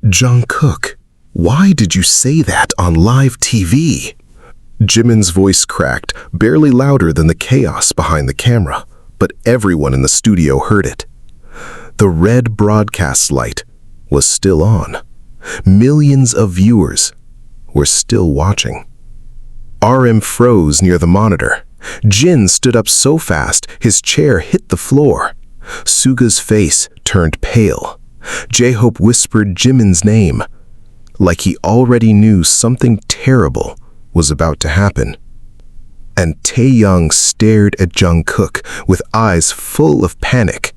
Jungkook, why did you say that on live TV? Jimin's voice cracked, barely louder than the chaos behind the camera, but everyone in the studio heard it. The red broadcast light was still on. Millions of viewers were still watching. RM froze near the monitor. Jin stood up so fast his chair hit the floor. Suga's face turned pale. J-Hope whispered Jimin's name, like he already knew something terrible was about to happen. And Taeyoung stared at Jungkook with eyes full of panic.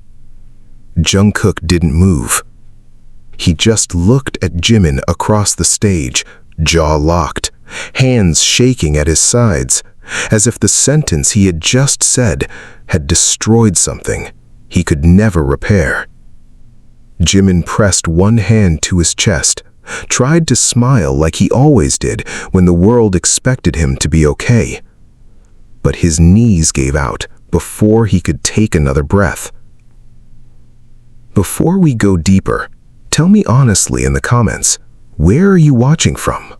Jungkook didn't move. He just looked at Jimin across the stage, jaw locked, hands shaking at his sides, as if the sentence he had just said had destroyed something he could never repair. Jimin pressed one hand to his chest, tried to smile like he always did when the world expected him to be okay. But his knees gave out before he could take another breath. Before we go deeper, tell me honestly in the comments, where are you watching from?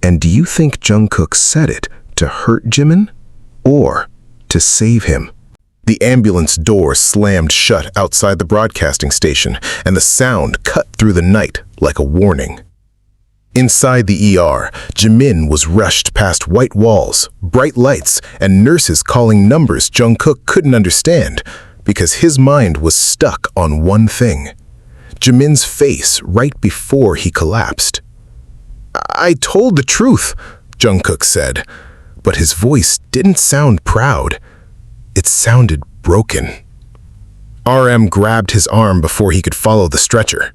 And do you think Jungkook said it to hurt Jimin or to save him? The ambulance door slammed shut outside the broadcasting station, and the sound cut through the night like a warning. Inside the ER, JIMIN was rushed past white walls, bright lights, and nurses calling numbers Jungkook couldn't understand because his mind was stuck on one thing: JIMIN's face right before he collapsed. "I told the truth," Jungkook said, but his voice didn't sound proud. It sounded broken. RM grabbed his arm before he could follow the stretcher.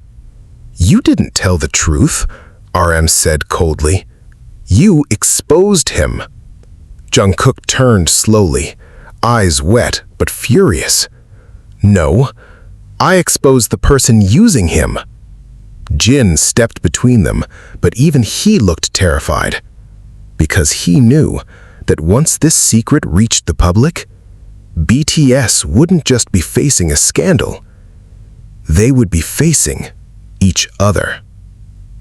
"You didn't tell the truth," RM said coldly. "You exposed him." Jungkook turned slowly, eyes wet but furious. "No, I exposed the person using him." Jin stepped between them, but even he looked terrified, because he knew that once this secret reached the public, BTS wouldn't just be facing a scandal, they would be facing each other.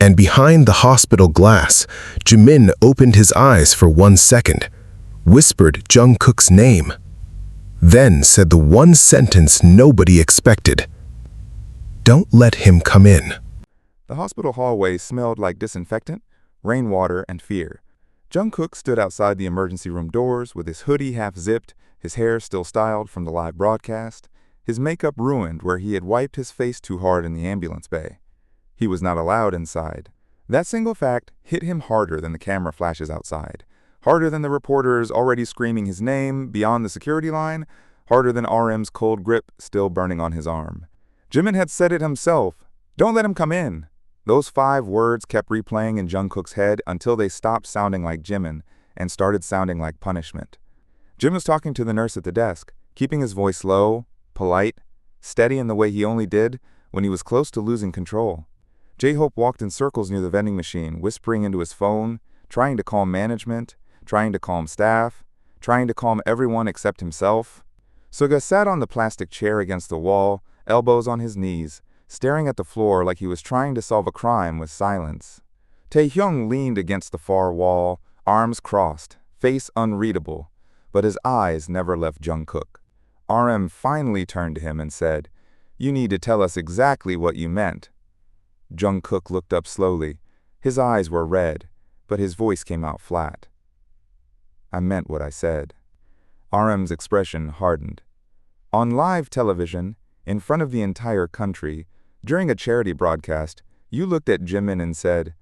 And behind the hospital glass, JIMIN opened his eyes for 1 second, whispered Jungkook's name, then said the one sentence nobody expected: "Don't let him come in." The hospital hallway smelled like disinfectant, rainwater, and fear. Jungkook stood outside the emergency room doors with his hoodie half-zipped, his hair still styled from the live broadcast, his makeup ruined where he had wiped his face too hard in the ambulance bay. He was not allowed inside. That single fact hit him harder than the camera flashes outside, harder than the reporters already screaming his name beyond the security line, harder than RM's cold grip still burning on his arm. Jimin had said it himself, "Don't let him come in." Those 5 words kept replaying in Jungkook's head until they stopped sounding like Jimin and started sounding like punishment. Jim was talking to the nurse at the desk, keeping his voice low, polite, steady in the way he only did when he was close to losing control. J-Hope walked in circles near the vending machine, whispering into his phone, trying to calm management, trying to calm staff, trying to calm everyone except himself. Suga sat on the plastic chair against the wall, elbows on his knees, staring at the floor like he was trying to solve a crime with silence. Taehyung leaned against the far wall, arms crossed, face unreadable, but his eyes never left Jungkook. RM finally turned to him and said, "You need to tell us exactly what you meant." Jungkook looked up slowly. His eyes were red, but his voice came out flat. "I meant what I said." RM's expression hardened. On live television, in front of the entire country, during a charity broadcast, you looked at Jimin and said,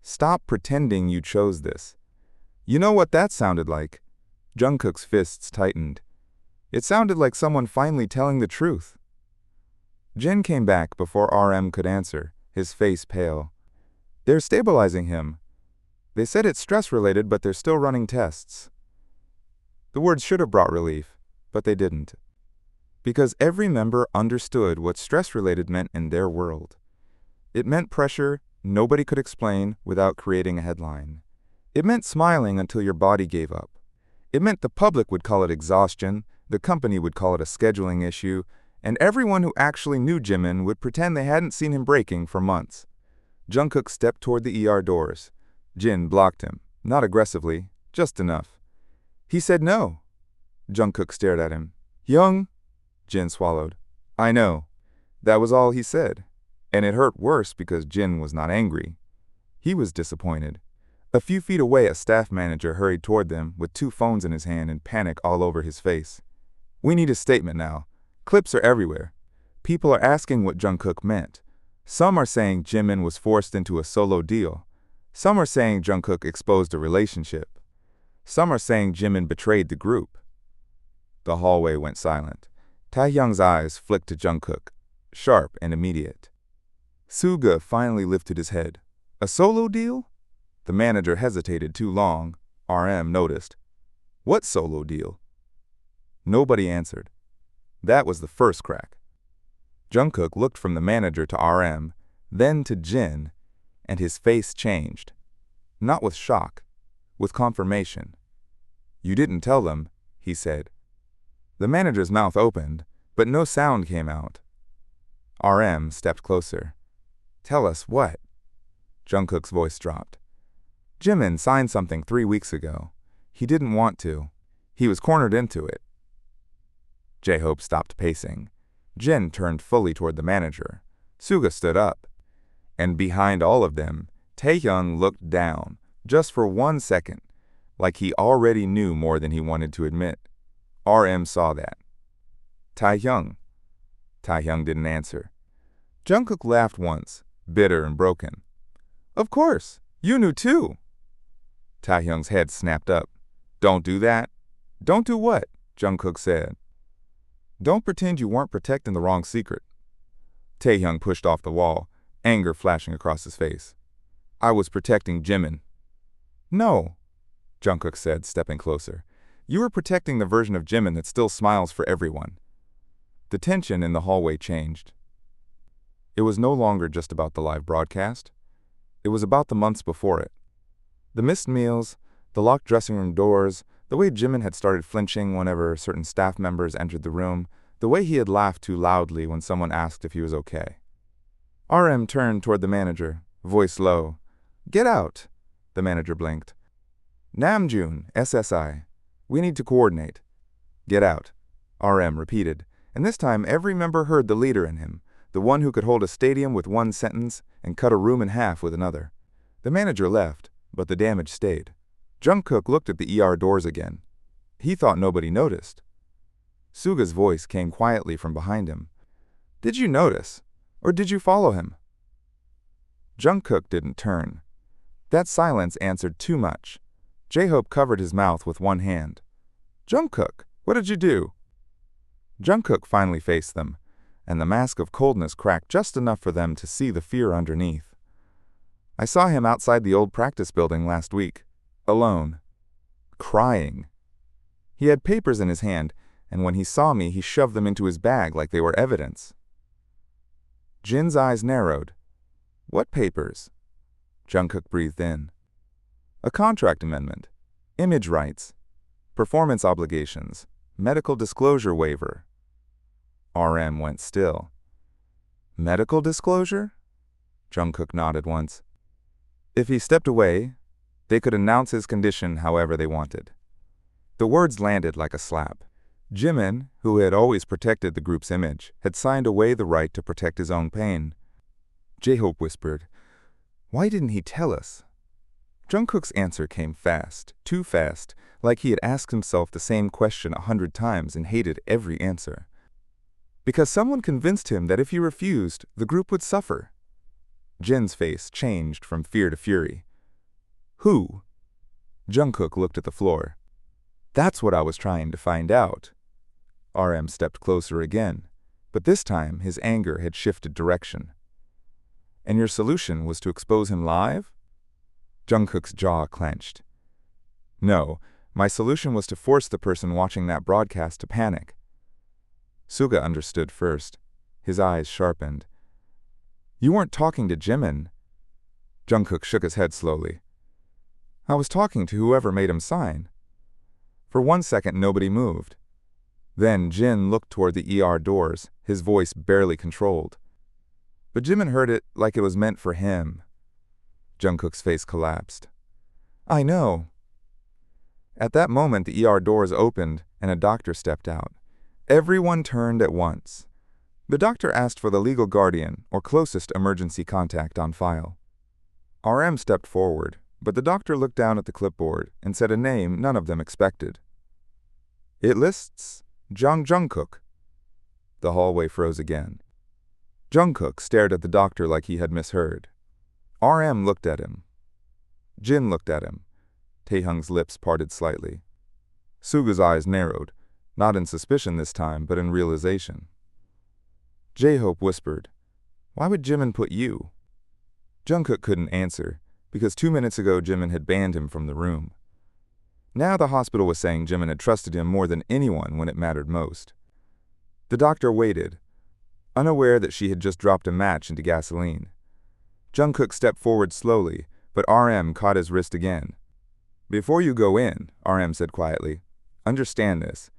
"Stop pretending you chose this." You know what that sounded like? Jungkook's fists tightened. It sounded like someone finally telling the truth. Jin came back before RM could answer, his face pale. "They're stabilizing him. They said it's stress-related, but they're still running tests." The words should have brought relief, but they didn't. Because every member understood what stress-related meant in their world. It meant pressure nobody could explain without creating a headline. It meant smiling until your body gave up. It meant the public would call it exhaustion, the company would call it a scheduling issue, and everyone who actually knew Jimin would pretend they hadn't seen him breaking for months. Jungkook stepped toward the ER doors. Jin blocked him, not aggressively, just enough. He said no. Jungkook stared at him. Young, Jin swallowed. I know. That was all he said. And it hurt worse because Jin was not angry. He was disappointed. A few feet away, a staff manager hurried toward them with 2 phones in his hand and panic all over his face. We need a statement now. Clips are everywhere. People are asking what Jungkook meant. Some are saying JIMIN was forced into a solo deal. Some are saying Jungkook exposed a relationship. Some are saying JIMIN betrayed the group. The hallway went silent. Taehyung's eyes flicked to Jungkook, sharp and immediate. Suga finally lifted his head. A solo deal? The manager hesitated too long. RM noticed. What solo deal? Nobody answered. That was the first crack. Jungkook looked from the manager to RM, then to Jin, and his face changed. Not with shock, with confirmation. You didn't tell them, he said. The manager's mouth opened, but no sound came out. RM stepped closer. Tell us what? Jungkook's voice dropped. JIMIN signed something 3 weeks ago. He didn't want to. He was cornered into it. J-Hope stopped pacing. Jin turned fully toward the manager. Suga stood up. And behind all of them, Taehyung looked down, just for 1 second, like he already knew more than he wanted to admit. RM saw that. Taehyung. Taehyung didn't answer. Jungkook laughed once, bitter and broken. Of course, you knew too. Taehyung's head snapped up. Don't do that. Don't do what? Jungkook said. Don't pretend you weren't protecting the wrong secret. Taehyung pushed off the wall, anger flashing across his face. I was protecting JIMIN. No, Jungkook said, stepping closer. You were protecting the version of JIMIN that still smiles for everyone. The tension in the hallway changed. It was no longer just about the live broadcast. It was about the months before it. The missed meals, the locked dressing room doors, the way JIMIN had started flinching whenever certain staff members entered the room, the way he had laughed too loudly when someone asked if he was okay. RM turned toward the manager, voice low. Get out, the manager blinked. Namjoon, SSI. We need to coordinate. Get out, RM repeated, and this time every member heard the leader in him, the one who could hold a stadium with 1 sentence and cut a room in half with another. The manager left, but the damage stayed. Jungkook looked at the ER doors again. He thought nobody noticed. Suga's voice came quietly from behind him. Did you notice, or did you follow him? Jungkook didn't turn. That silence answered too much. J-Hope covered his mouth with 1 hand. Jungkook, what did you do? Jungkook finally faced them, and the mask of coldness cracked just enough for them to see the fear underneath. I saw him outside the old practice building last week, alone, crying. He had papers in his hand, and when he saw me, he shoved them into his bag like they were evidence. Jin's eyes narrowed. What papers? Jungkook breathed in. A contract amendment, image rights, performance obligations, medical disclosure waiver. RM went still. Medical disclosure? Jungkook nodded once. If he stepped away, they could announce his condition however they wanted. The words landed like a slap. JIMIN, who had always protected the group's image, had signed away the right to protect his own pain. J-Hope whispered, Why didn't he tell us? Jungkook's answer came fast, too fast, like he had asked himself the same question 100 times and hated every answer. Because someone convinced him that if he refused, the group would suffer. Jin's face changed from fear to fury. Who? Jungkook looked at the floor. That's what I was trying to find out. RM stepped closer again, but this time his anger had shifted direction. And your solution was to expose him live? Jungkook's jaw clenched. No, my solution was to force the person watching that broadcast to panic. Suga understood first. His eyes sharpened. You weren't talking to JIMIN. Jungkook shook his head slowly. I was talking to whoever made him sign. For 1 second, nobody moved. Then Jin looked toward the ER doors, his voice barely controlled. But JIMIN heard it like it was meant for him, Jungkook's face collapsed. I know. At that moment, the ER doors opened and a doctor stepped out. Everyone turned at once. The doctor asked for the legal guardian or closest emergency contact on file. RM stepped forward, but the doctor looked down at the clipboard and said a name none of them expected. It lists JUNGKOok. The hallway froze again. Jungkook stared at the doctor like he had misheard. RM looked at him. Jin looked at him. Taehyung's lips parted slightly. Suga's eyes narrowed, not in suspicion this time, but in realization. J-Hope whispered, "Why would Jimin put you?" Jungkook couldn't answer, because 2 minutes ago Jimin had banned him from the room. Now the hospital was saying Jimin had trusted him more than anyone when it mattered most. The doctor waited, unaware that she had just dropped a match into gasoline. Jungkook stepped forward slowly, but RM caught his wrist again. "Before you go in," RM said quietly, "understand this.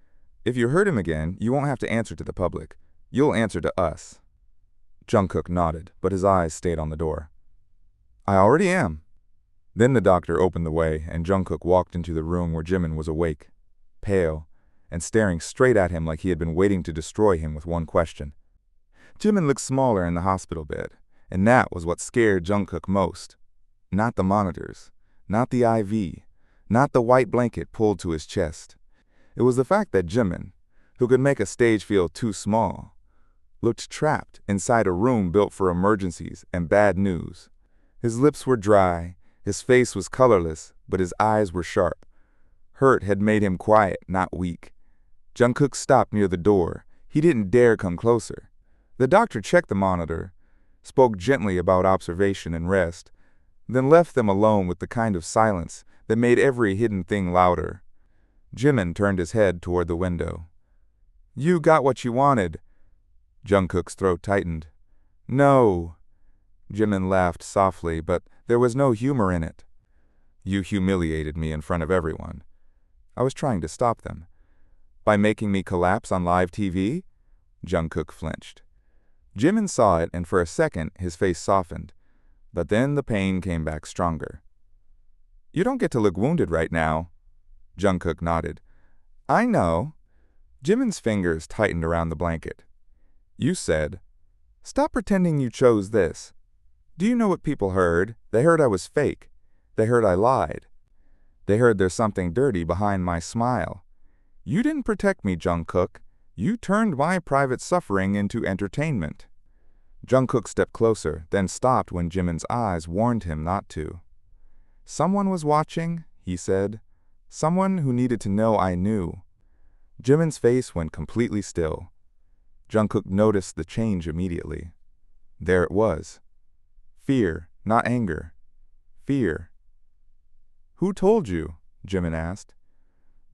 If you hurt him again, you won't have to answer to the public. You'll answer to us." Jungkook nodded, but his eyes stayed on the door. "I already am." Then the doctor opened the way, and Jungkook walked into the room where Jimin was awake, pale, and staring straight at him like he had been waiting to destroy him with one question. Jimin looked smaller in the hospital bed, and that was what scared Jungkook most. Not the monitors, not the IV, not the white blanket pulled to his chest. It was the fact that Jimin, who could make a stage feel too small, looked trapped inside a room built for emergencies and bad news. His lips were dry, his face was colorless, but his eyes were sharp. Hurt had made him quiet, not weak. Jungkook stopped near the door. He didn't dare come closer. The doctor checked the monitor, spoke gently about observation and rest, then left them alone with the kind of silence that made every hidden thing louder. Jimin turned his head toward the window. "You got what you wanted." Jungkook's throat tightened. "No." Jimin laughed softly, but there was no humor in it. "You humiliated me in front of everyone. I was trying to stop them. By making me collapse on live TV?" Jungkook flinched. Jimin saw it, and for a second his face softened, but then the pain came back stronger. "You don't get to look wounded right now." Jungkook nodded. "I know." Jimin's fingers tightened around the blanket. "You said, 'Stop pretending you chose this.' Do you know what people heard? They heard I was fake. They heard I lied. They heard there's something dirty behind my smile. You didn't protect me, Jungkook. You turned my private suffering into entertainment." Jungkook stepped closer, then stopped when Jimin's eyes warned him not to. "Someone was watching," he said. "Someone who needed to know I knew." Jimin's face went completely still. Jungkook noticed the change immediately. There it was. Fear, not anger. Fear. "Who told you?" Jimin asked.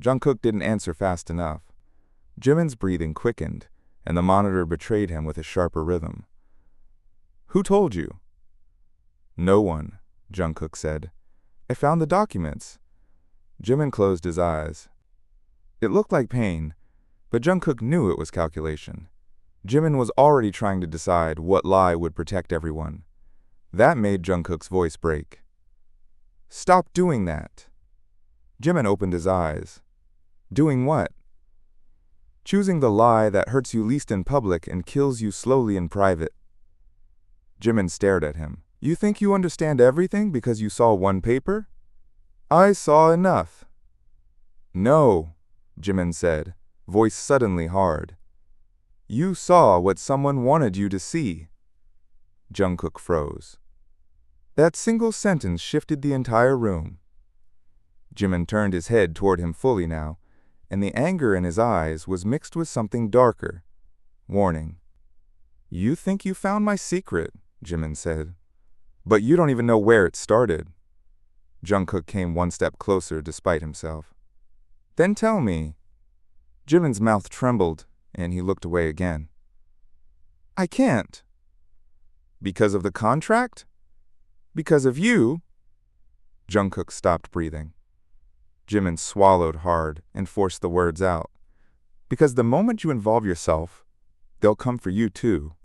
Jungkook didn't answer fast enough. Jimin's breathing quickened, and the monitor betrayed him with a sharper rhythm. "Who told you?" "No one," Jungkook said. "I found the documents." Jimin closed his eyes. It looked like pain, but Jungkook knew it was calculation. Jimin was already trying to decide what lie would protect everyone. That made Jungkook's voice break. "Stop doing that." Jimin opened his eyes. "Doing what?" "Choosing the lie that hurts you least in public and kills you slowly in private." Jimin stared at him. "You think you understand everything because you saw one paper?" "I saw enough." "No," Jimin said, voice suddenly hard. "You saw what someone wanted you to see." Jungkook froze. That single sentence shifted the entire room. Jimin turned his head toward him fully now, and the anger in his eyes was mixed with something darker. Warning. "You think you found my secret," Jimin said. "But you don't even know where it started." Jungkook came one step closer despite himself. "Then tell me." Jimin's mouth trembled, and he looked away again. "I can't." "Because of the contract?" "Because of you." Jungkook stopped breathing. Jimin swallowed hard and forced the words out. "Because the moment you involve yourself, they'll come for you too."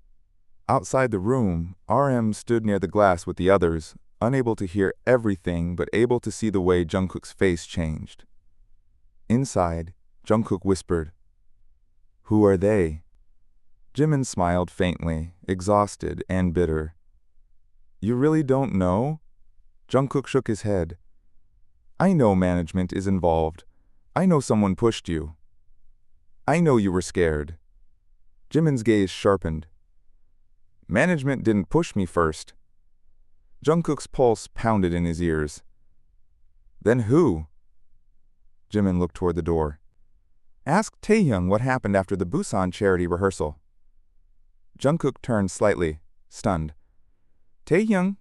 Outside the room, RM stood near the glass with the others, unable to hear everything but able to see the way Jungkook's face changed. Inside, Jungkook whispered, "Who are they?" Jimin smiled faintly, exhausted and bitter. "You really don't know?" Jungkook shook his head. "I know management is involved. I know someone pushed you. I know you were scared." Jimin's gaze sharpened. "Management didn't push me first." Jungkook's pulse pounded in his ears. "Then who?" Jimin looked toward the door. "Ask Taehyung what happened after the Busan charity rehearsal." Jungkook turned slightly, stunned. "Taehyung?"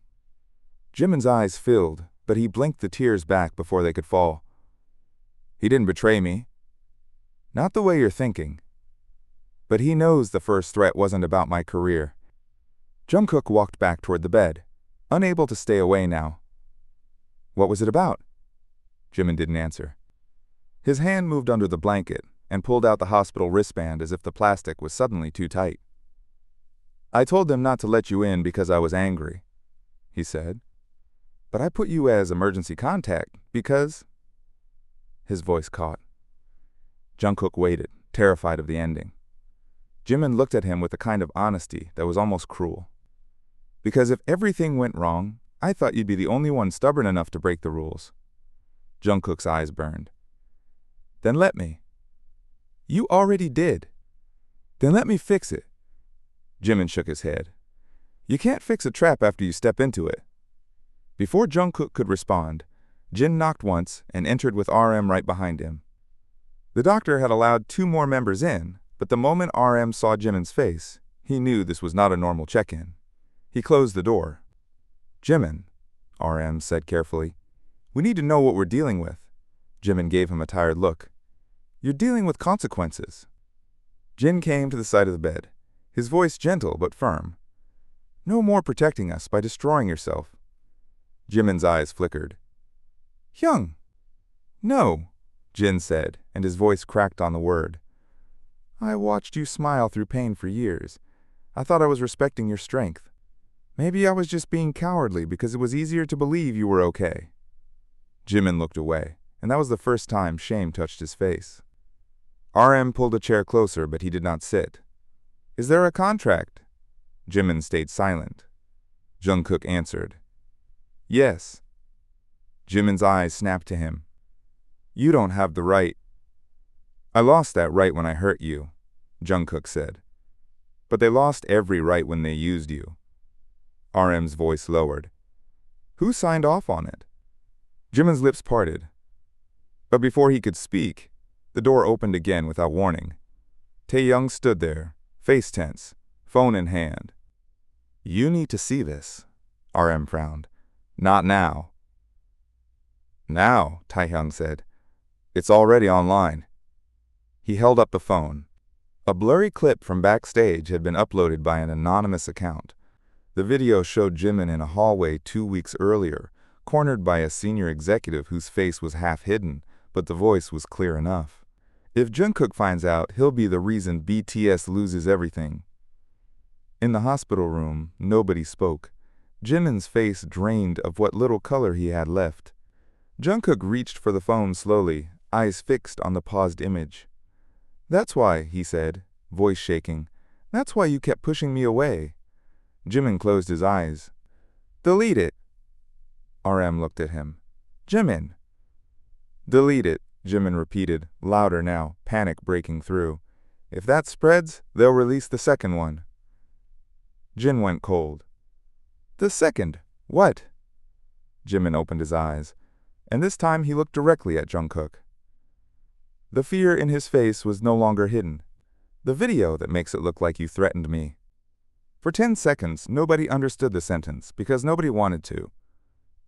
Jimin's eyes filled, but he blinked the tears back before they could fall. "He didn't betray me." "Not the way you're thinking. But he knows the first threat wasn't about my career." Jungkook walked back toward the bed, unable to stay away now. "What was it about?" Jimin didn't answer. His hand moved under the blanket and pulled out the hospital wristband as if the plastic was suddenly too tight. "I told them not to let you in because I was angry," he said. "But I put you as emergency contact because—" His voice caught. Jungkook waited, terrified of the ending. Jimin looked at him with a kind of honesty that was almost cruel. "Because if everything went wrong, I thought you'd be the only one stubborn enough to break the rules." Jungkook's eyes burned. "Then let me." "You already did." "Then let me fix it." Jimin shook his head. "You can't fix a trap after you step into it." Before Jungkook could respond, Jin knocked once and entered with RM right behind him. The doctor had allowed 2 more members in, but the moment RM saw Jimin's face, he knew this was not a normal check-in. He closed the door. "Jimin," RM said carefully, "we need to know what we're dealing with." Jimin gave him a tired look. "You're dealing with consequences." Jin came to the side of the bed, his voice gentle but firm. "No more protecting us by destroying yourself." Jimin's eyes flickered. "Hyung!" "No," Jin said, and his voice cracked on the word. "I watched you smile through pain for years. I thought I was respecting your strength. Maybe I was just being cowardly because it was easier to believe you were okay." Jimin looked away, and that was the first time shame touched his face. RM pulled a chair closer, but he did not sit. "Is there a contract?" Jimin stayed silent. Jungkook answered. "Yes." Jimin's eyes snapped to him. "You don't have the right." "I lost that right when I hurt you," Jungkook said. "But they lost every right when they used you." RM's voice lowered. "Who signed off on it?" Jimin's lips parted. But before he could speak, the door opened again without warning. Taehyung stood there, face tense, phone in hand. "You need to see this," RM frowned. "Not now." "Now," Taehyung said. "It's already online." He held up the phone. A blurry clip from backstage had been uploaded by an anonymous account. The video showed Jimin in a hallway 2 weeks earlier, cornered by a senior executive whose face was half hidden, but the voice was clear enough. If Jungkook finds out, he'll be the reason BTS loses everything. In the hospital room, nobody spoke. Jimin's face drained of what little color he had left. Jungkook reached for the phone slowly, eyes fixed on the paused image. "That's why," he said, voice shaking. "That's why you kept pushing me away." Jimin closed his eyes. "Delete it." RM looked at him. "Jimin." "Delete it," Jimin repeated, louder now, panic breaking through. "If that spreads, they'll release the second one." Jin went cold. "The second? What?" Jimin opened his eyes, and this time he looked directly at Jungkook. The fear in his face was no longer hidden. "The video that makes it look like you threatened me." For 10 seconds, nobody understood the sentence because nobody wanted to.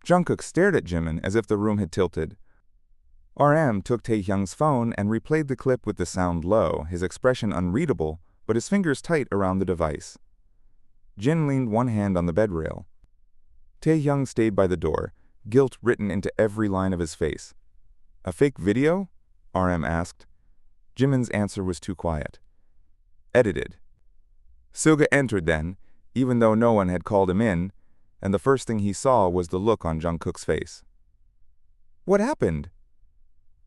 Jungkook stared at Jimin as if the room had tilted. RM took Taehyung's phone and replayed the clip with the sound low, his expression unreadable, but his fingers tight around the device. Jin leaned one hand on the bed rail. Taehyung stayed by the door, guilt written into every line of his face. "A fake video?" RM asked. Jimin's answer was too quiet. "Edited." Suga entered then, even though no one had called him in, and the first thing he saw was the look on Jungkook's face. "What happened?"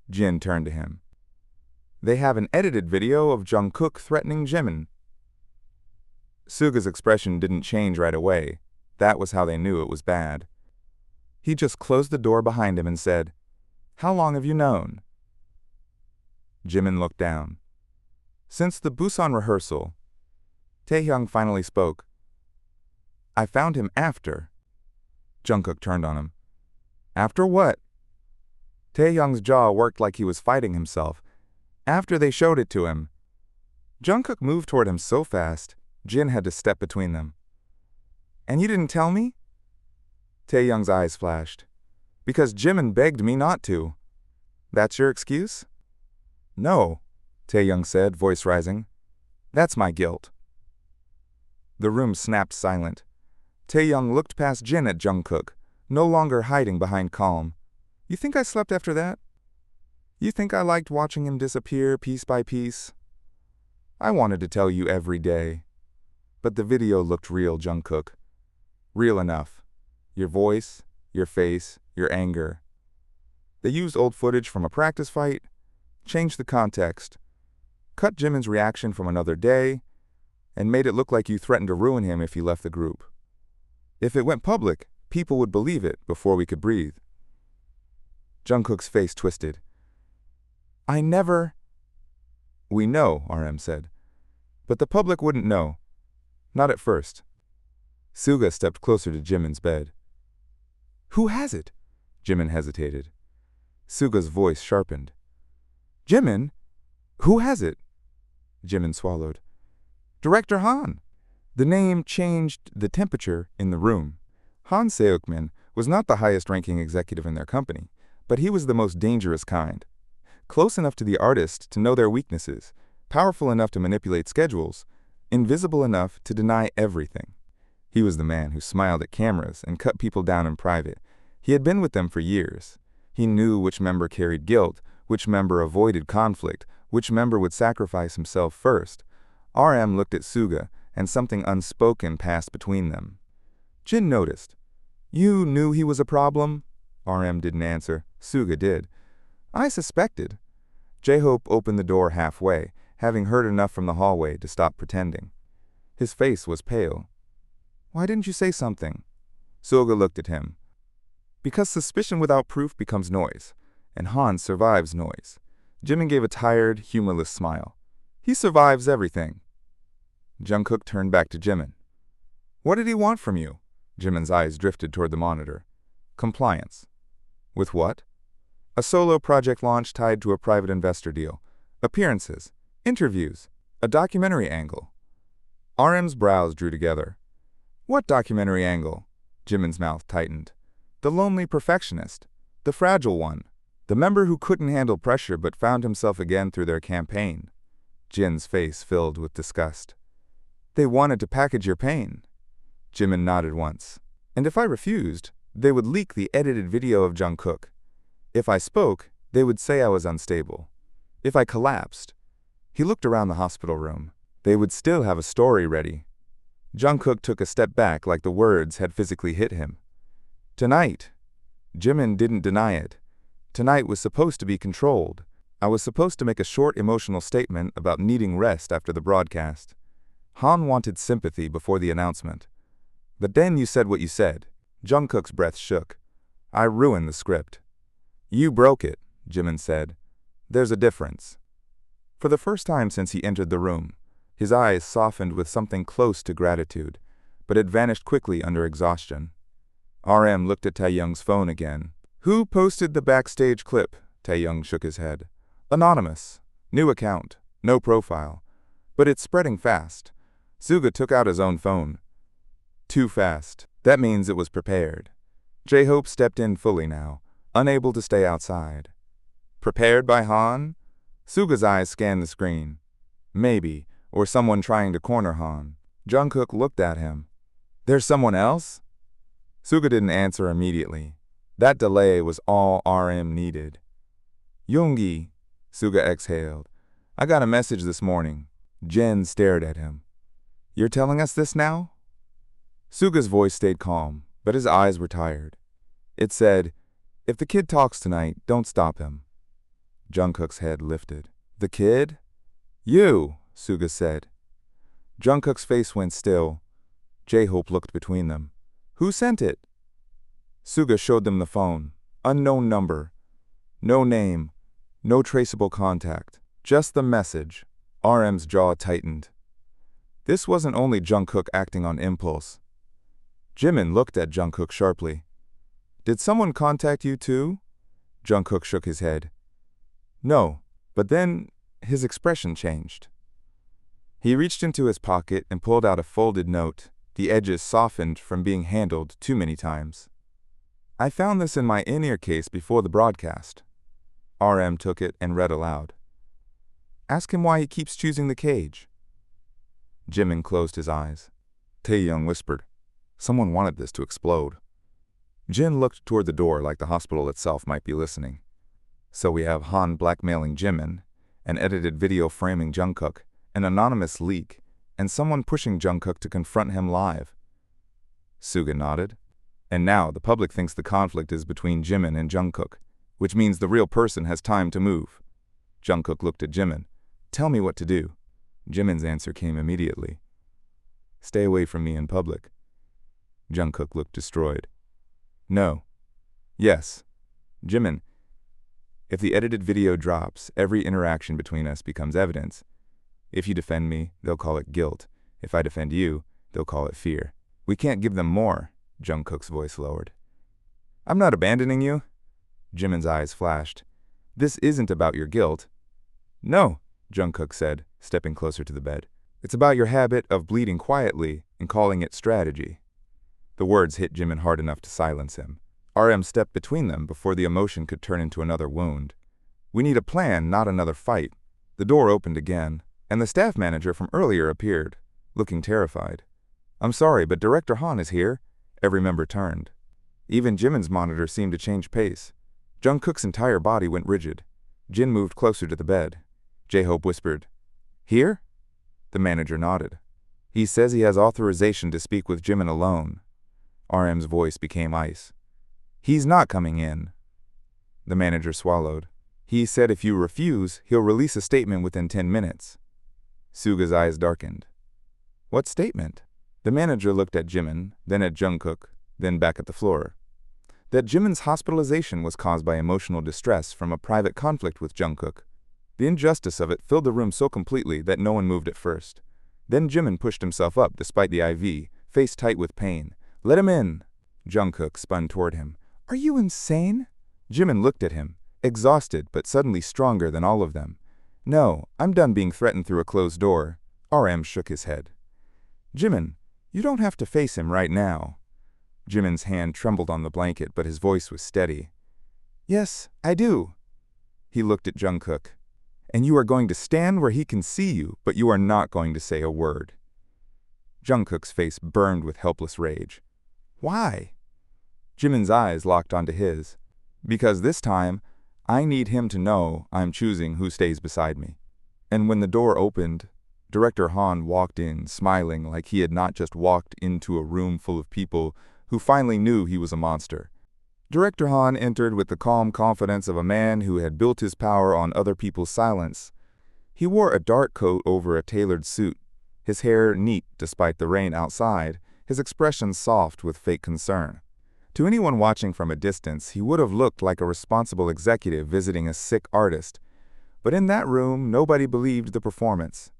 Jin turned to him. "They have an edited video of Jungkook threatening Jimin." Suga's expression didn't change right away. That was how they knew it was bad. He just closed the door behind him and said, "How long have you known?" Jimin looked down. "Since the Busan rehearsal." Taehyung finally spoke. "I found him after." Jungkook turned on him. "After what?" Taehyung's jaw worked like he was fighting himself. "After they showed it to him." Jungkook moved toward him so fast, Jin had to step between them. "And you didn't tell me?" Taehyung's eyes flashed. "Because Jimin begged me not to." "That's your excuse?" "No," Taehyung said, voice rising. "That's my guilt." The room snapped silent. Taehyung looked past Jin at Jungkook, no longer hiding behind calm. "You think I slept after that? You think I liked watching him disappear piece by piece? I wanted to tell you every day. But the video looked real, Jungkook. Real enough. Your voice, your face, your anger. They used old footage from a practice fight, changed the context, cut Jimin's reaction from another day, and made it look like you threatened to ruin him if he left the group. If it went public, people would believe it before we could breathe." Jungkook's face twisted. "I never—" "We know," RM said. "But the public wouldn't know. Not at first." Suga stepped closer to Jimin's bed. "Who has it?" Jimin hesitated. Suga's voice sharpened. "Jimin? Who has it?" Jimin swallowed. "Director Han." The name changed the temperature in the room. Han Seokmin was not the highest-ranking executive in their company, but he was the most dangerous kind. Close enough to the artist to know their weaknesses, powerful enough to manipulate schedules, invisible enough to deny everything. He was the man who smiled at cameras and cut people down in private. He had been with them for years. He knew which member carried guilt, which member avoided conflict, which member would sacrifice himself first. RM looked at Suga, and something unspoken passed between them. Jin noticed. "You knew he was a problem?" RM didn't answer. Suga did. "I suspected." J-Hope opened the door halfway, having heard enough from the hallway to stop pretending. His face was pale. "Why didn't you say something?" Suga looked at him. "Because suspicion without proof becomes noise, and Han survives noise." Jimin gave a tired, humorless smile. "He survives everything." Jungkook turned back to Jimin. "What did he want from you?" Jimin's eyes drifted toward the monitor. "Compliance." "With what?" "A solo project launch tied to a private investor deal. Appearances. Interviews. A documentary angle." RM's brows drew together. "What documentary angle?" Jimin's mouth tightened. "The lonely perfectionist. The fragile one. The member who couldn't handle pressure but found himself again through their campaign." Jin's face filled with disgust. "They wanted to package your pain." Jimin nodded once. "And if I refused, they would leak the edited video of Jungkook. If I spoke, they would say I was unstable. If I collapsed," he looked around the hospital room, "they would still have a story ready." Jungkook took a step back like the words had physically hit him. "Tonight." Jimin didn't deny it. "Tonight was supposed to be controlled. I was supposed to make a short emotional statement about needing rest after the broadcast. Han wanted sympathy before the announcement. But then you said what you said." Jungkook's breath shook. "I ruined the script." "You broke it," Jimin said. "There's a difference." For the first time since he entered the room, his eyes softened with something close to gratitude, but it vanished quickly under exhaustion. RM looked at Taehyung's phone again. "Who posted the backstage clip?" Taehyung shook his head. "Anonymous. New account. No profile. But it's spreading fast." Suga took out his own phone. "Too fast. That means it was prepared." J-Hope stepped in fully now, unable to stay outside. "Prepared by Han?" Suga's eyes scanned the screen. "Maybe, or someone trying to corner Han." Jungkook looked at him. "There's someone else?" Suga didn't answer immediately. That delay was all RM needed. "Yoongi," Suga exhaled. "I got a message this morning." Jin stared at him. "You're telling us this now?" Suga's voice stayed calm, but his eyes were tired. It said, "If the kid talks tonight, don't stop him." Jungkook's head lifted. "The kid?" "You," Suga said. Jungkook's face went still. J-Hope looked between them. "Who sent it?" Suga showed them the phone. Unknown number. No name. No traceable contact. Just the message. RM's jaw tightened. This wasn't only Jungkook acting on impulse. JIMIN looked at Jungkook sharply. "Did someone contact you too?" Jungkook shook his head. "No," but then his expression changed. He reached into his pocket and pulled out a folded note, the edges softened from being handled too many times. "I found this in my in-ear case before the broadcast." RM took it and read aloud. "Ask him why he keeps choosing the cage." JIMIN closed his eyes. Taeyoung whispered, "Someone wanted this to explode." Jin looked toward the door like the hospital itself might be listening. So we have Han blackmailing JIMIN, an edited video framing Jungkook, an anonymous leak, and someone pushing Jungkook to confront him live. Suga nodded. And now the public thinks the conflict is between JIMIN and Jungkook, which means the real person has time to move. Jungkook looked at JIMIN. "Tell me what to do." JIMIN's answer came immediately. "Stay away from me in public." Jungkook looked destroyed. "No." "Yes." "JIMIN, if the edited video drops, every interaction between us becomes evidence. If you defend me, they'll call it guilt. If I defend you, they'll call it fear. We can't give them more." Jungkook's voice lowered. "I'm not abandoning you." JIMIN's eyes flashed. "This isn't about your guilt." "No," Jungkook said, stepping closer to the bed. "It's about your habit of bleeding quietly and calling it strategy." The words hit JIMIN hard enough to silence him. RM stepped between them before the emotion could turn into another wound. "We need a plan, not another fight." The door opened again, and the staff manager from earlier appeared, looking terrified. "I'm sorry, but Director Han is here." Every member turned. Even JIMIN's monitor seemed to change pace. Jungkook's entire body went rigid. Jin moved closer to the bed. J-Hope whispered, "Here?" The manager nodded. "He says he has authorization to speak with JIMIN alone." RM's voice became ice. "He's not coming in." The manager swallowed. "He said if you refuse, he'll release a statement within 10 minutes. Suga's eyes darkened. "What statement?" The manager looked at JIMIN, then at Jungkook, then back at the floor. That JIMIN's hospitalization was caused by emotional distress from a private conflict with Jungkook. The injustice of it filled the room so completely that no one moved at first. Then JIMIN pushed himself up despite the IV, face tight with pain. "Let him in." Jungkook spun toward him. "Are you insane?" JIMIN looked at him, exhausted but suddenly stronger than all of them. "No, I'm done being threatened through a closed door." RM shook his head. "JIMIN, you don't have to face him right now." JIMIN's hand trembled on the blanket, but his voice was steady. "Yes, I do." He looked at Jungkook. "And you are going to stand where he can see you, but you are not going to say a word." Jungkook's face burned with helpless rage. "Why?" JIMIN's eyes locked onto his. "Because this time, I need him to know I'm choosing who stays beside me." And when the door opened, Director Han walked in, smiling like he had not just walked into a room full of people who finally knew he was a monster. Director Han entered with the calm confidence of a man who had built his power on other people's silence. He wore a dark coat over a tailored suit, his hair neat despite the rain outside, his expression soft with fake concern. To anyone watching from a distance, he would have looked like a responsible executive visiting a sick artist. But in that room, nobody believed the performance.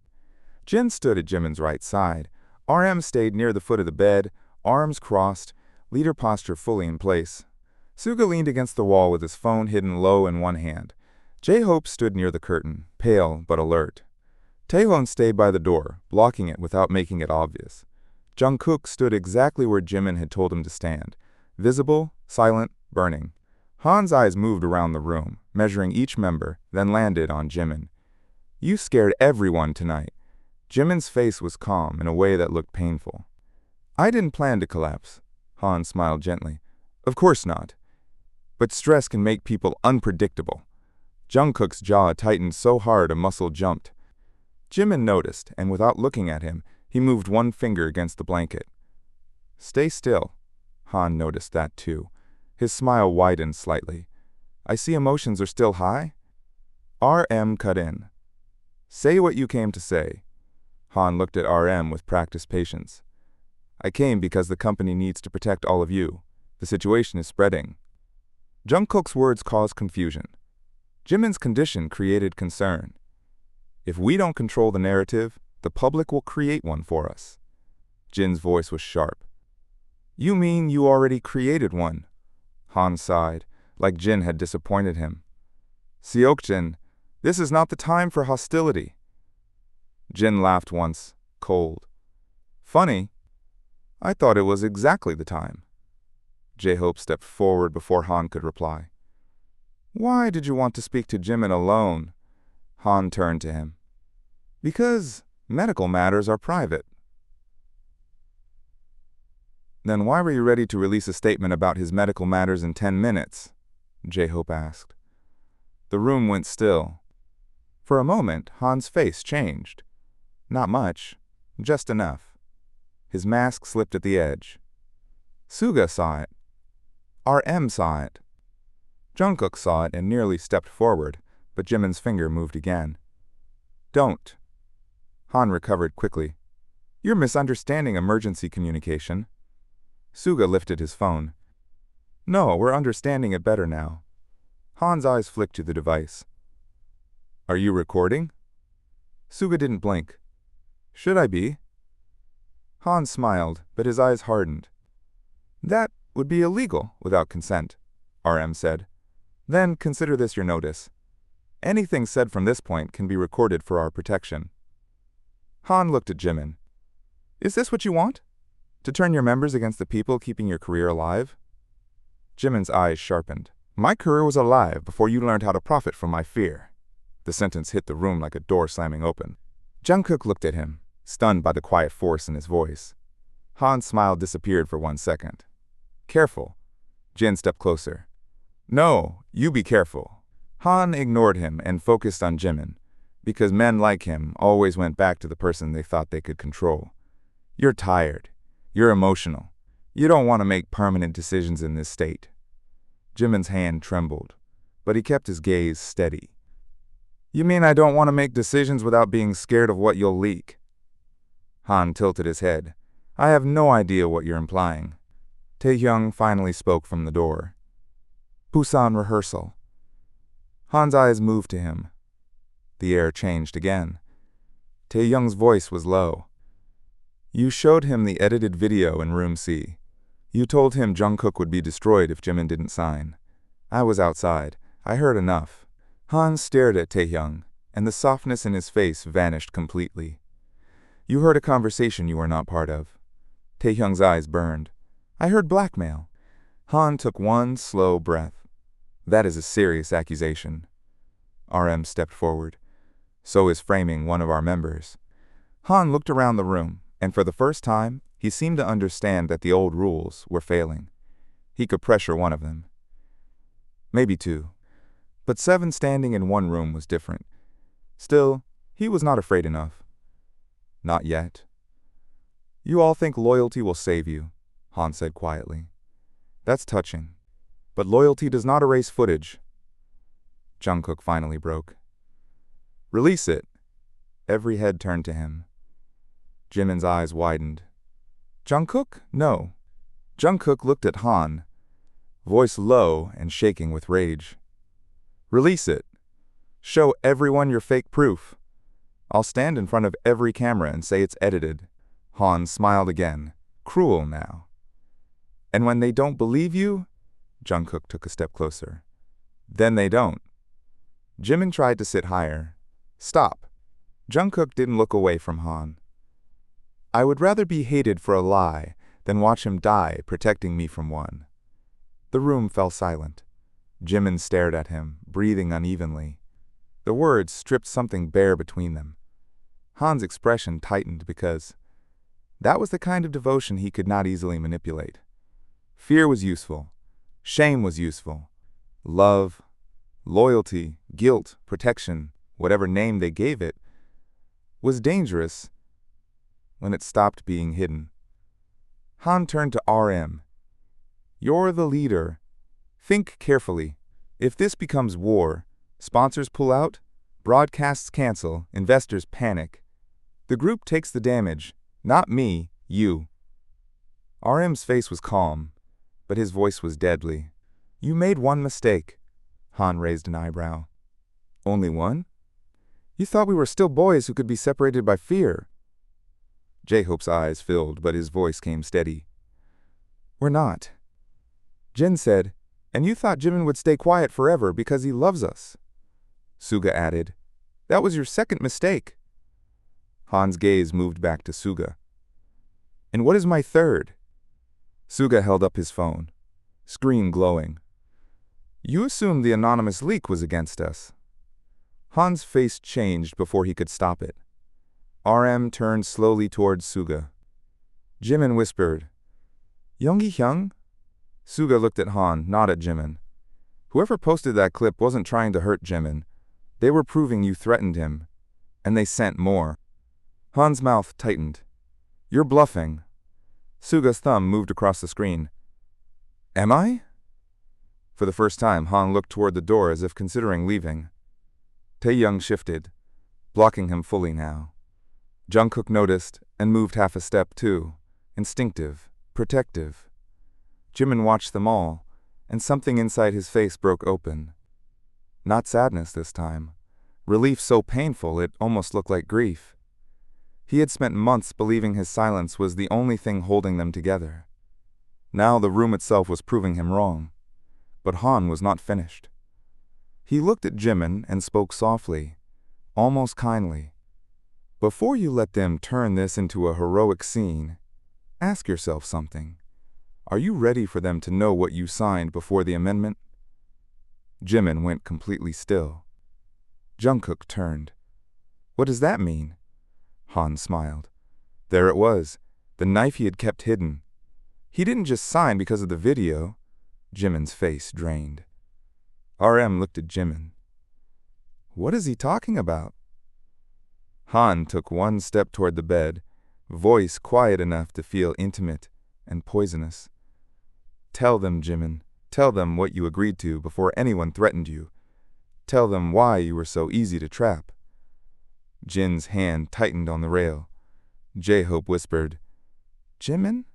Jin stood at JIMIN's right side. RM stayed near the foot of the bed, arms crossed, leader posture fully in place. Suga leaned against the wall with his phone hidden low in one hand. J-Hope stood near the curtain, pale but alert. Taehoon stayed by the door, blocking it without making it obvious. Jungkook stood exactly where JIMIN had told him to stand, visible, silent, burning. Han's eyes moved around the room, measuring each member, then landed on JIMIN. "You scared everyone tonight." JIMIN's face was calm in a way that looked painful. "I didn't plan to collapse." Han smiled gently. "Of course not. But stress can make people unpredictable." Jungkook's jaw tightened so hard a muscle jumped. JIMIN noticed, and without looking at him, he moved one finger against the blanket. "Stay still." Han noticed that too. His smile widened slightly. I see emotions are still high? RM cut in. Say what you came to say. Han looked at RM with practiced patience. I came because the company needs to protect all of you. The situation is spreading. JUNGKOOK's words caused confusion. JIMIN's condition created concern. If we don't control the narrative, the public will create one for us. Jin's voice was sharp. You mean you already created one? Han sighed, like Jin had disappointed him. Seokjin, this is not the time for hostility. Jin laughed once, cold. Funny. I thought it was exactly the time. J-Hope stepped forward before Han could reply. Why did you want to speak to Jimin alone? Han turned to him. Because medical matters are private. Then why were you ready to release a statement about his medical matters in 10 minutes? J-Hope asked. The room went still. For a moment, Han's face changed. Not much, just enough. His mask slipped at the edge. Suga saw it. RM saw it. JUNGKOOK saw it and nearly stepped forward, but Jimin's finger moved again. Don't. Han recovered quickly. You're misunderstanding emergency communication. Suga lifted his phone. No, we're understanding it better now. Han's eyes flicked to the device. Are you recording? Suga didn't blink. Should I be? Han smiled, but his eyes hardened. That would be illegal without consent, RM said. Then consider this your notice. Anything said from this point can be recorded for our protection. Han looked at Jimin. Is this what you want? To turn your members against the people keeping your career alive? Jimin's eyes sharpened. My career was alive before you learned how to profit from my fear. The sentence hit the room like a door slamming open. JUNGKOOK looked at him, stunned by the quiet force in his voice. Han's smile disappeared for 1 second. Careful. Jin stepped closer. No, you be careful. Han ignored him and focused on Jimin, because men like him always went back to the person they thought they could control. You're tired. You're emotional. You don't want to make permanent decisions in this state. Jimin's hand trembled, but he kept his gaze steady. You mean I don't want to make decisions without being scared of what you'll leak? Han tilted his head. I have no idea what you're implying. Taehyung finally spoke from the door. Busan rehearsal. Han's eyes moved to him. The air changed again. Taehyung's voice was low. You showed him the edited video in room C. You told him JUNGKOOK would be destroyed if Jimin didn't sign. I was outside. I heard enough. Han stared at Taehyung, and the softness in his face vanished completely. You heard a conversation you were not part of. Taehyung's eyes burned. I heard blackmail. Han took one slow breath. That is a serious accusation. RM stepped forward. So is framing one of our members. Han looked around the room, and for the first time, he seemed to understand that the old rules were failing. He could pressure one of them. Maybe two. But 7 standing in one room was different. Still, he was not afraid enough. Not yet. You all think loyalty will save you, Han said quietly. That's touching. But loyalty does not erase footage. JUNGKOOK finally broke. Release it. Every head turned to him. Jimin's eyes widened. JUNGKOOK? No. JUNGKOOK looked at Han, voice low and shaking with rage. Release it. Show everyone your fake proof. I'll stand in front of every camera and say it's edited. Han smiled again, cruel now. And when they don't believe you, JUNGKOOK took a step closer. Then they don't. Jimin tried to sit higher. Stop. JUNGKOOK didn't look away from Han. I would rather be hated for a lie than watch him die protecting me from one. The room fell silent. Jimin stared at him, breathing unevenly. The words stripped something bare between them. Han's expression tightened because that was the kind of devotion he could not easily manipulate. Fear was useful. Shame was useful. Love, loyalty, guilt, protection, whatever name they gave it, was dangerous when it stopped being hidden. Han turned to RM. You're the leader. Think carefully. If this becomes war, sponsors pull out, broadcasts cancel, investors panic. The group takes the damage, not me, you. RM's face was calm, but his voice was deadly. You made one mistake. Han raised an eyebrow. Only one? You thought we were still boys who could be separated by fear. J-Hope's eyes filled, but his voice came steady. We're not. Jin said, and you thought Jimin would stay quiet forever because he loves us. Suga added, that was your second mistake. Han's gaze moved back to Suga. And what is my third? Suga held up his phone, screen glowing. You assumed the anonymous leak was against us. Han's face changed before he could stop it. RM turned slowly towards Suga. Jimin whispered, Youngi-hyung? Suga looked at Han, not at Jimin. Whoever posted that clip wasn't trying to hurt Jimin. They were proving you threatened him. And they sent more. Han's mouth tightened. You're bluffing. Suga's thumb moved across the screen. Am I? For the first time, Han looked toward the door as if considering leaving. Taeyoung shifted, blocking him fully now. Jungkook noticed and moved half a step too, instinctive, protective. Jimin watched them all, and something inside his face broke open. Not sadness this time. Relief so painful it almost looked like grief. He had spent months believing his silence was the only thing holding them together. Now the room itself was proving him wrong. But Han was not finished. He looked at Jimin and spoke softly, almost kindly. Before you let them turn this into a heroic scene, ask yourself something. Are you ready for them to know what you signed before the amendment? Jimin went completely still. Jungkook turned. What does that mean? Han smiled. There it was, the knife he had kept hidden. He didn't just sign because of the video. Jimin's face drained. RM looked at Jimin. What is he talking about? Han took one step toward the bed, voice quiet enough to feel intimate and poisonous. Tell them, Jimin. Tell them what you agreed to before anyone threatened you. Tell them why you were so easy to trap. Jin's hand tightened on the rail. J-Hope whispered, Jimin?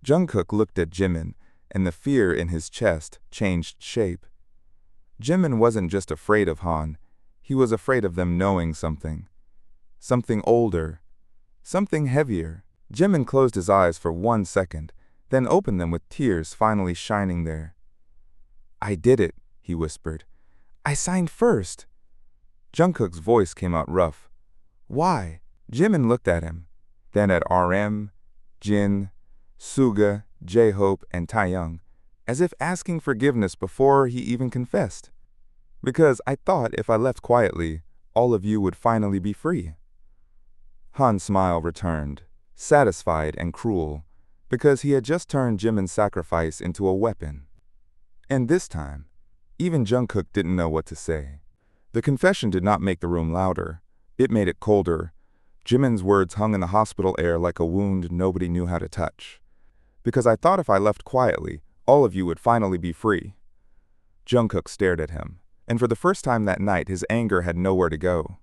Jungkook looked at Jimin, and the fear in his chest changed shape. Jimin wasn't just afraid of Han, he was afraid of them knowing something. Something older, something heavier. Jimin closed his eyes for 1 second, then opened them with tears finally shining there. I did it, he whispered. I signed first. Jungkook's voice came out rough. Why? Jimin looked at him, then at RM, Jin, Suga, J-Hope, and Taeyoung, as if asking forgiveness before he even confessed. Because I thought if I left quietly, all of you would finally be free. Han's smile returned, satisfied and cruel, because he had just turned Jimin's sacrifice into a weapon. And this time, even Jungkook didn't know what to say. The confession did not make the room louder. It made it colder. Jimin's words hung in the hospital air like a wound nobody knew how to touch. Because I thought if I left quietly, all of you would finally be free. Jungkook stared at him, and for the first time that night his anger had nowhere to go.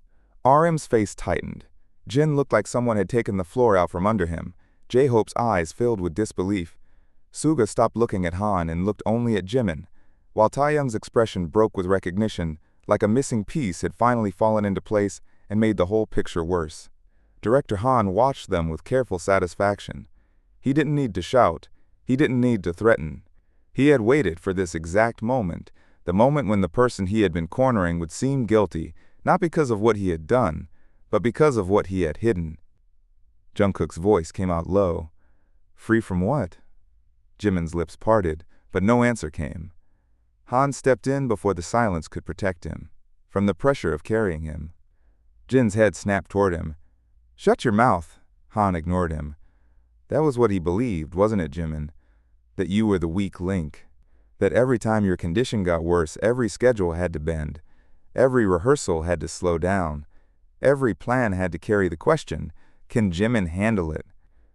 RM's face tightened. Jin looked like someone had taken the floor out from under him. J-Hope's eyes filled with disbelief. Suga stopped looking at Han and looked only at Jimin, while Taeyoung's expression broke with recognition, like a missing piece had finally fallen into place and made the whole picture worse. Director Han watched them with careful satisfaction. He didn't need to shout. He didn't need to threaten. He had waited for this exact moment, the moment when the person he had been cornering would seem guilty, not because of what he had done, but because of what he had hidden. Jungkook's voice came out low. Free from what? Jimin's lips parted, but no answer came. Han stepped in before the silence could protect him, from the pressure of carrying him. Jin's head snapped toward him. Shut your mouth. Han ignored him. That was what he believed, wasn't it, Jimin? That you were the weak link. That every time your condition got worse, every schedule had to bend. Every rehearsal had to slow down. Every plan had to carry the question, can Jimin handle it?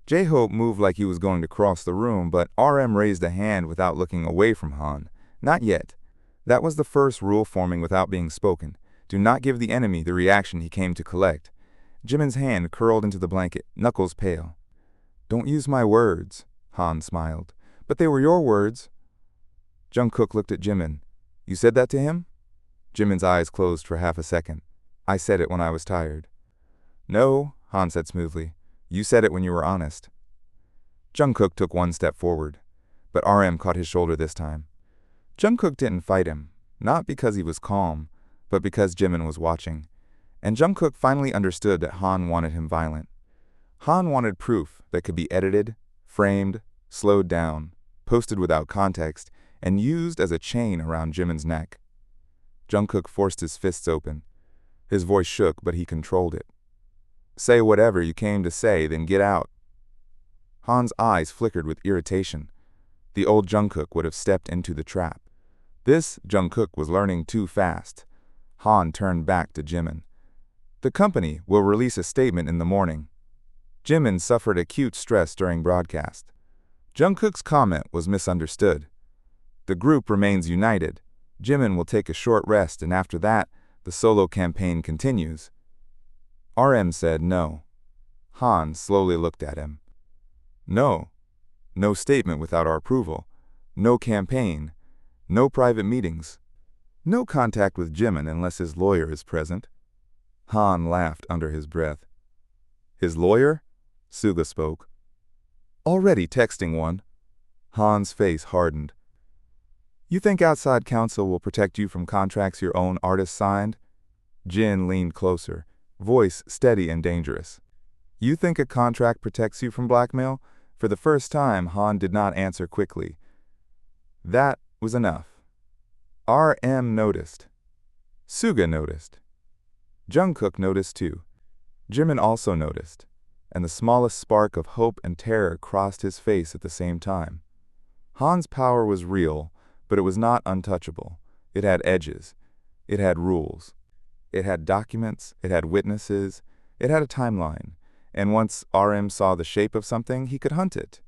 J-Hope moved like he was going to cross the room, but RM raised a hand without looking away from Han. Not yet. That was the first rule forming without being spoken. Do not give the enemy the reaction he came to collect. Jimin's hand curled into the blanket, knuckles pale. Don't use my words, Han smiled. But they were your words. Jungkook looked at Jimin. You said that to him? Jimin's eyes closed for half a second. I said it when I was tired. No, Han said smoothly. You said it when you were honest. Jungkook took one step forward, but RM caught his shoulder this time. Jungkook didn't fight him, not because he was calm, but because Jimin was watching. And Jungkook finally understood that Han wanted him violent. Han wanted proof that could be edited, framed, slowed down, posted without context, and used as a chain around Jimin's neck. Jungkook forced his fists open. His voice shook, but he controlled it. Say whatever you came to say, then get out. Han's eyes flickered with irritation. The old Jungkook would have stepped into the trap. This Jungkook was learning too fast. Han turned back to Jimin. The company will release a statement in the morning. Jimin suffered acute stress during broadcast. Jungkook's comment was misunderstood. The group remains united. Jimin will take a short rest, and after that, the solo campaign continues. RM said no. Han slowly looked at him. No. No statement without our approval. No campaign. No private meetings. No contact with Jimin unless his lawyer is present. Han laughed under his breath. His lawyer? Suga spoke. Already texting one. Han's face hardened. You think outside counsel will protect you from contracts your own artist signed? Jin leaned closer, voice steady and dangerous. You think a contract protects you from blackmail? For the first time, Han did not answer quickly. That was enough. RM noticed. Suga noticed. Jungkook noticed too. Jimin also noticed, and the smallest spark of hope and terror crossed his face at the same time. Han's power was real, but it was not untouchable. It had edges. It had rules. It had documents. It had witnesses. It had a timeline. And once RM saw the shape of something, he could hunt it.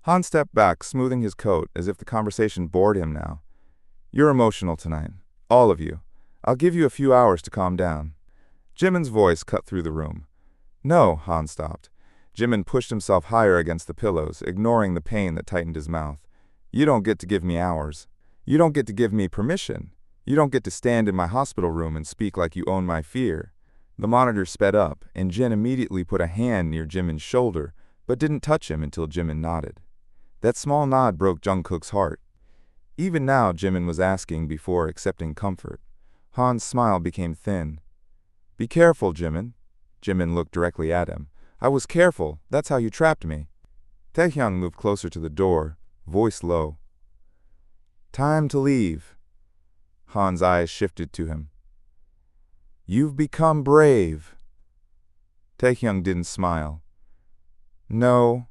Han stepped back, smoothing his coat as if the conversation bored him now. You're emotional tonight. All of you. I'll give you a few hours to calm down. Jimin's voice cut through the room. No, Han stopped. Jimin pushed himself higher against the pillows, ignoring the pain that tightened his mouth. You don't get to give me hours. You don't get to give me permission. You don't get to stand in my hospital room and speak like you own my fear. The monitor sped up, and Jin immediately put a hand near Jimin's shoulder, but didn't touch him until Jimin nodded. That small nod broke Jungkook's heart. Even now, Jimin was asking before accepting comfort. Han's smile became thin. Be careful, Jimin. Jimin looked directly at him. I was careful. That's how you trapped me. Taehyung moved closer to the door, voice low. Time to leave. Han's eyes shifted to him. You've become brave. Taehyung didn't smile. No.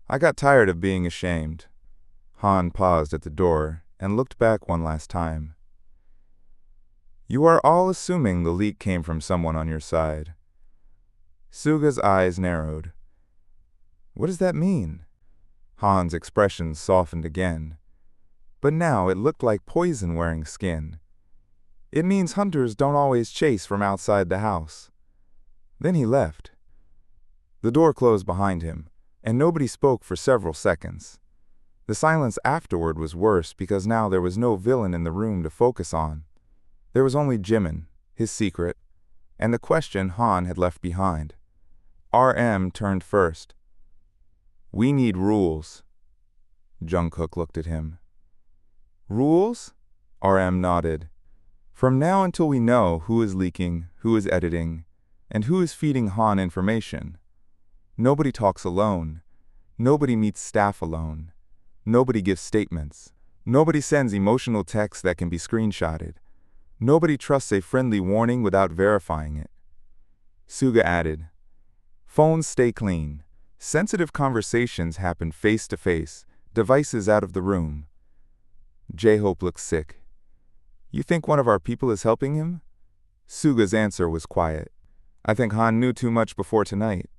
I got tired of being ashamed. Han paused at the door and looked back one last time. You are all assuming the leak came from someone on your side. Suga's eyes narrowed. What does that mean? Han's expression softened again. But now it looked like poison wearing skin. It means hunters don't always chase from outside the house. Then he left. The door closed behind him, and nobody spoke for several seconds. The silence afterward was worse because now there was no villain in the room to focus on. There was only Jimin, his secret, and the question Han had left behind. RM turned first. We need rules. Jungkook looked at him. Rules? RM nodded. From now until we know who is leaking, who is editing, and who is feeding Han information. Nobody talks alone. Nobody meets staff alone. Nobody gives statements. Nobody sends emotional texts that can be screenshotted. Nobody trusts a friendly warning without verifying it. Suga added, phones stay clean. Sensitive conversations happen face to face, devices out of the room. J-Hope looked sick. You think one of our people is helping him? Suga's answer was quiet. I think Han knew too much before tonight.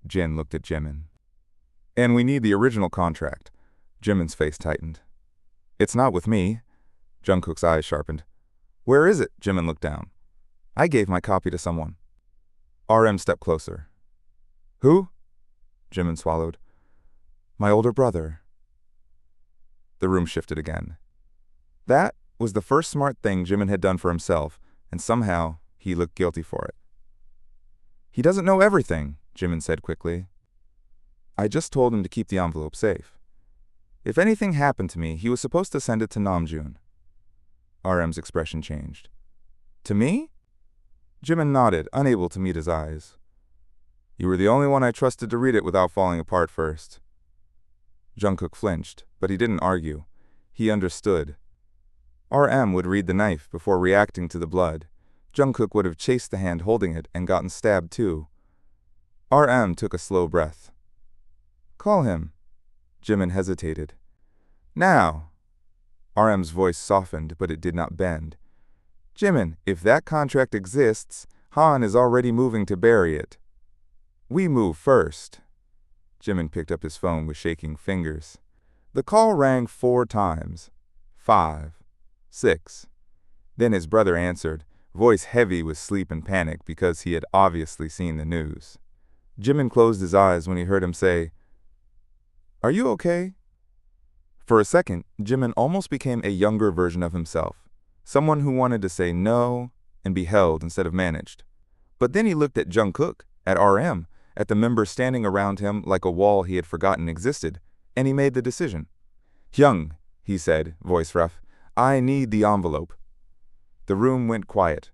Jin looked at Jimin. And we need the original contract. Jimin's face tightened. It's not with me. Jungkook's eyes sharpened. Where is it? Jimin looked down. I gave my copy to someone. RM stepped closer. Who? Jimin swallowed. My older brother. The room shifted again. That was the first smart thing Jimin had done for himself, and somehow he looked guilty for it. He doesn't know everything, Jimin said quickly. I just told him to keep the envelope safe. If anything happened to me, he was supposed to send it to Namjoon. RM's expression changed. To me? Jimin nodded, unable to meet his eyes. You were the only one I trusted to read it without falling apart first. Jungkook flinched, but he didn't argue. He understood. RM would read the knife before reacting to the blood. Jungkook would have chased the hand holding it and gotten stabbed too. RM took a slow breath. Call him. Jimin hesitated. Now. RM's voice softened, but it did not bend. Jimin, if that contract exists, Han is already moving to bury it. We move first. Jimin picked up his phone with shaking fingers. The call rang 4 times. 5. 6. Then his brother answered, voice heavy with sleep and panic because he had obviously seen the news. Jimin closed his eyes when he heard him say, Are you okay? For a second, Jimin almost became a younger version of himself, someone who wanted to say no and be held instead of managed. But then he looked at Jungkook, at RM, at the members standing around him like a wall he had forgotten existed, and he made the decision. Hyung, he said, voice rough, I need the envelope. The room went quiet.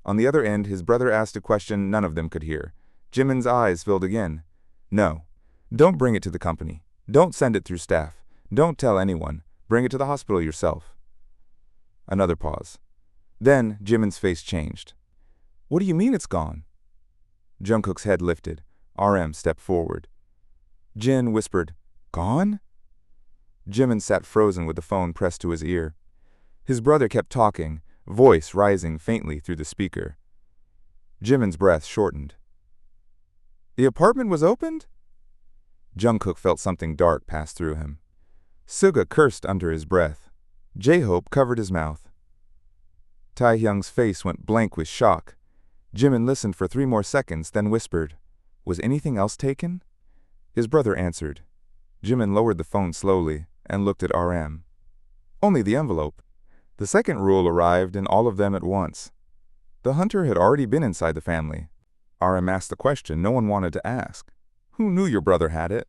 On the other end, his brother asked a question none of them could hear. Jimin's eyes filled again. No. Don't bring it to the company. Don't send it through staff. Don't tell anyone. Bring it to the hospital yourself. Another pause. Then Jimin's face changed. What do you mean it's gone? Jungkook's head lifted. RM stepped forward. Jin whispered, Gone? Jimin sat frozen with the phone pressed to his ear. His brother kept talking, voice rising faintly through the speaker. Jimin's breath shortened. The apartment was opened? Jungkook felt something dark pass through him. Suga cursed under his breath. J-Hope covered his mouth. Taehyung's face went blank with shock. Jimin listened for 3 more seconds, then whispered, Was anything else taken? His brother answered. Jimin lowered the phone slowly and looked at RM. Only the envelope. The second rule arrived in all of them at once. The hunter had already been inside the family. RM asked the question no one wanted to ask. Who knew your brother had it?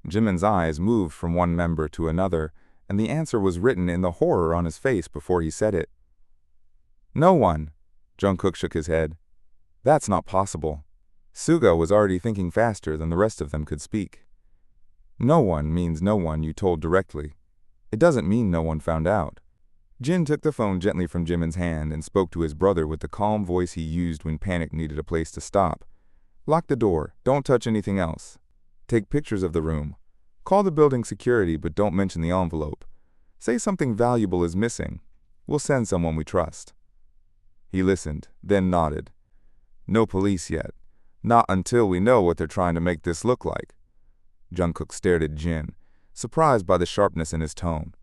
Jimin's eyes moved from one member to another, and the answer was written in the horror on his face before he said it. No one. Jungkook shook his head. That's not possible. Suga was already thinking faster than the rest of them could speak. No one means no one you told directly. It doesn't mean no one found out. Jin took the phone gently from Jimin's hand and spoke to his brother with the calm voice he used when panic needed a place to stop. Lock the door. Don't touch anything else. Take pictures of the room. Call the building security, but don't mention the envelope. Say something valuable is missing. We'll send someone we trust. He listened, then nodded. No police yet. Not until we know what they're trying to make this look like. Jungkook stared at Jin, surprised by the sharpness in his tone.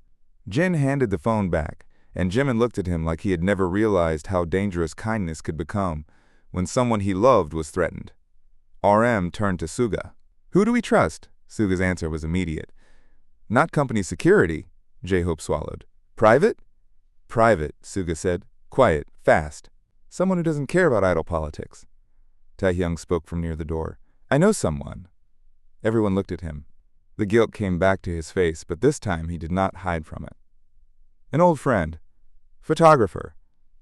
Jin handed the phone back, and Jimin looked at him like he had never realized how dangerous kindness could become when someone he loved was threatened. RM turned to Suga. Who do we trust? Suga's answer was immediate. Not company security, J-Hope swallowed. Private? Private, Suga said. Quiet, fast. Someone who doesn't care about idle politics. Taehyung spoke from near the door. I know someone. Everyone looked at him. The guilt came back to his face, but this time he did not hide from it. An old friend. Photographer.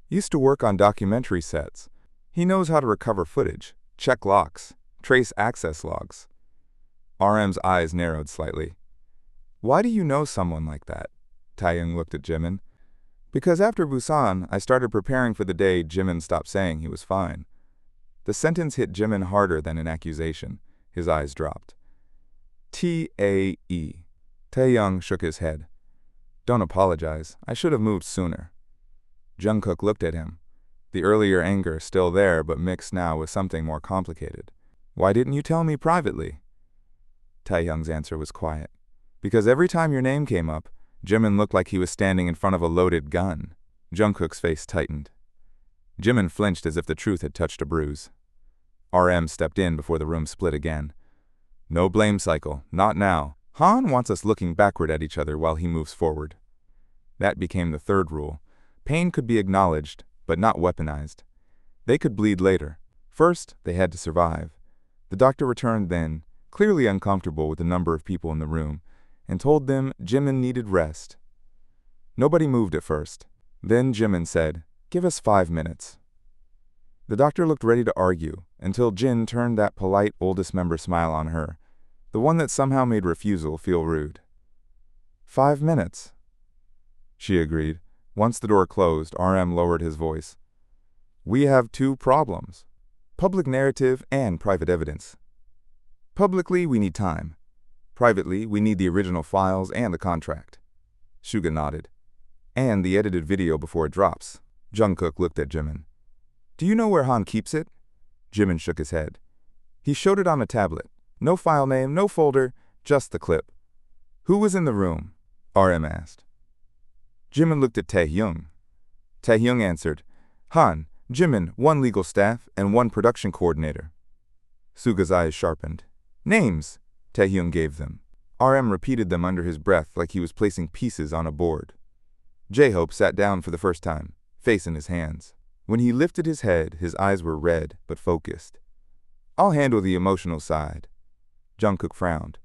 Used to work on documentary sets. He knows how to recover footage, check locks, trace access logs. RM's eyes narrowed slightly. Why do you know someone like that? Taehyung looked at Jimin. Because after Busan, I started preparing for the day Jimin stopped saying he was fine. The sentence hit Jimin harder than an accusation. His eyes dropped. T-A-E. Taehyung shook his head. Don't apologize. I should have moved sooner. Jungkook looked at him. The earlier anger still there, but mixed now with something more complicated. Why didn't you tell me privately? Taehyung's answer was quiet. Because every time your name came up, Jimin looked like he was standing in front of a loaded gun. Jungkook's face tightened. Jimin flinched as if the truth had touched a bruise. RM stepped in before the room split again. No blame cycle, not now. Han wants us looking backward at each other while he moves forward. That became the third rule. Pain could be acknowledged, but not weaponized. They could bleed later. First, they had to survive. The doctor returned then, clearly uncomfortable with the number of people in the room, and told them Jimin needed rest. Nobody moved at first. Then Jimin said, "Give us 5 minutes." The doctor looked ready to argue, until Jin turned that polite oldest member smile on her, the one that somehow made refusal feel rude. 5 minutes, she agreed. Once the door closed, RM lowered his voice. We have 2 problems: public narrative and private evidence. Publicly, we need time. Privately, we need the original files and the contract. Suga nodded. And the edited video before it drops. Jungkook looked at Jimin. Do you know where Han keeps it? Jimin shook his head. He showed it on a tablet. No file name, no folder, just the clip. Who was in the room? RM asked. Jimin looked at Taehyung. Taehyung answered, Han, Jimin, 1 legal staff, and 1 production coordinator. Suga's eyes sharpened. Names, Taehyung gave them. RM repeated them under his breath like he was placing pieces on a board. J-Hope sat down for the first time, face in his hands. When he lifted his head, his eyes were red but focused. I'll handle the emotional side. Jungkook frowned.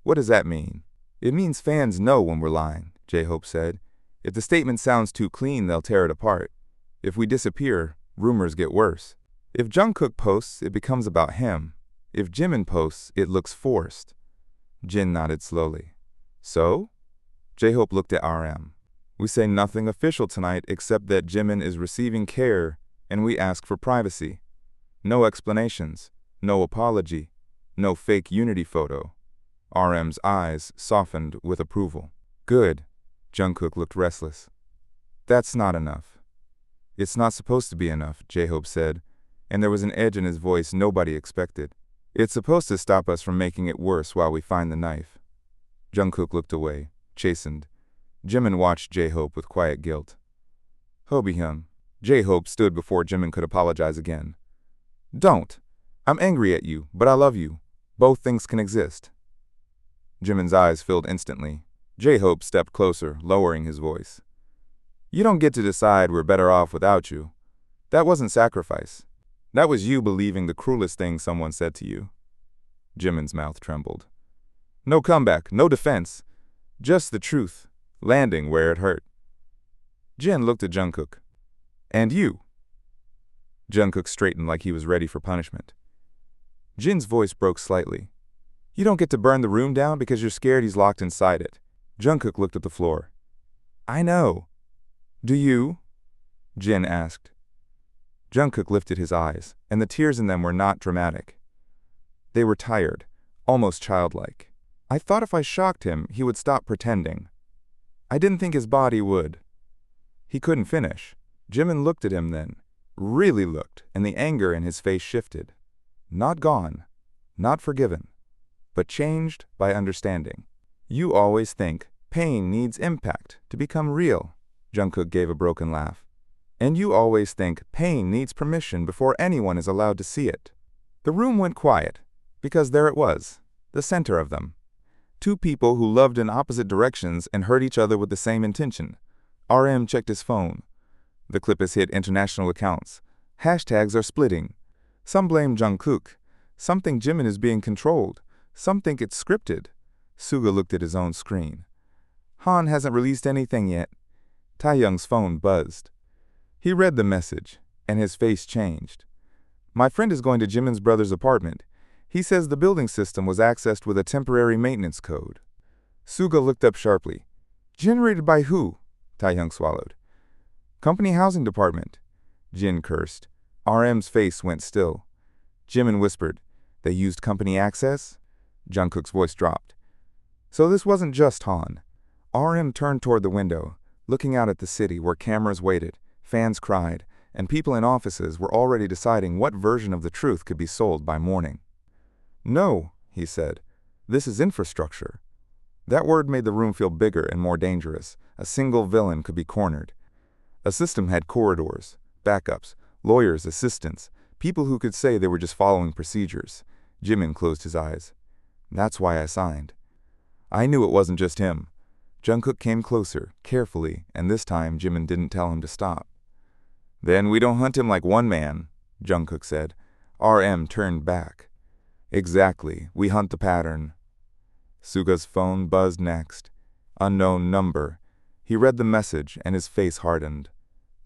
What does that mean? It means fans know when we're lying, J-Hope said. If the statement sounds too clean, they'll tear it apart. If we disappear, rumors get worse. If Jungkook posts, it becomes about him. If Jimin posts, it looks forced. Jin nodded slowly. So? J-Hope looked at RM. We say nothing official tonight except that Jimin is receiving care and we ask for privacy. No explanations, no apology, no fake unity photo. RM's eyes softened with approval. Good. Jungkook looked restless. That's not enough. It's not supposed to be enough, J-Hope said, and there was an edge in his voice nobody expected. It's supposed to stop us from making it worse while we find the knife. Jungkook looked away, chastened. Jimin watched J-Hope with quiet guilt. Hobi-hyung. J-Hope stood before Jimin could apologize again. Don't. I'm angry at you, but I love you. Both things can exist. Jimin's eyes filled instantly. J-Hope stepped closer, lowering his voice. You don't get to decide we're better off without you. That wasn't sacrifice. That was you believing the cruelest thing someone said to you. Jimin's mouth trembled. No comeback, no defense. Just the truth, landing where it hurt. Jin looked at Jungkook. And you? Jungkook straightened like he was ready for punishment. Jin's voice broke slightly. You don't get to burn the room down because you're scared he's locked inside it. Jungkook looked at the floor. I know. Do you? Jin asked. Jungkook lifted his eyes, and the tears in them were not dramatic. They were tired, almost childlike. I thought if I shocked him, he would stop pretending. I didn't think his body would. He couldn't finish. Jimin looked at him then, really looked, and the anger in his face shifted. Not gone, not forgiven, but changed by understanding. You always think pain needs impact to become real. Jungkook gave a broken laugh. And you always think pain needs permission before anyone is allowed to see it. The room went quiet, because there it was, the center of them. 2 people who loved in opposite directions and hurt each other with the same intention. RM checked his phone. The clip has hit international accounts. Hashtags are splitting. Some blame Jungkook. Some think Jimin is being controlled. Some think it's scripted. Suga looked at his own screen. Han hasn't released anything yet. Taehyung's phone buzzed. He read the message, and his face changed. My friend is going to Jimin's brother's apartment. He says the building system was accessed with a temporary maintenance code. Suga looked up sharply. Generated by who? Taehyung swallowed. Company housing department. Jin cursed. RM's face went still. Jimin whispered, They used company access? Jungkook's voice dropped. So this wasn't just Han. RM turned toward the window, looking out at the city where cameras waited, fans cried, and people in offices were already deciding what version of the truth could be sold by morning. No, he said. This is infrastructure. That word made the room feel bigger and more dangerous. A single villain could be cornered. A system had corridors, backups, lawyers, assistants, people who could say they were just following procedures. JIMIN closed his eyes. That's why I signed. I knew it wasn't just him. JUNGKOOK came closer, carefully, and this time JIMIN didn't tell him to stop. Then we don't hunt him like one man, JUNGKOOK said. RM turned back. Exactly, we hunt the pattern. Suga's phone buzzed next. Unknown number. He read the message and his face hardened.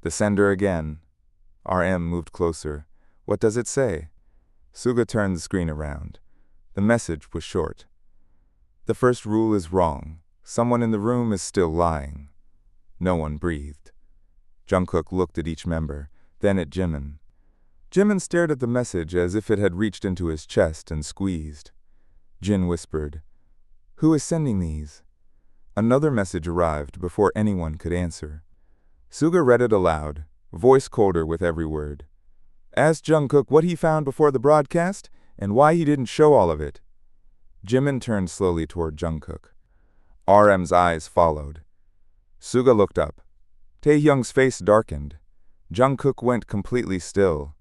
The sender again. RM moved closer. What does it say? Suga turned the screen around. The message was short. The first rule is wrong. Someone in the room is still lying. No one breathed. JUNGKOOK looked at each member, then at JIMIN. JIMIN stared at the message as if it had reached into his chest and squeezed. Jin whispered, "Who is sending these?" Another message arrived before anyone could answer. Suga read it aloud, voice colder with every word. Ask JUNGKOOK what he found before the broadcast and why he didn't show all of it. JIMIN turned slowly toward JUNGKOOK. RM's eyes followed. Suga looked up. Taehyung's face darkened. JUNGKOOK went completely still.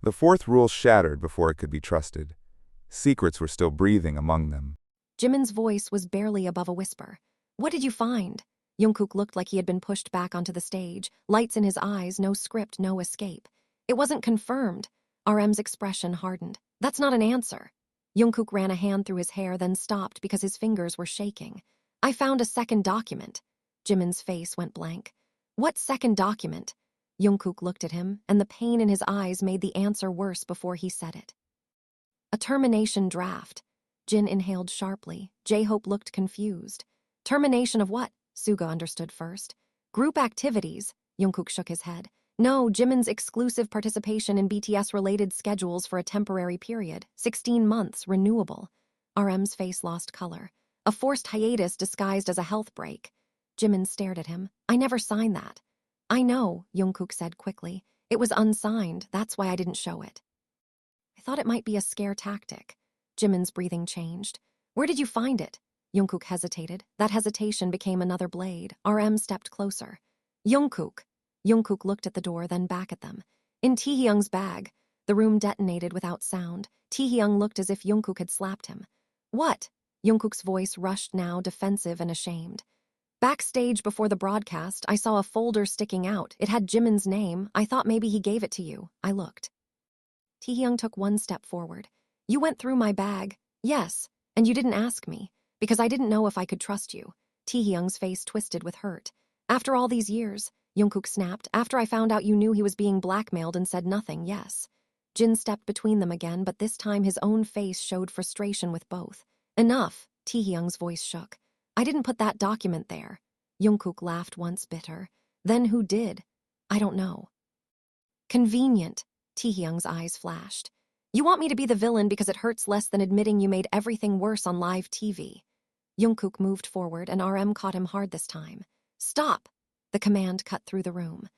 The fourth rule shattered before it could be trusted. Secrets were still breathing among them. JIMIN's voice was barely above a whisper. What did you find? JUNGKOOK looked like he had been pushed back onto the stage, lights in his eyes, no script, no escape. It wasn't confirmed. RM's expression hardened. That's not an answer. JUNGKOOK ran a hand through his hair, then stopped because his fingers were shaking. I found a second document. JIMIN's face went blank. What second document? JUNGKOOK looked at him, and the pain in his eyes made the answer worse before he said it. A termination draft. Jin inhaled sharply. J-Hope looked confused. Termination of what? Suga understood first. Group activities. JUNGKOOK shook his head. No, JIMIN's exclusive participation in BTS-related schedules for a temporary period. 16 months, renewable. RM's face lost color. A forced hiatus disguised as a health break. JIMIN stared at him. I never signed that. I know, JUNGKOOK said quickly. It was unsigned, that's why I didn't show it. I thought it might be a scare tactic. JIMIN's breathing changed. Where did you find it? JUNGKOOK hesitated. That hesitation became another blade. RM stepped closer. JUNGKOOK. JUNGKOOK looked at the door, then back at them. In Taehyung's bag. The room detonated without sound. Taehyung looked as if JUNGKOOK had slapped him. What? JUNGKOOK's voice rushed now, defensive and ashamed. Backstage before the broadcast, I saw a folder sticking out. It had Jimin's name. I thought maybe he gave it to you. I looked. Taehyung took one step forward. You went through my bag. Yes, and you didn't ask me, because I didn't know if I could trust you. Taehyung's face twisted with hurt. After all these years, JUNGKOOK snapped, after I found out you knew he was being blackmailed and said nothing, yes. Jin stepped between them again, but this time his own face showed frustration with both. Enough, Taehyung's voice shook. I didn't put that document there. JUNGKOOK laughed once bitter. Then who did? I don't know. Convenient, Taehyung's eyes flashed. You want me to be the villain because it hurts less than admitting you made everything worse on live TV. JUNGKOOK moved forward and RM caught him hard this time. Stop! The command cut through the room.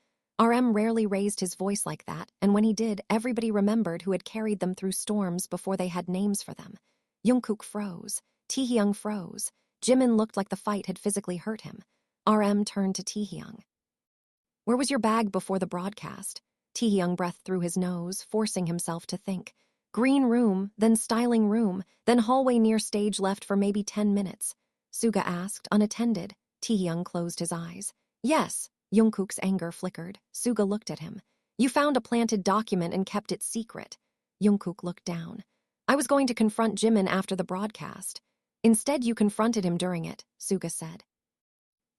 RM rarely raised his voice like that, and when he did, everybody remembered who had carried them through storms before they had names for them. JUNGKOOK froze. Taehyung froze. Jimin looked like the fight had physically hurt him. RM turned to Taehyung. Where was your bag before the broadcast? Taehyung breathed through his nose, forcing himself to think. Green room, then styling room, then hallway near stage left for maybe 10 minutes. Suga asked, unattended. Taehyung closed his eyes. Yes. JUNGKOOK's anger flickered. Suga looked at him. You found a planted document and kept it secret. JUNGKOOK looked down. I was going to confront Jimin after the broadcast. Instead, you confronted him during it, Suga said.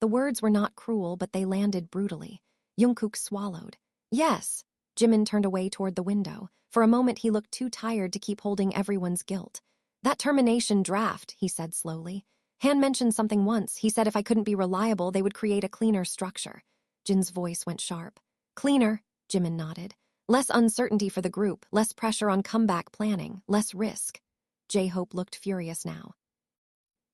The words were not cruel, but they landed brutally. JUNGKOOK swallowed. Yes. Jimin turned away toward the window. For a moment, he looked too tired to keep holding everyone's guilt. That termination draft, he said slowly. Han mentioned something once. He said if I couldn't be reliable, they would create a cleaner structure. Jin's voice went sharp. Cleaner, Jimin nodded. Less uncertainty for the group, less pressure on comeback planning, less risk. J-Hope looked furious now.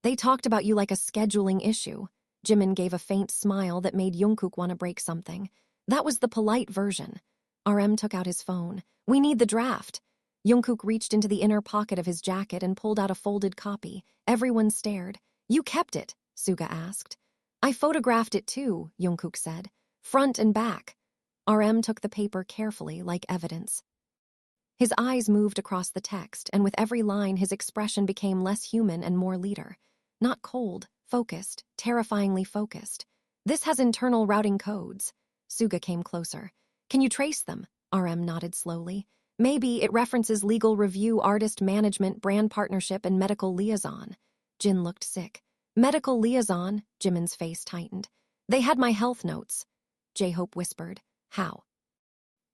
They talked about you like a scheduling issue. Jimin gave a faint smile that made JUNGKOOK want to break something. That was the polite version. RM took out his phone. We need the draft. Jungkook reached into the inner pocket of his jacket and pulled out a folded copy. Everyone stared. "You kept it?" Suga asked. "I photographed it too," Jungkook said. "Front and back." RM took the paper carefully, like evidence. His eyes moved across the text, and with every line his expression became less human and more leader. Not cold, focused, terrifyingly focused. "This has internal routing codes." Suga came closer. "Can you trace them?" RM nodded slowly. "Maybe it references legal review, artist management, brand partnership, and medical liaison." Jin looked sick. "Medical liaison?" Jimin's face tightened. "They had my health notes." J-Hope whispered. "How?"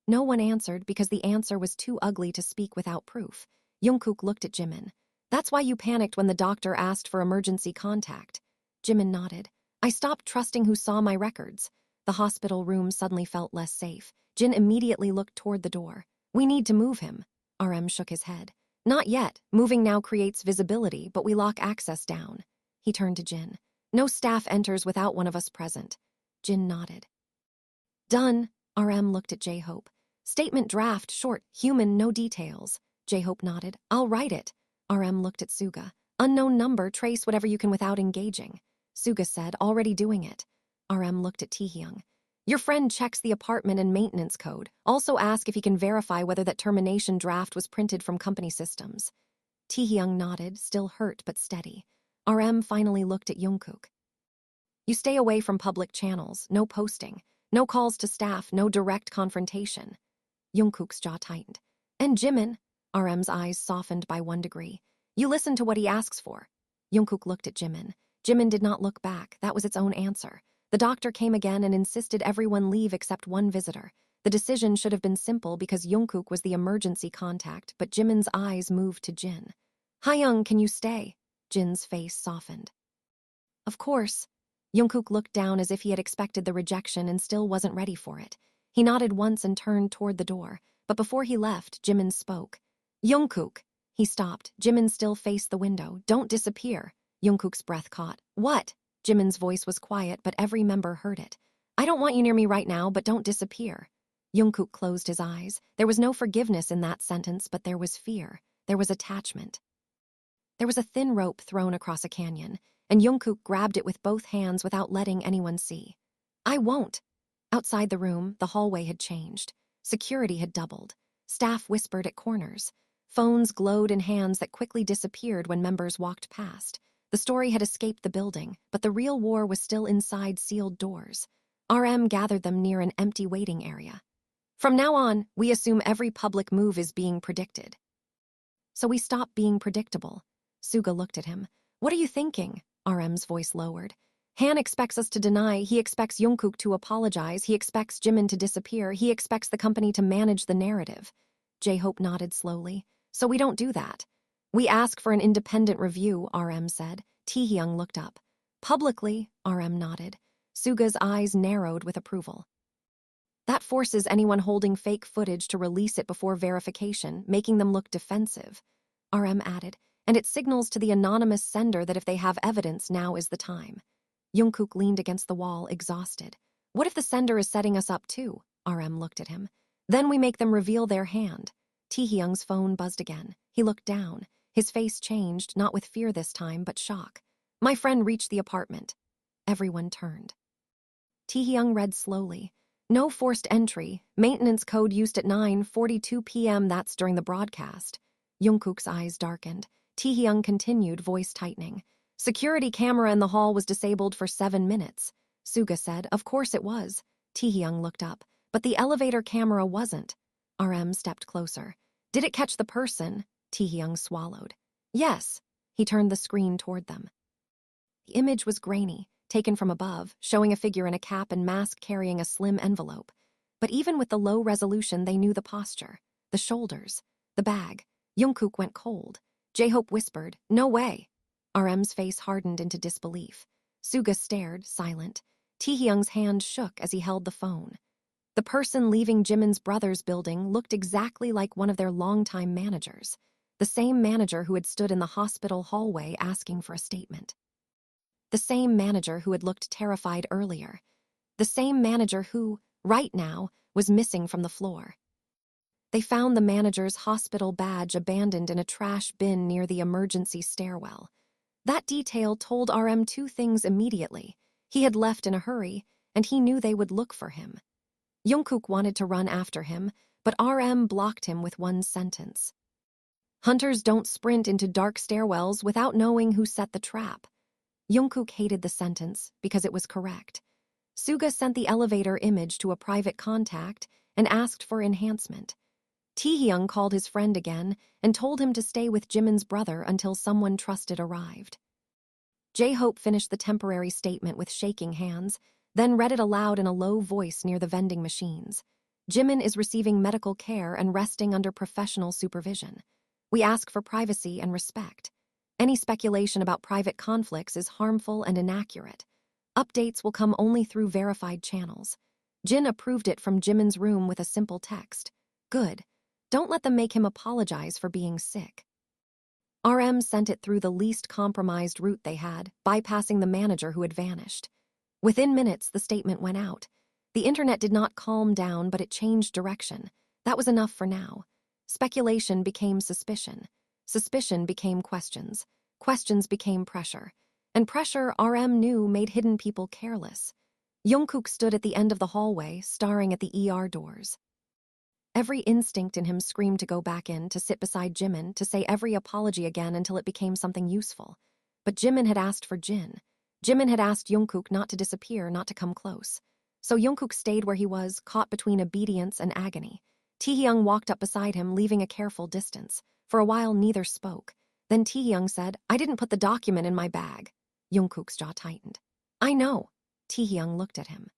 No one answered because the answer was too ugly to speak without proof. Jungkook looked at Jimin. "That's why you panicked when the doctor asked for emergency contact." Jimin nodded. "I stopped trusting who saw my records." The hospital room suddenly felt less safe. Jin immediately looked toward the door. "We need to move him." RM shook his head. "Not yet. Moving now creates visibility, but we lock access down." He turned to Jin. "No staff enters without one of us present." Jin nodded. "Done." RM looked at J-Hope. "Statement draft, short, human, no details." J-Hope nodded. "I'll write it." RM looked at Suga. "Unknown number, trace whatever you can without engaging." Suga said, "Already doing it." RM looked at Taehyung. "Your friend checks the apartment and maintenance code. Also ask if he can verify whether that termination draft was printed from company systems." Taehyung nodded, still hurt but steady. RM finally looked at Jungkook. "You stay away from public channels, no posting. No calls to staff, no direct confrontation." Jungkook's jaw tightened. "And Jimin?" RM's eyes softened by 1 degree. "You listen to what he asks for." Jungkook looked at Jimin. Jimin did not look back. That was its own answer. The doctor came again and insisted everyone leave except one visitor. The decision should have been simple because Jungkook was the emergency contact, but Jimin's eyes moved to Jin. "Hayoung, can you stay?" Jin's face softened. "Of course." Jungkook looked down as if he had expected the rejection and still wasn't ready for it. He nodded once and turned toward the door, but before he left, Jimin spoke. "Jungkook." He stopped. Jimin still faced the window. "Don't disappear." Jungkook's breath caught. "What?" Jimin's voice was quiet, but every member heard it. "I don't want you near me right now, but don't disappear." Jungkook closed his eyes. There was no forgiveness in that sentence, but there was fear. There was attachment. There was a thin rope thrown across a canyon, and Jungkook grabbed it with both hands without letting anyone see. "I won't." Outside the room, the hallway had changed. Security had doubled. Staff whispered at corners. Phones glowed in hands that quickly disappeared when members walked past. The story had escaped the building, but the real war was still inside sealed doors. RM gathered them near an empty waiting area. "From now on, we assume every public move is being predicted." "So we stop being predictable." Suga looked at him. "What are you thinking?" RM's voice lowered. "Han expects us to deny, he expects Jungkook to apologize, he expects Jimin to disappear, he expects the company to manage the narrative." J-Hope nodded slowly. "So we don't do that." "We ask for an independent review," RM said. Taehyung looked up. "Publicly," RM nodded. Suga's eyes narrowed with approval. "That forces anyone holding fake footage to release it before verification, making them look defensive." RM added, "And it signals to the anonymous sender that if they have evidence, now is the time." Jungkook leaned against the wall, exhausted. "What if the sender is setting us up too?" RM looked at him. "Then we make them reveal their hand." Taehyung's phone buzzed again. He looked down. His face changed, not with fear this time, but shock. "My friend reached the apartment." Everyone turned. Taehyung read slowly. "No forced entry. Maintenance code used at 9:42 p.m. That's during the broadcast." Jungkook's eyes darkened. Taehyung continued, voice tightening. "Security camera in the hall was disabled for 7 minutes." Suga said, "Of course it was." Taehyung looked up. "But the elevator camera wasn't." RM stepped closer. "Did it catch the person?" Taehyung swallowed. "Yes." He turned the screen toward them. The image was grainy, taken from above, showing a figure in a cap and mask carrying a slim envelope. But even with the low resolution, they knew the posture, the shoulders, the bag. Jungkook went cold. J-Hope whispered, "No way." RM's face hardened into disbelief. Suga stared, silent. Taehyung's hand shook as he held the phone. The person leaving Jimin's brother's building looked exactly like one of their longtime managers, the same manager who had stood in the hospital hallway asking for a statement. The same manager who had looked terrified earlier. The same manager who, right now, was missing from the floor. They found the manager's hospital badge abandoned in a trash bin near the emergency stairwell. That detail told RM two things immediately. He had left in a hurry, and he knew they would look for him. JUNGKOOK wanted to run after him, but RM blocked him with one sentence. Hunters don't sprint into dark stairwells without knowing who set the trap. JUNGKOOK hated the sentence because it was correct. Suga sent the elevator image to a private contact and asked for enhancement. Taehyung called his friend again and told him to stay with Jimin's brother until someone trusted arrived. J-Hope finished the temporary statement with shaking hands, then read it aloud in a low voice near the vending machines. Jimin is receiving medical care and resting under professional supervision. We ask for privacy and respect. Any speculation about private conflicts is harmful and inaccurate. Updates will come only through verified channels. Jin approved it from Jimin's room with a simple text. Good. Don't let them make him apologize for being sick. RM sent it through the least compromised route they had, bypassing the manager who had vanished. Within minutes, the statement went out. The internet did not calm down, but it changed direction. That was enough for now. Speculation became suspicion. Suspicion became questions. Questions became pressure. And pressure, RM knew, made hidden people careless. JUNGKOOK stood at the end of the hallway, staring at the ER doors. Every instinct in him screamed to go back in, to sit beside Jimin, to say every apology again until it became something useful. But Jimin had asked for Jin. Jimin had asked JUNGKOOK not to disappear, not to come close. So JUNGKOOK stayed where he was, caught between obedience and agony. Taehyung walked up beside him, leaving a careful distance. For a while, neither spoke. Then Taehyung said, "I didn't put the document in my bag." JUNGKOOK's jaw tightened. "I know." Taehyung looked at him.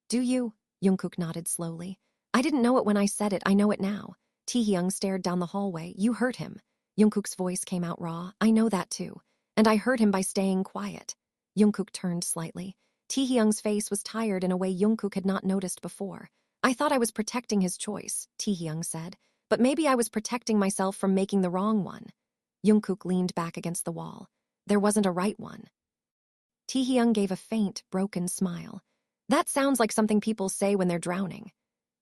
"Do you?" JUNGKOOK nodded slowly. "I didn't know it when I said it, I know it now." Taehyung stared down the hallway. "You hurt him." JUNGKOOK's voice came out raw. "I know that too. And I hurt him by staying quiet." JUNGKOOK turned slightly. Taehyung's face was tired in a way JUNGKOOK had not noticed before. "I thought I was protecting his choice," Taehyung said. "But maybe I was protecting myself from making the wrong one." JUNGKOOK leaned back against the wall. "There wasn't a right one." Taehyung gave a faint, broken smile. "That sounds like something people say when they're drowning."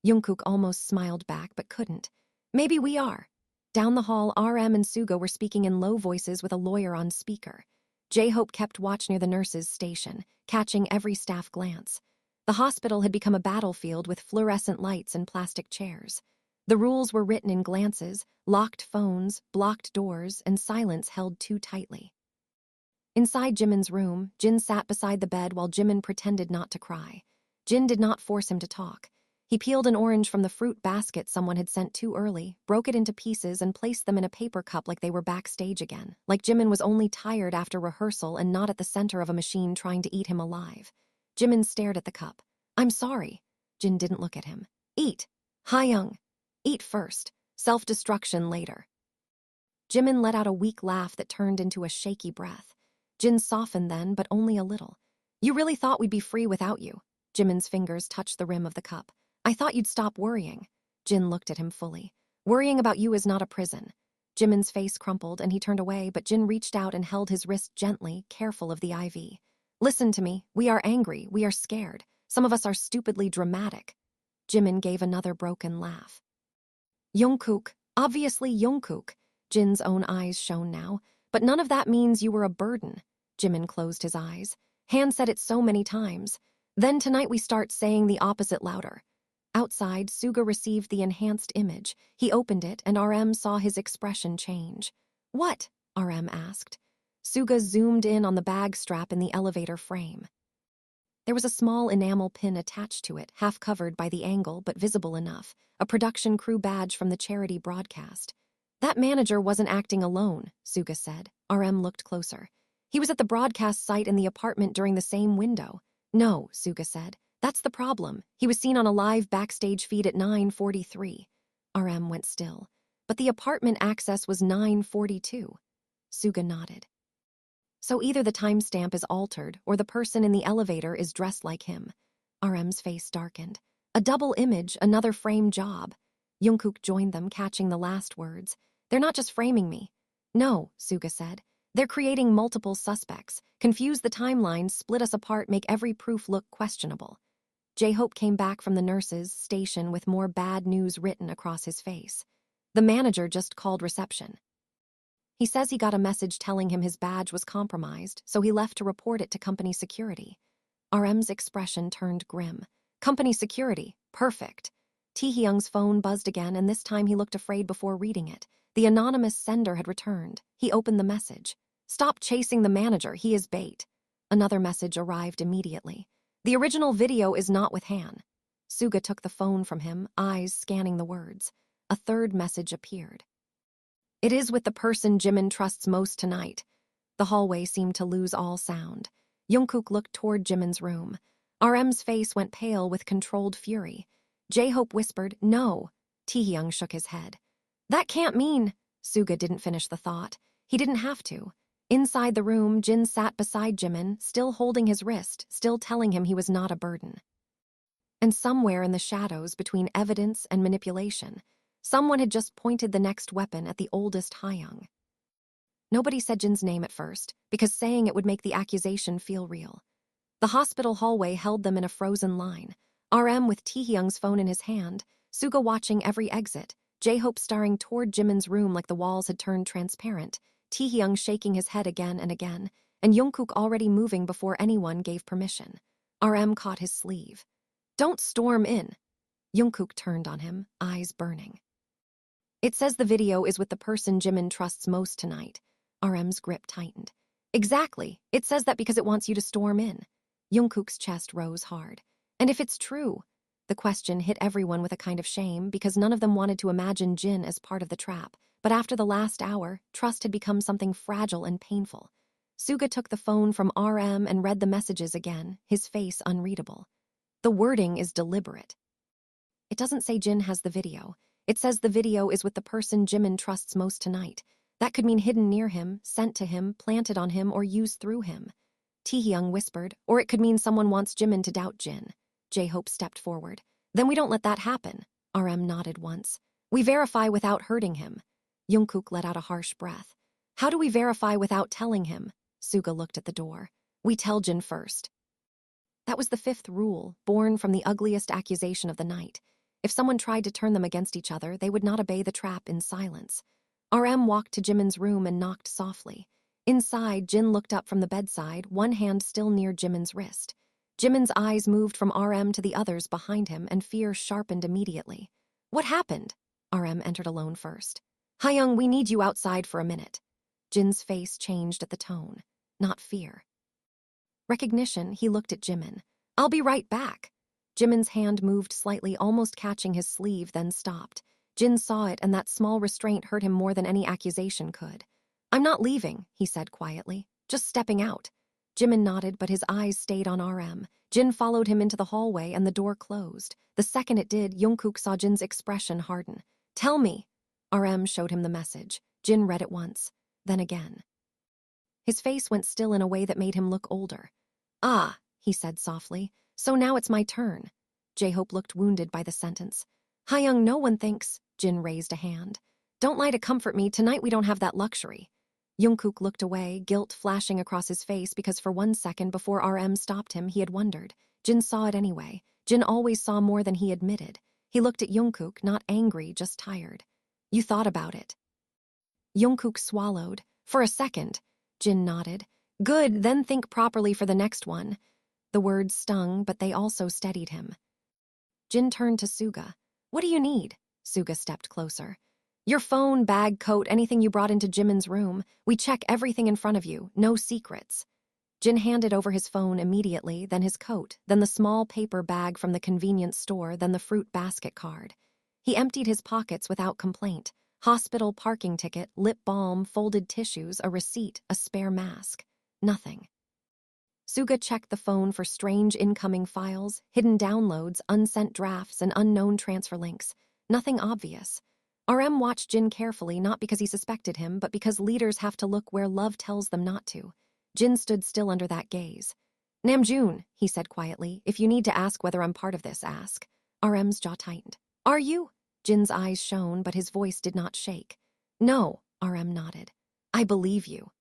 JUNGKOOK almost smiled back, but couldn't. "Maybe we are." Down the hall, RM and Suga were speaking in low voices with a lawyer on speaker. J-Hope kept watch near the nurses' station, catching every staff glance. The hospital had become a battlefield with fluorescent lights and plastic chairs. The rules were written in glances, locked phones, blocked doors, and silence held too tightly. Inside Jimin's room, Jin sat beside the bed while Jimin pretended not to cry. Jin did not force him to talk. He peeled an orange from the fruit basket someone had sent too early, broke it into pieces, and placed them in a paper cup like they were backstage again, like Jimin was only tired after rehearsal and not at the center of a machine trying to eat him alive. Jimin stared at the cup. "I'm sorry." Jin didn't look at him. "Eat. Hyung. Eat first. Self-destruction later." Jimin let out a weak laugh that turned into a shaky breath. Jin softened then, but only a little. "You really thought we'd be free without you?" Jimin's fingers touched the rim of the cup. "I thought you'd stop worrying." Jin looked at him fully. "Worrying about you is not a prison." Jimin's face crumpled and he turned away, but Jin reached out and held his wrist gently, careful of the IV. "Listen to me. We are angry. We are scared. Some of us are stupidly dramatic." Jimin gave another broken laugh. "JUNGKOOK. Obviously JUNGKOOK." Jin's own eyes shone now. "But none of that means you were a burden." Jimin closed his eyes. Han said it so many times. "Then tonight we start saying the opposite louder." Outside, Suga received the enhanced image. He opened it, and RM saw his expression change. "What?" RM asked. Suga zoomed in on the bag strap in the elevator frame. There was a small enamel pin attached to it, half covered by the angle but visible enough, a production crew badge from the charity broadcast. "That manager wasn't acting alone," Suga said. RM looked closer. "He was at the broadcast site in the apartment during the same window." "No," Suga said. "That's the problem. He was seen on a live backstage feed at 9:43. RM went still. "But the apartment access was 9:42. Suga nodded. "So either the timestamp is altered or the person in the elevator is dressed like him." RM's face darkened. "A double image, another frame job." JUNGKOOK joined them, catching the last words. "They're not just framing me." "No," Suga said. "They're creating multiple suspects, confuse the timelines, split us apart, make every proof look questionable." J-Hope came back from the nurse's station with more bad news written across his face. The manager just called reception. He says he got a message telling him his badge was compromised, so he left to report it to company security. RM's expression turned grim. Company security. Perfect. Taehyung's phone buzzed again, and this time he looked afraid before reading it. The anonymous sender had returned. He opened the message. "Stop chasing the manager, he is bait." Another message arrived immediately. "The original video is not with Han." Suga took the phone from him, eyes scanning the words. A third message appeared. "It is with the person JIMIN trusts most tonight." The hallway seemed to lose all sound. JUNGKOOK looked toward JIMIN's room. RM's face went pale with controlled fury. J-Hope whispered, "No." Taehyung shook his head. "That can't mean—" Suga didn't finish the thought. He didn't have to. Inside the room, Jin sat beside JIMIN, still holding his wrist, still telling him he was not a burden. And somewhere in the shadows between evidence and manipulation, someone had just pointed the next weapon at the oldest Hyung. Nobody said Jin's name at first, because saying it would make the accusation feel real. The hospital hallway held them in a frozen line. RM with Taehyung's phone in his hand, Suga watching every exit, J-Hope staring toward JIMIN's room like the walls had turned transparent, Taehyung shaking his head again and again, and JUNGKOOK already moving before anyone gave permission. RM caught his sleeve. "Don't storm in." JUNGKOOK turned on him, eyes burning. "It says the video is with the person JIMIN trusts most tonight." RM's grip tightened. "Exactly. It says that because it wants you to storm in." JUNGKOOK's chest rose hard. "And if it's true?" The question hit everyone with a kind of shame because none of them wanted to imagine Jin as part of the trap. But after the last hour, trust had become something fragile and painful. Suga took the phone from RM and read the messages again, his face unreadable. The wording is deliberate. It doesn't say Jin has the video. It says the video is with the person JIMIN trusts most tonight. That could mean hidden near him, sent to him, planted on him, or used through him. Taehyung whispered, or it could mean someone wants JIMIN to doubt Jin. J-Hope stepped forward. "Then we don't let that happen." RM nodded once. "We verify without hurting him." JUNGKOOK let out a harsh breath. "How do we verify without telling him?" Suga looked at the door. "We tell Jin first." That was the fifth rule, born from the ugliest accusation of the night. If someone tried to turn them against each other, they would not obey the trap in silence. RM walked to JIMIN's room and knocked softly. Inside, Jin looked up from the bedside, one hand still near JIMIN's wrist. JIMIN's eyes moved from RM to the others behind him, and fear sharpened immediately. "What happened?" RM entered alone first. "Hyung, we need you outside for a minute." Jin's face changed at the tone, not fear. Recognition, he looked at JIMIN. "I'll be right back." JIMIN's hand moved slightly, almost catching his sleeve, then stopped. Jin saw it, and that small restraint hurt him more than any accusation could. "I'm not leaving," he said quietly. "Just stepping out." JIMIN nodded, but his eyes stayed on RM. Jin followed him into the hallway, and the door closed. The second it did, JUNGKOOK saw Jin's expression harden. "Tell me." RM showed him the message. Jin read it once, then again. His face went still in a way that made him look older. "Ah," he said softly, "so now it's my turn." J-Hope looked wounded by the sentence. "Hyung, no one thinks—" Jin raised a hand. "Don't lie to comfort me, tonight we don't have that luxury." JUNGKOOK looked away, guilt flashing across his face because for 1 second before RM stopped him, he had wondered. Jin saw it anyway. Jin always saw more than he admitted. He looked at JUNGKOOK, not angry, just tired. "You thought about it." JUNGKOOK swallowed. "For a second." Jin nodded. "Good, then think properly for the next one." The words stung, but they also steadied him. Jin turned to Suga. "What do you need?" Suga stepped closer. "Your phone, bag, coat, anything you brought into JIMIN's room. We check everything in front of you, no secrets." Jin handed over his phone immediately, then his coat, then the small paper bag from the convenience store, then the fruit basket card. He emptied his pockets without complaint. Hospital parking ticket, lip balm, folded tissues, a receipt, a spare mask. Nothing. Suga checked the phone for strange incoming files, hidden downloads, unsent drafts, and unknown transfer links. Nothing obvious. RM watched Jin carefully, not because he suspected him, but because leaders have to look where love tells them not to. Jin stood still under that gaze. "Namjoon," he said quietly, "if you need to ask whether I'm part of this, ask." RM's jaw tightened. "Are you?" Jin's eyes shone, but his voice did not shake. "No," RM nodded. "I believe you."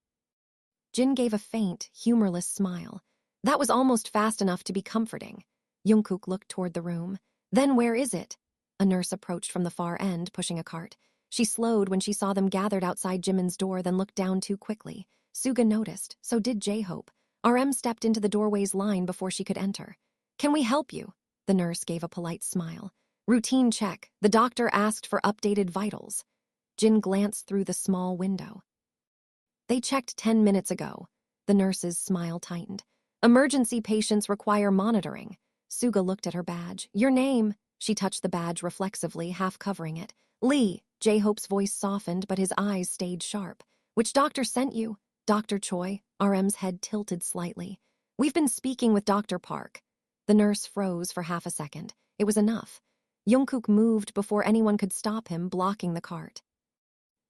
Jin gave a faint, humorless smile. That was almost fast enough to be comforting. Jungkook looked toward the room. Then where is it? A nurse approached from the far end, pushing a cart. She slowed when she saw them gathered outside Jimin's door, then looked down too quickly. Suga noticed, so did J-Hope. RM stepped into the doorway's line before she could enter. Can we help you? The nurse gave a polite smile. Routine check. The doctor asked for updated vitals. Jin glanced through the small window. They checked 10 minutes ago. The nurse's smile tightened. Emergency patients require monitoring. Suga looked at her badge. Your name? She touched the badge reflexively, half covering it. Lee. J-Hope's voice softened, but his eyes stayed sharp. Which doctor sent you? Dr. Choi. RM's head tilted slightly. We've been speaking with Dr. Park. The nurse froze for half a second. It was enough. Jungkook moved before anyone could stop him, blocking the cart.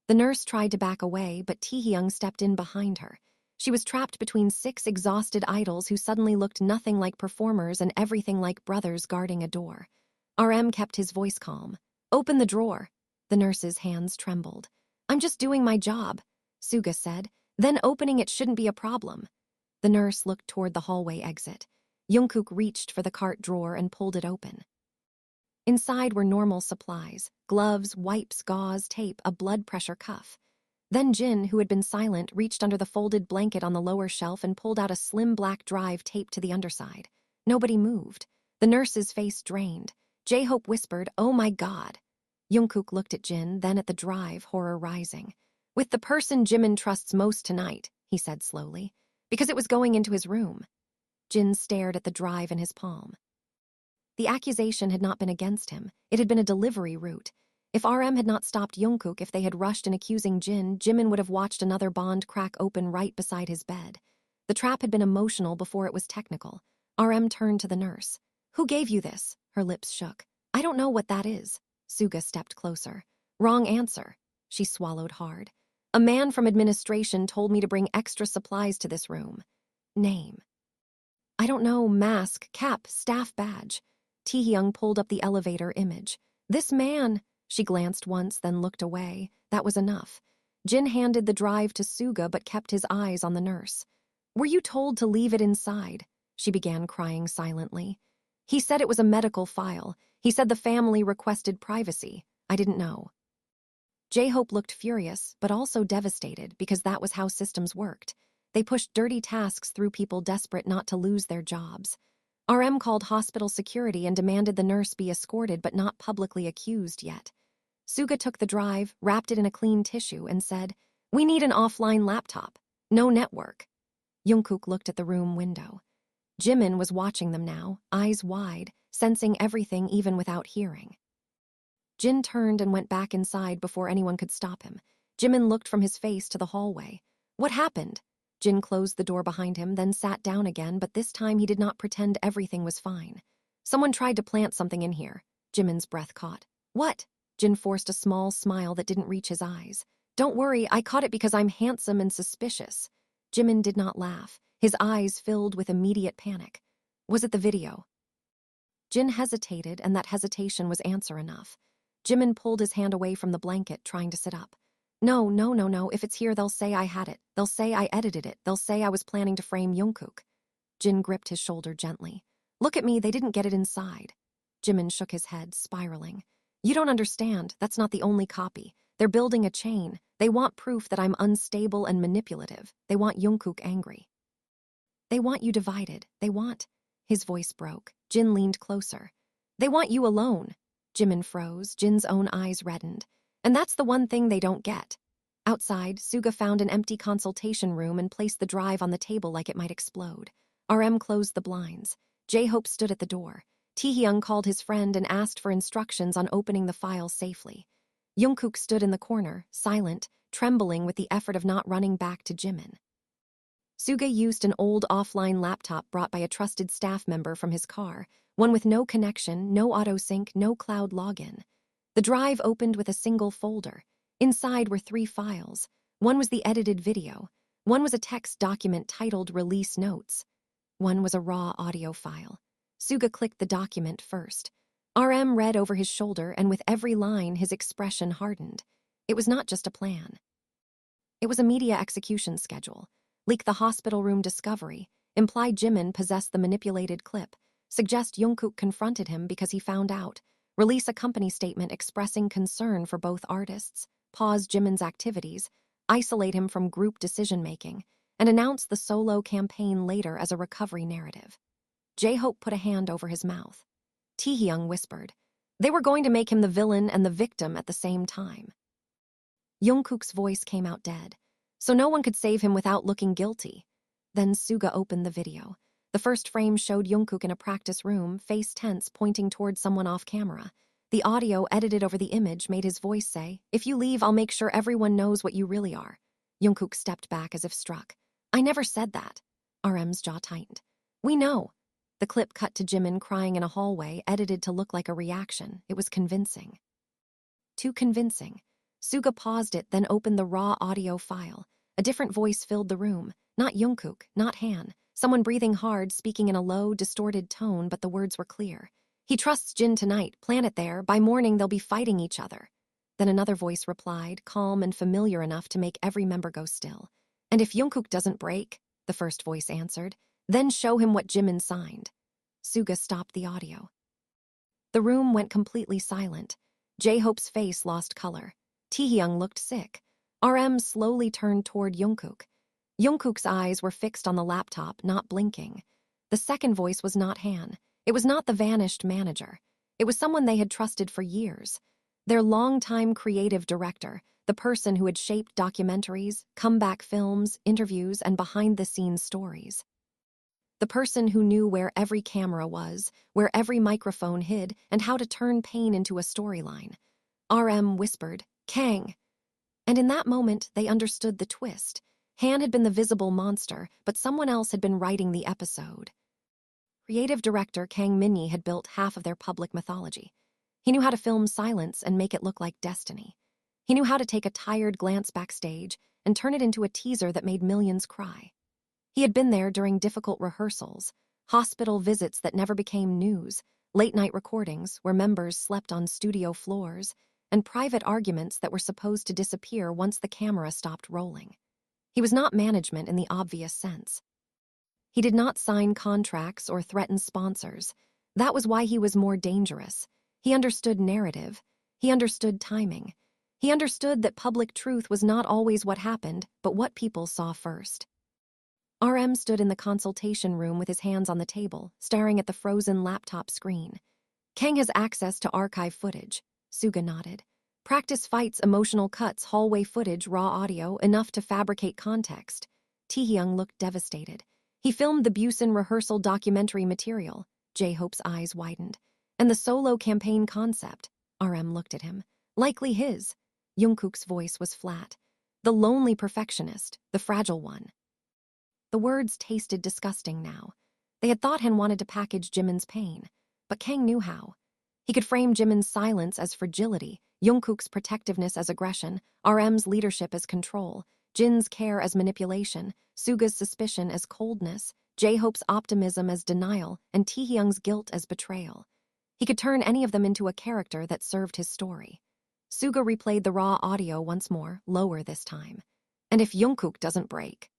The nurse tried to back away, but Taehyung stepped in behind her. She was trapped between 6 exhausted idols who suddenly looked nothing like performers and everything like brothers guarding a door. RM kept his voice calm. Open the drawer. The nurse's hands trembled. I'm just doing my job, Suga said. Then opening it shouldn't be a problem. The nurse looked toward the hallway exit. Jungkook reached for the cart drawer and pulled it open. Inside were normal supplies: gloves, wipes, gauze, tape, a blood pressure cuff. Then Jin, who had been silent, reached under the folded blanket on the lower shelf and pulled out a slim black drive taped to the underside. Nobody moved. The nurse's face drained. J-Hope whispered, "Oh my God." Jungkook looked at Jin, then at the drive, horror rising. With the person Jimin trusts most tonight, he said slowly, because it was going into his room. Jin stared at the drive in his palm. The accusation had not been against him. It had been a delivery route. If RM had not stopped Jungkook, if they had rushed in accusing Jin, Jimin would have watched another bond crack open right beside his bed. The trap had been emotional before it was technical. RM turned to the nurse. Who gave you this? Her lips shook. I don't know what that is. Suga stepped closer. Wrong answer. She swallowed hard. A man from administration told me to bring extra supplies to this room. Name. I don't know. Mask, cap, staff badge. Taehyung pulled up the elevator image. This man. She glanced once, then looked away. That was enough. Jin handed the drive to Suga but kept his eyes on the nurse. Were you told to leave it inside? She began crying silently. He said it was a medical file. He said the family requested privacy. I didn't know. J-Hope looked furious, but also devastated, because that was how systems worked. They pushed dirty tasks through people desperate not to lose their jobs. RM called hospital security and demanded the nurse be escorted but not publicly accused yet. Suga took the drive, wrapped it in a clean tissue, and said, "We need an offline laptop. No network." Jungkook looked at the room window. Jimin was watching them now, eyes wide, sensing everything even without hearing. Jin turned and went back inside before anyone could stop him. Jimin looked from his face to the hallway. What happened? Jin closed the door behind him, then sat down again, but this time he did not pretend everything was fine. Someone tried to plant something in here. Jimin's breath caught. What? Jin forced a small smile that didn't reach his eyes. Don't worry, I caught it because I'm handsome and suspicious. Jimin did not laugh. His eyes filled with immediate panic. Was it the video? Jin hesitated, and that hesitation was answer enough. Jimin pulled his hand away from the blanket, trying to sit up. No. If it's here, they'll say I had it. They'll say I edited it. They'll say I was planning to frame Jungkook. Jin gripped his shoulder gently. Look at me, they didn't get it inside. Jimin shook his head, spiraling. You don't understand. That's not the only copy. They're building a chain. They want proof that I'm unstable and manipulative. They want Jungkook angry. They want you divided. They want... His voice broke. Jin leaned closer. They want you alone. Jimin froze. Jin's own eyes reddened. And that's the one thing they don't get. Outside, Suga found an empty consultation room and placed the drive on the table like it might explode. RM closed the blinds. J-Hope stood at the door. Taehyung called his friend and asked for instructions on opening the file safely. Jungkook stood in the corner, silent, trembling with the effort of not running back to Jimin. Suga used an old offline laptop brought by a trusted staff member from his car, one with no connection, no autosync, no cloud login. The drive opened with a single folder. Inside were 3 files. One was the edited video. One was a text document titled Release Notes. One was a raw audio file. Suga clicked the document first. RM read over his shoulder, and with every line, his expression hardened. It was not just a plan. It was a media execution schedule. Leak the hospital room discovery. Imply Jimin possessed the manipulated clip. suggest Jungkook confronted him because he found out, release a company statement expressing concern for both artists, pause Jimin's activities, isolate him from group decision-making, and announce the solo campaign later as a recovery narrative. J-Hope put a hand over his mouth. Taehyung whispered. They were going to make him the villain and the victim at the same time. Jungkook's voice came out dead, so no one could save him without looking guilty. Then Suga opened the video. The first frame showed Jungkook in a practice room, face tense, pointing toward someone off camera. The audio edited over the image made his voice say, "If you leave, I'll make sure everyone knows what you really are." Jungkook stepped back as if struck. "I never said that." RM's jaw tightened. "We know." The clip cut to Jimin crying in a hallway, edited to look like a reaction. It was convincing. Too convincing. Suga paused it, then opened the raw audio file. A different voice filled the room. Not Jungkook, not Han. Someone breathing hard, speaking in a low, distorted tone, but the words were clear. "He trusts Jin tonight, plan it there, by morning they'll be fighting each other." Then another voice replied, calm and familiar enough to make every member go still. "And if Jungkook doesn't break," the first voice answered, "then show him what Jimin signed." Suga stopped the audio. The room went completely silent. J-Hope's face lost color. Taehyung looked sick. RM slowly turned toward Jungkook. Jungkook's eyes were fixed on the laptop, not blinking. The second voice was not Han. It was not the vanished manager. It was someone they had trusted for years. Their longtime creative director, the person who had shaped documentaries, comeback films, interviews, and behind-the-scenes stories. The person who knew where every camera was, where every microphone hid, and how to turn pain into a storyline. RM whispered, "Kang." And in that moment, they understood the twist. Han had been the visible monster, but someone else had been writing the episode. Creative director Kang Min-hee had built half of their public mythology. He knew how to film silence and make it look like destiny. He knew how to take a tired glance backstage and turn it into a teaser that made millions cry. He had been there during difficult rehearsals, hospital visits that never became news, late-night recordings where members slept on studio floors, and private arguments that were supposed to disappear once the camera stopped rolling. He was not management in the obvious sense. He did not sign contracts or threaten sponsors. That was why he was more dangerous. He understood narrative. He understood timing. He understood that public truth was not always what happened, but what people saw first. RM stood in the consultation room with his hands on the table, staring at the frozen laptop screen. Kang has access to archive footage. Suga nodded. Practice fights, emotional cuts, hallway footage, raw audio, enough to fabricate context. Taehyung looked devastated. He filmed the Busan rehearsal documentary material. J-Hope's eyes widened. And the solo campaign concept. RM looked at him. Likely his. Jungkook's voice was flat. The lonely perfectionist, the fragile one. The words tasted disgusting now. They had thought Han wanted to package Jimin's pain, but Kang knew how. He could frame Jimin's silence as fragility, Jungkook's protectiveness as aggression, RM's leadership as control, Jin's care as manipulation, Suga's suspicion as coldness, J-Hope's optimism as denial, and Taehyung's guilt as betrayal. He could turn any of them into a character that served his story. Suga replayed the raw audio once more, lower this time. And if Jungkook doesn't break.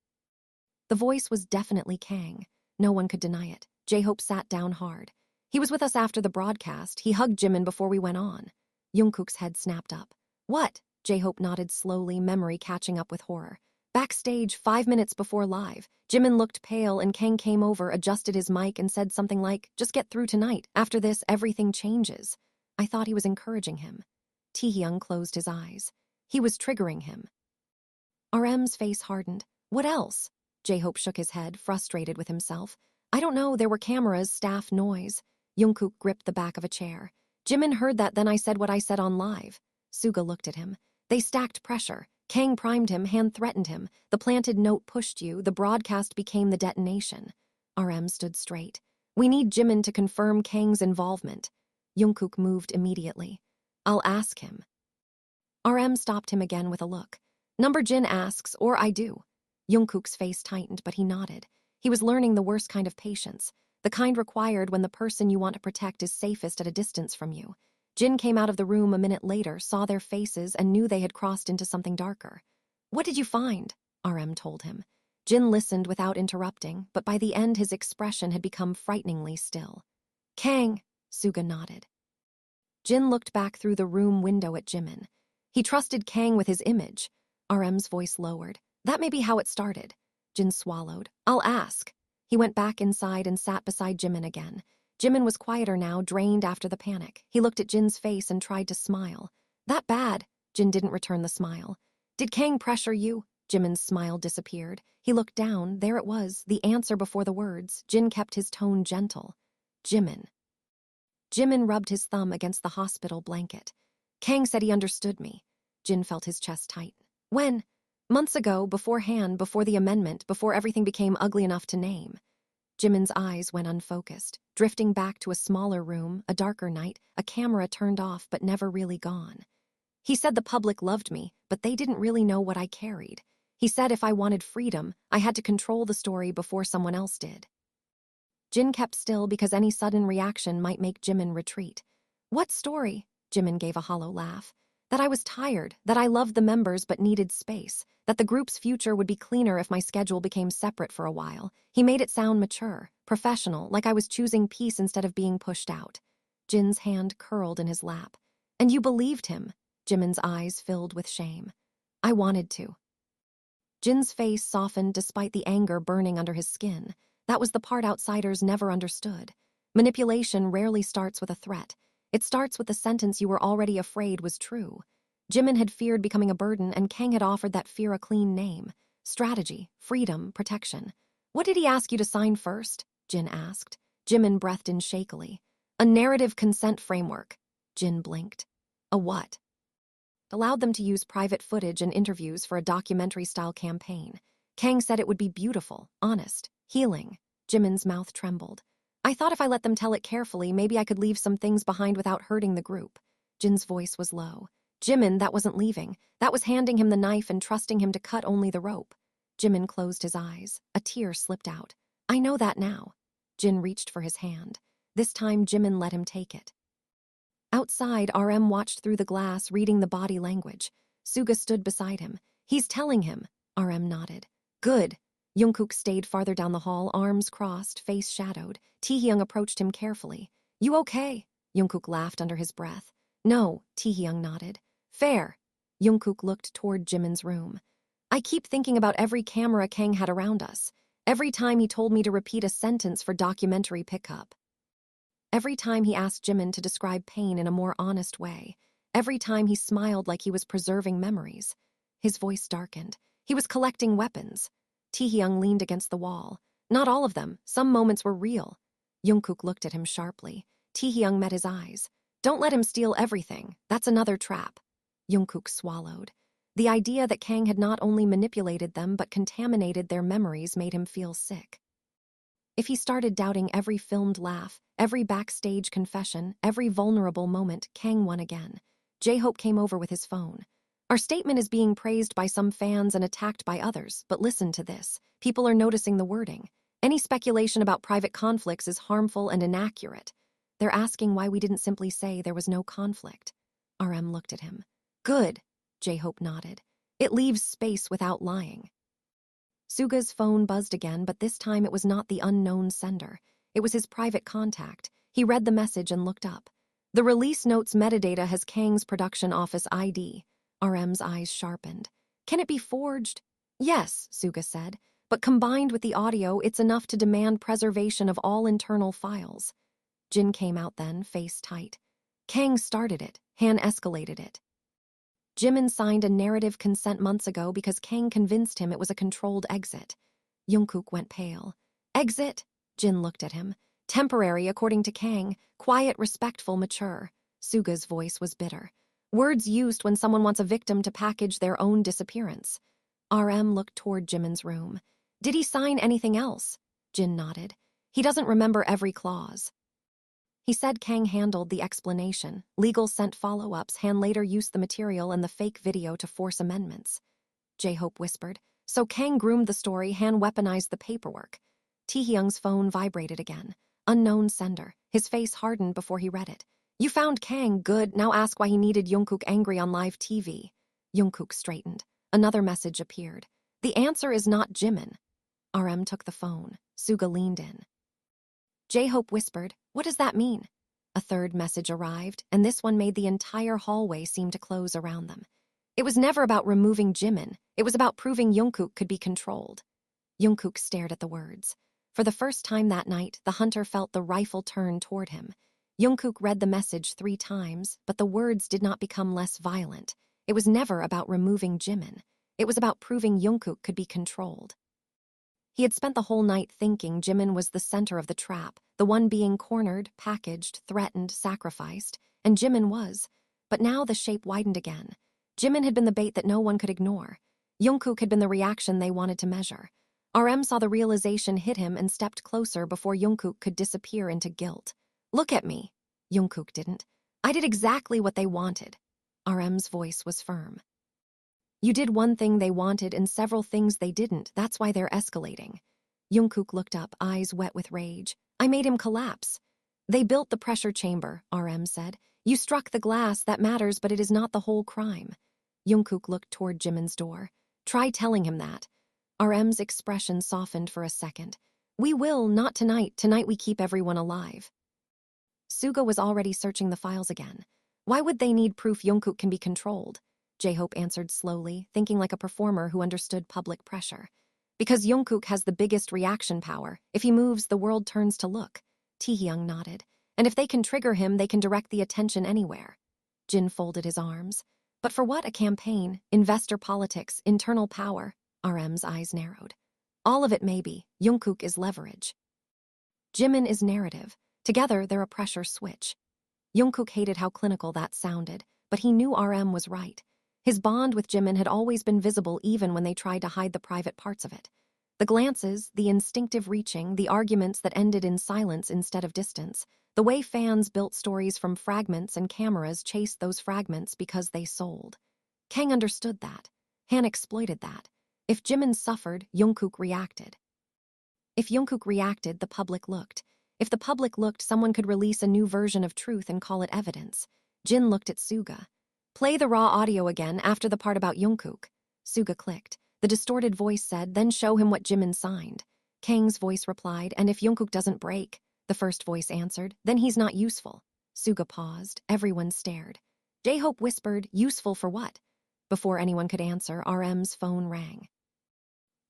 The voice was definitely Kang. No one could deny it. J-Hope sat down hard. He was with us after the broadcast. He hugged Jimin before we went on. Jungkook's head snapped up. What? J-Hope nodded slowly, memory catching up with horror. Backstage, 5 minutes before live, Jimin looked pale and Kang came over, adjusted his mic and said something like, "Just get through tonight. After this, everything changes." I thought he was encouraging him. Taehyung closed his eyes. He was triggering him. RM's face hardened. What else? J-Hope shook his head, frustrated with himself. I don't know, there were cameras, staff, noise. Jungkook gripped the back of a chair. Jimin heard that, then I said what I said on live. Suga looked at him. They stacked pressure. Kang primed him, Han threatened him. The planted note pushed you, the broadcast became the detonation. RM stood straight. We need Jimin to confirm Kang's involvement. Jungkook moved immediately. I'll ask him. RM stopped him again with a look. Number Jin asks, or I do. Jungkook's face tightened, but he nodded. He was learning the worst kind of patience, the kind required when the person you want to protect is safest at a distance from you. Jin came out of the room a minute later, saw their faces, and knew they had crossed into something darker. What did you find? RM told him. Jin listened without interrupting, but by the end his expression had become frighteningly still. Kang, Suga nodded. Jin looked back through the room window at JIMIN. He trusted Kang with his image. RM's voice lowered. That may be how it started. Jin swallowed. I'll ask. He went back inside and sat beside JIMIN again. JIMIN was quieter now, drained after the panic. He looked at Jin's face and tried to smile. That bad? Jin didn't return the smile. Did Kang pressure you? JIMIN's smile disappeared. He looked down. There it was, the answer before the words. Jin kept his tone gentle. JIMIN. JIMIN rubbed his thumb against the hospital blanket. Kang said he understood me. Jin felt his chest tighten. When? Months ago, beforehand, before the amendment, before everything became ugly enough to name. JIMIN's eyes went unfocused, drifting back to a smaller room, a darker night, a camera turned off but never really gone. He said the public loved me, but they didn't really know what I carried. He said if I wanted freedom, I had to control the story before someone else did. Jin kept still because any sudden reaction might make JIMIN retreat. What story? JIMIN gave a hollow laugh. That I was tired, that I loved the members but needed space, that the group's future would be cleaner if my schedule became separate for a while. He made it sound mature, professional, like I was choosing peace instead of being pushed out. Jin's hand curled in his lap. And you believed him? JIMIN's eyes filled with shame. I wanted to. Jin's face softened despite the anger burning under his skin. That was the part outsiders never understood. Manipulation rarely starts with a threat. It starts with the sentence you were already afraid was true. JIMIN had feared becoming a burden, and Kang had offered that fear a clean name. Strategy, freedom, protection. What did he ask you to sign first? Jin asked. JIMIN breathed in shakily. A narrative consent framework. Jin blinked. A what? Allowed them to use private footage and interviews for a documentary-style campaign. Kang said it would be beautiful, honest, healing. JIMIN's mouth trembled. I thought if I let them tell it carefully, maybe I could leave some things behind without hurting the group. Jin's voice was low. JIMIN, that wasn't leaving. That was handing him the knife and trusting him to cut only the rope. JIMIN closed his eyes. A tear slipped out. I know that now. Jin reached for his hand. This time, JIMIN let him take it. Outside, RM watched through the glass, reading the body language. Suga stood beside him. He's telling him. RM nodded. Good. JUNGKOOK stayed farther down the hall, arms crossed, face shadowed. Taehyung approached him carefully. You okay? JUNGKOOK laughed under his breath. No, Taehyung nodded. Fair. JUNGKOOK looked toward JIMIN's room. I keep thinking about every camera Kang had around us. Every time he told me to repeat a sentence for documentary pickup. Every time he asked JIMIN to describe pain in a more honest way. Every time he smiled like he was preserving memories. His voice darkened. He was collecting weapons. Taehyung leaned against the wall. Not all of them. Some moments were real. JUNGKOOK looked at him sharply. Taehyung met his eyes. Don't let him steal everything. That's another trap. JUNGKOOK swallowed. The idea that Kang had not only manipulated them but contaminated their memories made him feel sick. If he started doubting every filmed laugh, every backstage confession, every vulnerable moment, Kang won again. J-Hope came over with his phone. Our statement is being praised by some fans and attacked by others, but listen to this. People are noticing the wording. Any speculation about private conflicts is harmful and inaccurate. They're asking why we didn't simply say there was no conflict. RM looked at him. Good, J-Hope nodded. It leaves space without lying. Suga's phone buzzed again, but this time it was not the unknown sender. It was his private contact. He read the message and looked up. The release notes metadata has Kang's production office ID. RM's eyes sharpened. Can it be forged? Yes, Suga said, but combined with the audio, it's enough to demand preservation of all internal files. Jin came out then, face tight. Kang started it. Han escalated it. JIMIN signed a narrative consent months ago because Kang convinced him it was a controlled exit. JUNGKOOK went pale. Exit? Jin looked at him. Temporary, according to Kang. Quiet, respectful, mature. Suga's voice was bitter. Words used when someone wants a victim to package their own disappearance. RM looked toward JIMIN's room. Did he sign anything else? Jin nodded. He doesn't remember every clause. He said Kang handled the explanation. Legal sent follow-ups. Han later used the material and the fake video to force amendments. J-Hope whispered. So Kang groomed the story, Han weaponized the paperwork. Taehyung's phone vibrated again. Unknown sender. His face hardened before he read it. You found Kang, good. Now ask why he needed JUNGKOOK angry on live TV. JUNGKOOK straightened. Another message appeared. The answer is not JIMIN. RM took the phone. Suga leaned in. J-Hope whispered, "What does that mean?" A third message arrived, and this one made the entire hallway seem to close around them. It was never about removing Jimin. It was about proving Jungkook could be controlled. Jungkook stared at the words. For the first time that night, the hunter felt the rifle turn toward him. Jungkook read the message 3 times, but the words did not become less violent. It was never about removing Jimin. It was about proving Jungkook could be controlled. He had spent the whole night thinking Jimin was the center of the trap, the one being cornered, packaged, threatened, sacrificed, and Jimin was. But now the shape widened again. Jimin had been the bait that no one could ignore. Jungkook had been the reaction they wanted to measure. RM saw the realization hit him and stepped closer before Jungkook could disappear into guilt. "Look at me." Jungkook didn't. "I did exactly what they wanted." RM's voice was firm. "You did one thing they wanted and several things they didn't. That's why they're escalating." Jungkook looked up, eyes wet with rage. "I made him collapse." "They built the pressure chamber," RM said. "You struck the glass, that matters, but it is not the whole crime." Jungkook looked toward Jimin's door. "Try telling him that." RM's expression softened for a second. "We will, not tonight. Tonight we keep everyone alive." Suga was already searching the files again. "Why would they need proof Jungkook can be controlled?" J-Hope answered slowly, thinking like a performer who understood public pressure. "Because Jungkook has the biggest reaction power. If he moves, the world turns to look." Taehyung nodded. "And if they can trigger him, they can direct the attention anywhere." Jin folded his arms. "But for what? A campaign? Investor politics? Internal power?" RM's eyes narrowed. "All of it maybe. Jungkook is leverage. Jimin is narrative. Together, they're a pressure switch." Jungkook hated how clinical that sounded, but he knew RM was right. His bond with Jimin had always been visible even when they tried to hide the private parts of it. The glances, the instinctive reaching, the arguments that ended in silence instead of distance, the way fans built stories from fragments and cameras chased those fragments because they sold. Kang understood that. Han exploited that. If Jimin suffered, Jungkook reacted. If Jungkook reacted, the public looked. If the public looked, someone could release a new version of truth and call it evidence. Jin looked at Suga. "Play the raw audio again after the part about Jungkook." Suga clicked. The distorted voice said, "Then show him what Jimin signed." Kang's voice replied, "And if Jungkook doesn't break?" The first voice answered, "Then he's not useful." Suga paused. Everyone stared. J-Hope whispered, "Useful for what?" Before anyone could answer, RM's phone rang.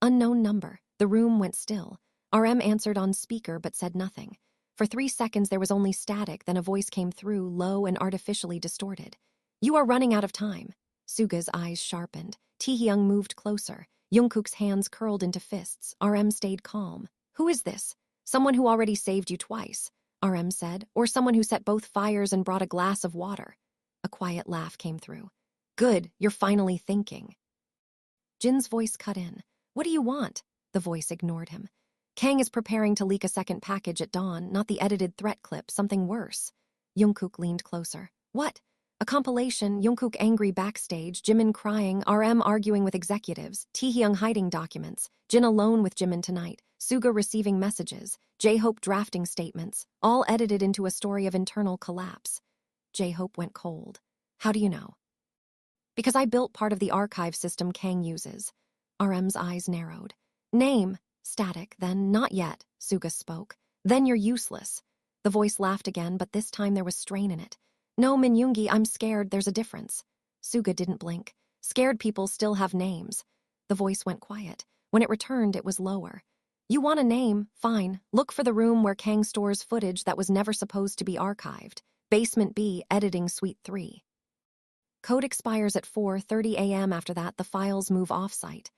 Unknown number. The room went still. RM answered on speaker but said nothing. For 3 seconds there was only static, then a voice came through, low and artificially distorted. "You are running out of time." Suga's eyes sharpened. Taehyung moved closer. Jungkook's hands curled into fists. RM stayed calm. "Who is this?" "Someone who already saved you twice," RM said, "or someone who set both fires and brought a glass of water." A quiet laugh came through. "Good, you're finally thinking." Jin's voice cut in. "What do you want?" The voice ignored him. "Kang is preparing to leak a second package at dawn, not the edited threat clip, something worse." Jungkook leaned closer. "What?" "A compilation, Jungkook angry backstage, Jimin crying, RM arguing with executives, Taehyung hiding documents, Jin alone with Jimin tonight, Suga receiving messages, J-Hope drafting statements, all edited into a story of internal collapse." J-Hope went cold. "How do you know?" "Because I built part of the archive system Kang uses." RM's eyes narrowed. "Name." Static, then, "Not yet," Suga spoke. "Then you're useless." The voice laughed again, but this time there was strain in it. "No, Minyoongi, I'm scared, there's a difference." Suga didn't blink. "Scared people still have names." The voice went quiet. When it returned, it was lower. "You want a name? Fine. Look for the room where Kang stores footage that was never supposed to be archived. Basement B, editing suite 3. Code expires at 4:30 a.m. After that, the files move off-site."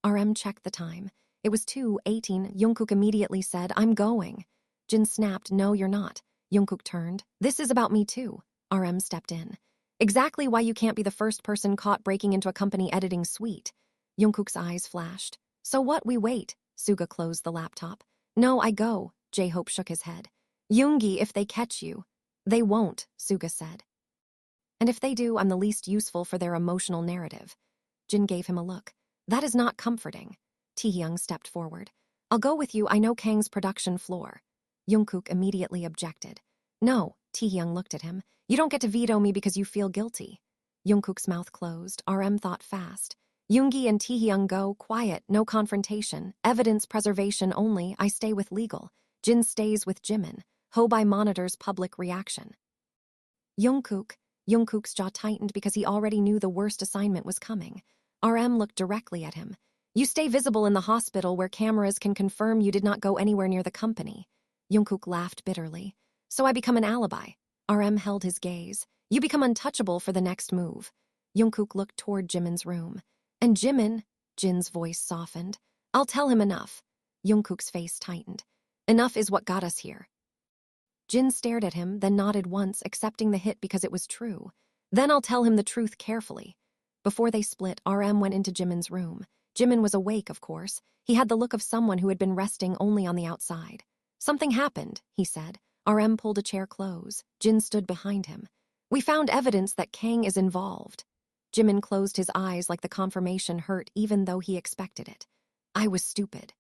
RM checked the time. It was 2:18. Jungkook immediately said, "I'm going." Jin snapped, "No, you're not." Jungkook turned. "This is about me too." RM stepped in. "Exactly why you can't be the first person caught breaking into a company editing suite." Jungkook's eyes flashed. "So what? We wait." Suga closed the laptop. "No, I go." J-Hope shook his head. "Yoongi, if they catch you." "They won't," Suga said. "And if they do, I'm the least useful for their emotional narrative." Jin gave him a look. "That is not comforting." Taehyung stepped forward. "I'll go with you, I know Kang's production floor." Jungkook immediately objected. "No," Taehyung looked at him. "You don't get to veto me because you feel guilty." Jungkook's mouth closed. RM thought fast. "Yoongi and Taehyung go, quiet, no confrontation, evidence preservation only, I stay with legal." Jin stays with Jimin. Hobei monitors public reaction. Jungkook's jaw tightened because he already knew the worst assignment was coming. RM looked directly at him. You stay visible in the hospital where cameras can confirm you did not go anywhere near the company. Jungkook laughed bitterly. So I become an alibi. RM held his gaze. You become untouchable for the next move. Jungkook looked toward Jimin's room. And Jimin, Jin's voice softened. I'll tell him enough. Jungkook's face tightened. Enough is what got us here. Jin stared at him, then nodded once, accepting the hit because it was true. Then I'll tell him the truth carefully. Before they split, RM went into Jimin's room. Jimin was awake, of course. He had the look of someone who had been resting only on the outside. Something happened, he said. RM pulled a chair close. Jin stood behind him. We found evidence that Kang is involved. Jimin closed his eyes like the confirmation hurt even though he expected it. I was stupid.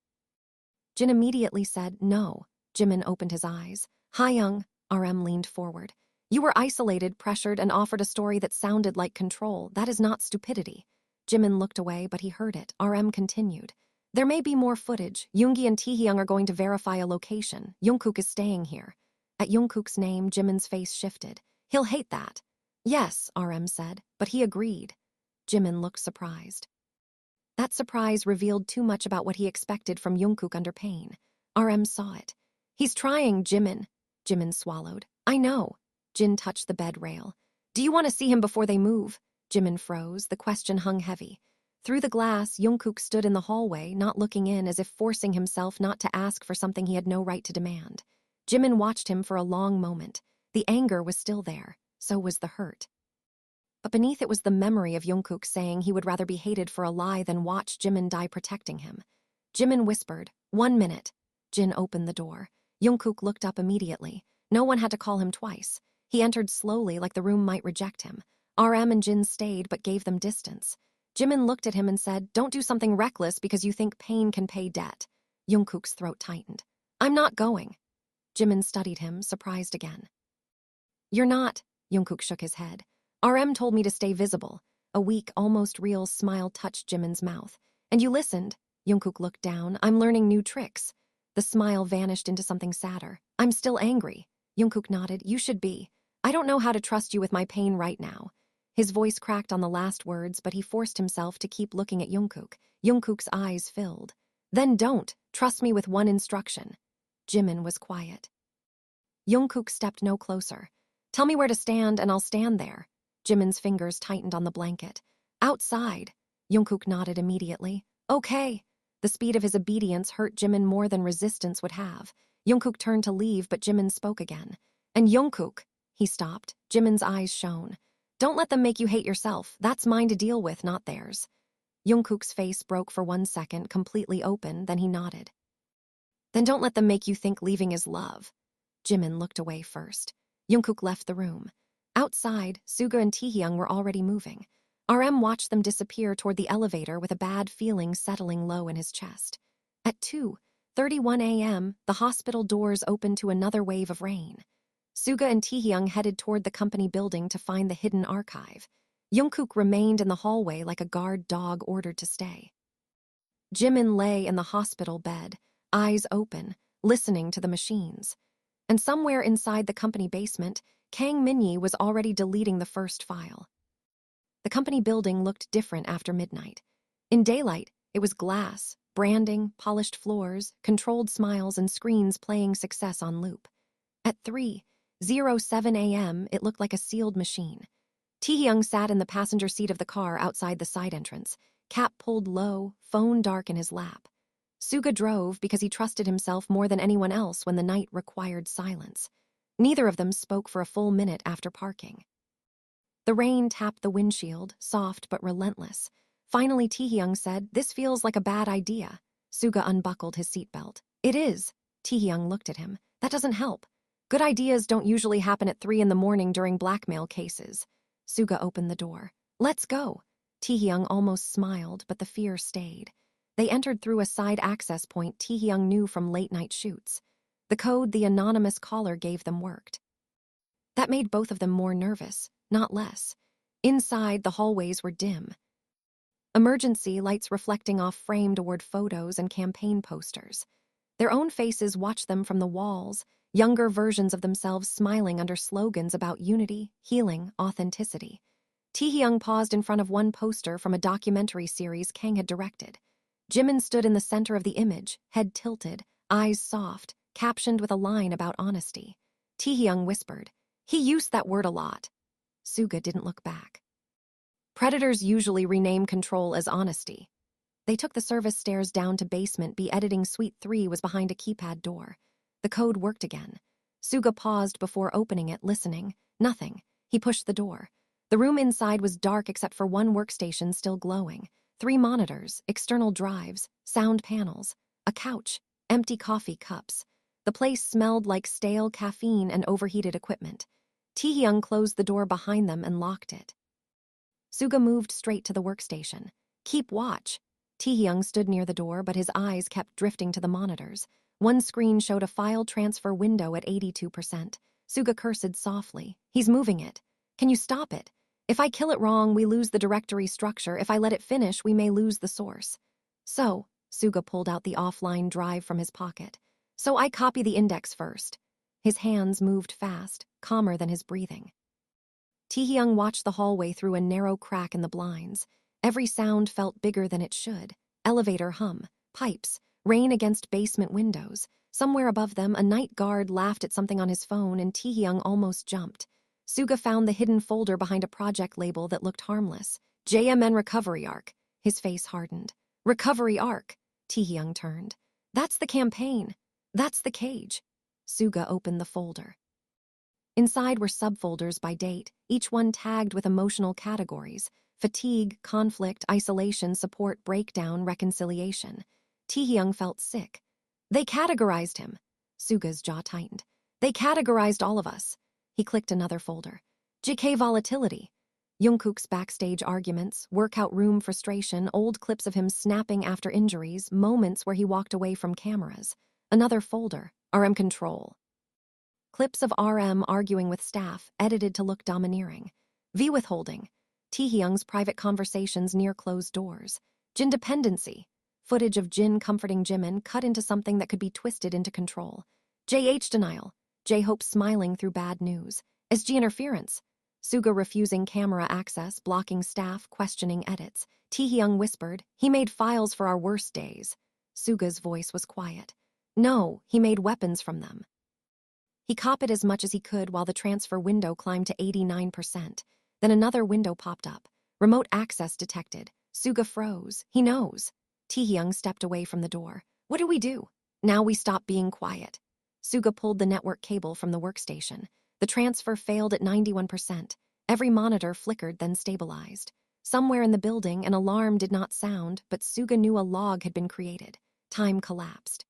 Jin immediately said no. Jimin opened his eyes. Hyung, RM leaned forward. You were isolated, pressured, and offered a story that sounded like control. That is not stupidity. Jimin looked away, but he heard it. RM continued. There may be more footage. Yoongi and Taehyung are going to verify a location. Jungkook is staying here. At Jungkook's name, Jimin's face shifted. He'll hate that. Yes, RM said, but he agreed. Jimin looked surprised. That surprise revealed too much about what he expected from Jungkook under pain. RM saw it. He's trying, Jimin. Jimin swallowed. I know. Jin touched the bed rail. Do you want to see him before they move? Jimin froze. The question hung heavy. Through the glass, Jungkook stood in the hallway, not looking in, as if forcing himself not to ask for something he had no right to demand. Jimin watched him for a long moment. The anger was still there. So was the hurt. But beneath it was the memory of Jungkook saying he would rather be hated for a lie than watch Jimin die protecting him. Jimin whispered, 1 minute. Jin opened the door. Jungkook looked up immediately. No one had to call him twice. He entered slowly like the room might reject him. RM and Jin stayed but gave them distance. Jimin looked at him and said, don't do something reckless because you think pain can pay debt. Jungkook's throat tightened. I'm not going. Jimin studied him, surprised again. You're not. Jungkook shook his head. RM told me to stay visible. A weak, almost real smile touched Jimin's mouth. And you listened. Jungkook looked down. I'm learning new tricks. The smile vanished into something sadder. I'm still angry. Jungkook nodded. You should be. I don't know how to trust you with my pain right now. His voice cracked on the last words, but he forced himself to keep looking at Jungkook. Jungkook's eyes filled. Then don't. Trust me with one instruction. Jimin was quiet. Jungkook stepped no closer. Tell me where to stand and I'll stand there. Jimin's fingers tightened on the blanket. Outside. Jungkook nodded immediately. Okay. The speed of his obedience hurt Jimin more than resistance would have. Jungkook turned to leave, but Jimin spoke again. And Jungkook. He stopped. Jimin's eyes shone. Don't let them make you hate yourself. That's mine to deal with, not theirs. Jungkook's face broke for 1 second, completely open, then he nodded. Then don't let them make you think leaving is love. Jimin looked away first. Jungkook left the room. Outside, Suga and Taehyung were already moving. RM watched them disappear toward the elevator with a bad feeling settling low in his chest. At 2:31 a.m., the hospital doors opened to another wave of rain. Suga and Taehyung headed toward the company building to find the hidden archive. Jungkook remained in the hallway like a guard dog ordered to stay. Jimin lay in the hospital bed, eyes open, listening to the machines. And somewhere inside the company basement, Kang Minyi was already deleting the first file. The company building looked different after midnight. In daylight, it was glass, branding, polished floors, controlled smiles, and screens playing Success on loop. At 3:07 a.m., it looked like a sealed machine. Taehyung sat in the passenger seat of the car outside the side entrance, cap pulled low, phone dark in his lap. Suga drove because he trusted himself more than anyone else when the night required silence. Neither of them spoke for a full minute after parking. The rain tapped the windshield, soft but relentless. Finally, Taehyung said, "This feels like a bad idea." Suga unbuckled his seatbelt. "It is." Taehyung looked at him. "That doesn't help. Good ideas don't usually happen at 3 in the morning during blackmail cases." Suga opened the door. "Let's go." Taehyung almost smiled, but the fear stayed. They entered through a side access point Taehyung knew from late-night shoots. The code the anonymous caller gave them worked. That made both of them more nervous, not less. Inside, the hallways were dim. Emergency lights reflecting off framed award photos and campaign posters. Their own faces watched them from the walls, younger versions of themselves smiling under slogans about unity, healing, authenticity. Taehyung paused in front of one poster from a documentary series Kang had directed. Jimin stood in the center of the image, head tilted, eyes soft, captioned with a line about honesty. Taehyung whispered, "He used that word a lot." Suga didn't look back. Predators usually rename control as honesty. They took the service stairs down to basement B. Editing Suite 3 was behind a keypad door. The code worked again. Suga paused before opening it, listening. Nothing. He pushed the door. The room inside was dark except for one workstation still glowing. 3 monitors, external drives, sound panels, a couch, empty coffee cups. The place smelled like stale caffeine and overheated equipment. Taehyung closed the door behind them and locked it. Suga moved straight to the workstation. "Keep watch." Taehyung stood near the door, but his eyes kept drifting to the monitors. One screen showed a file transfer window at 82%. Suga cursed softly. "He's moving it. Can you stop it? If I kill it wrong, we lose the directory structure. If I let it finish, we may lose the source." "So," Suga pulled out the offline drive from his pocket. "So I copy the index first." His hands moved fast, calmer than his breathing. Taehyung watched the hallway through a narrow crack in the blinds. Every sound felt bigger than it should. Elevator hum, pipes, rain against basement windows. Somewhere above them, a night guard laughed at something on his phone and Taehyung almost jumped. Suga found the hidden folder behind a project label that looked harmless. JMN Recovery Arc. His face hardened. Recovery Arc. Taehyung turned. "That's the campaign. That's the cage." Suga opened the folder. Inside were subfolders by date, each one tagged with emotional categories: fatigue, conflict, isolation, support, breakdown, reconciliation. Taehyung felt sick. They categorized him. Suga's jaw tightened. They categorized all of us. He clicked another folder. JK volatility. JUNGKOOK's backstage arguments, workout room frustration, old clips of him snapping after injuries, moments where he walked away from cameras. Another folder, RM control. Clips of RM arguing with staff, edited to look domineering. V withholding. Taehyung's private conversations near closed doors. Jin dependency. Footage of Jin comforting Jimin cut into something that could be twisted into control. JH denial. J-Hope smiling through bad news. SG interference. Suga refusing camera access, blocking staff, questioning edits. Taehyung whispered, "He made files for our worst days." Suga's voice was quiet. "No, he made weapons from them." He copied as much as he could while the transfer window climbed to 89%. Then another window popped up. Remote access detected. Suga froze. He knows. Taehyung stepped away from the door. "What do we do?" "Now we stop being quiet." Suga pulled the network cable from the workstation. The transfer failed at 91%. Every monitor flickered, then stabilized. Somewhere in the building, an alarm did not sound, but Suga knew a log had been created. Time collapsed.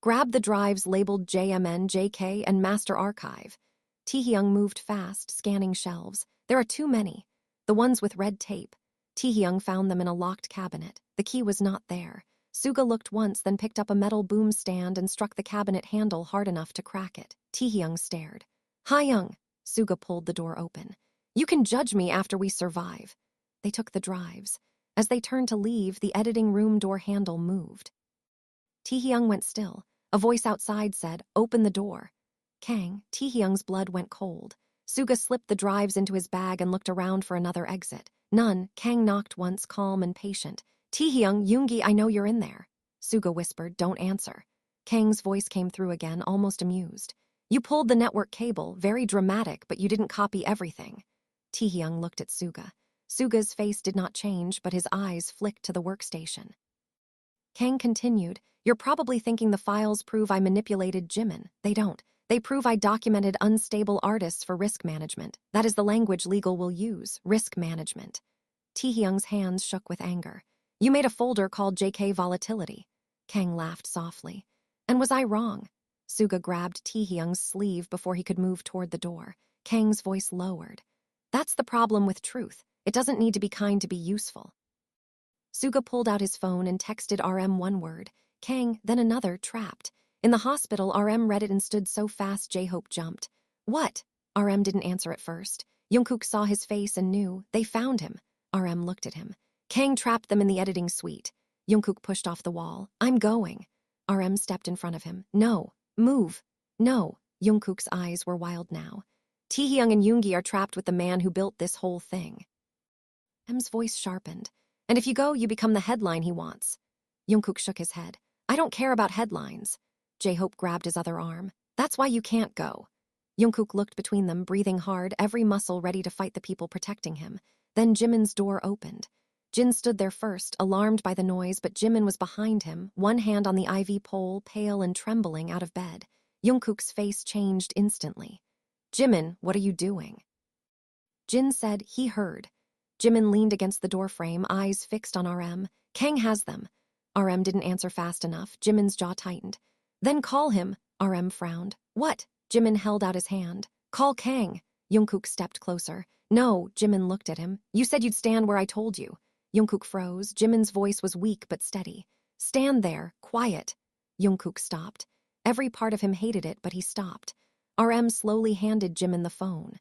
"Grab the drives labeled JMN, JK, and Master Archive." Taehyung moved fast, scanning shelves. "There are too many. The ones with red tape." Taehyung found them in a locked cabinet. The key was not there. Suga looked once, then picked up a metal boom stand and struck the cabinet handle hard enough to crack it. Taehyung stared. "Hyung." Suga pulled the door open. "You can judge me after we survive." They took the drives. As they turned to leave, the editing room door handle moved. Taehyung went still. A voice outside said, "Open the door." Kang, Taehyung's blood went cold. Suga slipped the drives into his bag and looked around for another exit. None. Kang knocked once, calm and patient. "Taehyung, Yoongi, I know you're in there." Suga whispered, "Don't answer." Kang's voice came through again, almost amused. "You pulled the network cable, very dramatic, but you didn't copy everything." Taehyung looked at Suga. Suga's face did not change, but his eyes flicked to the workstation. Kang continued, "You're probably thinking the files prove I manipulated Jimin. They don't. They prove I documented unstable artists for risk management. That is the language legal will use, risk management." Taehyung's hands shook with anger. "You made a folder called JK Volatility." Kang laughed softly. "And was I wrong?" Suga grabbed Taehyung's sleeve before he could move toward the door. Kang's voice lowered. "That's the problem with truth. It doesn't need to be kind to be useful." Suga pulled out his phone and texted RM one word. Kang, then another, trapped. In the hospital, RM read it and stood so fast J-Hope jumped. "What?" RM didn't answer at first. JUNGKOOK saw his face and knew. They found him. RM looked at him. "Kang trapped them in the editing suite." JUNGKOOK pushed off the wall. "I'm going." RM stepped in front of him. No, move. No. Jungkook's eyes were wild now. Taehyung and Yoongi are trapped with the man who built this whole thing. M's voice sharpened. And if you go, you become the headline he wants. Jungkook shook his head. I don't care about headlines. J-Hope grabbed his other arm. That's why you can't go. Jungkook looked between them, breathing hard, every muscle ready to fight the people protecting him. Then Jimin's door opened. Jin stood there first, alarmed by the noise, but Jimin was behind him, one hand on the IV pole, pale and trembling, out of bed. Jungkook's face changed instantly. Jimin, what are you doing? Jin said he heard. Jimin leaned against the doorframe, eyes fixed on RM. Kang has them. RM didn't answer fast enough. Jimin's jaw tightened. Then call him. RM frowned. What? Jimin held out his hand. Call Kang. Jungkook stepped closer. No, Jimin looked at him. You said you'd stand where I told you. Jungkook froze. Jimin's voice was weak but steady. Stand there, quiet. Jungkook stopped. Every part of him hated it, but he stopped. RM slowly handed Jimin the phone.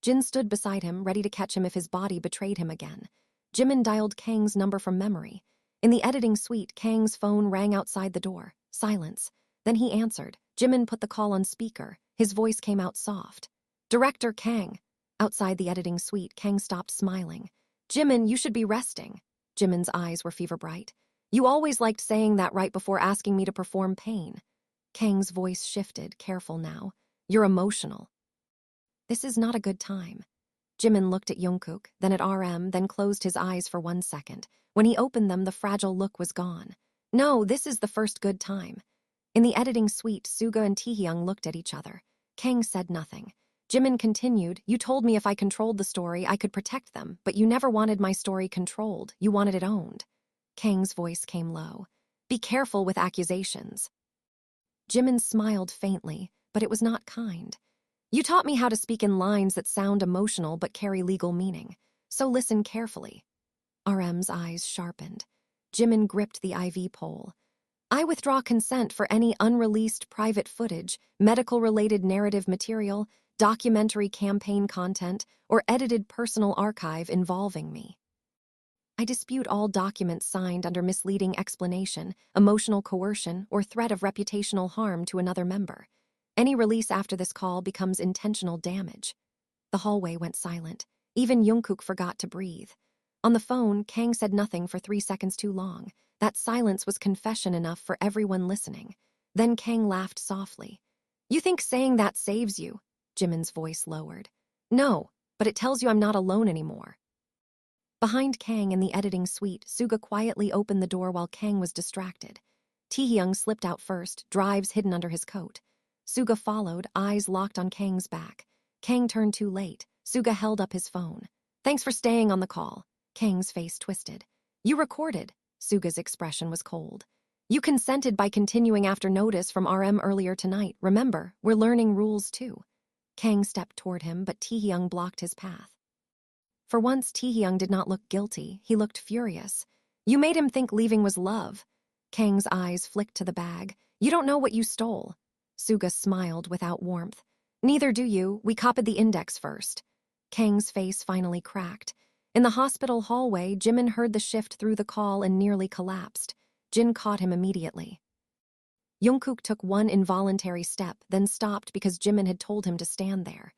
Jin stood beside him, ready to catch him if his body betrayed him again. Jimin dialed Kang's number from memory. In the editing suite, Kang's phone rang outside the door. Silence. Then he answered. Jimin put the call on speaker. His voice came out soft. Director Kang. Outside the editing suite, Kang stopped smiling. Jimin, you should be resting. Jimin's eyes were fever bright. You always liked saying that right before asking me to perform pain. Kang's voice shifted, careful now. You're emotional. This is not a good time. Jimin looked at Jungkook, then at RM, then closed his eyes for 1 second. When he opened them, the fragile look was gone. No, this is the first good time. In the editing suite, Suga and Taehyung looked at each other. Kang said nothing. Jimin continued, you told me if I controlled the story, I could protect them, but you never wanted my story controlled. You wanted it owned. Kang's voice came low. Be careful with accusations. Jimin smiled faintly, but it was not kind. You taught me how to speak in lines that sound emotional but carry legal meaning, so listen carefully. RM's eyes sharpened. Jimin gripped the IV pole. I withdraw consent for any unreleased private footage, medical-related narrative material, documentary campaign content, or edited personal archive involving me. I dispute all documents signed under misleading explanation, emotional coercion, or threat of reputational harm to another member. Any release after this call becomes intentional damage. The hallway went silent. Even Jungkook forgot to breathe. On the phone, Kang said nothing for 3 seconds too long. That silence was confession enough for everyone listening. Then Kang laughed softly. You think saying that saves you? Jimin's voice lowered. No, but it tells you I'm not alone anymore. Behind Kang in the editing suite, Suga quietly opened the door while Kang was distracted. Taehyung slipped out first, drives hidden under his coat. Suga followed, eyes locked on Kang's back. Kang turned too late. Suga held up his phone. Thanks for staying on the call. Kang's face twisted. You recorded. Suga's expression was cold. You consented by continuing after notice from RM earlier tonight. Remember, we're learning rules too. Kang stepped toward him, but Taehyung blocked his path. For once, Taehyung did not look guilty. He looked furious. You made him think leaving was love. Kang's eyes flicked to the bag. You don't know what you stole. Suga smiled without warmth. Neither do you. We copied the index first. Kang's face finally cracked. In the hospital hallway, Jimin heard the shift through the call and nearly collapsed. Jin caught him immediately. Jungkook took one involuntary step, then stopped because Jimin had told him to stand there.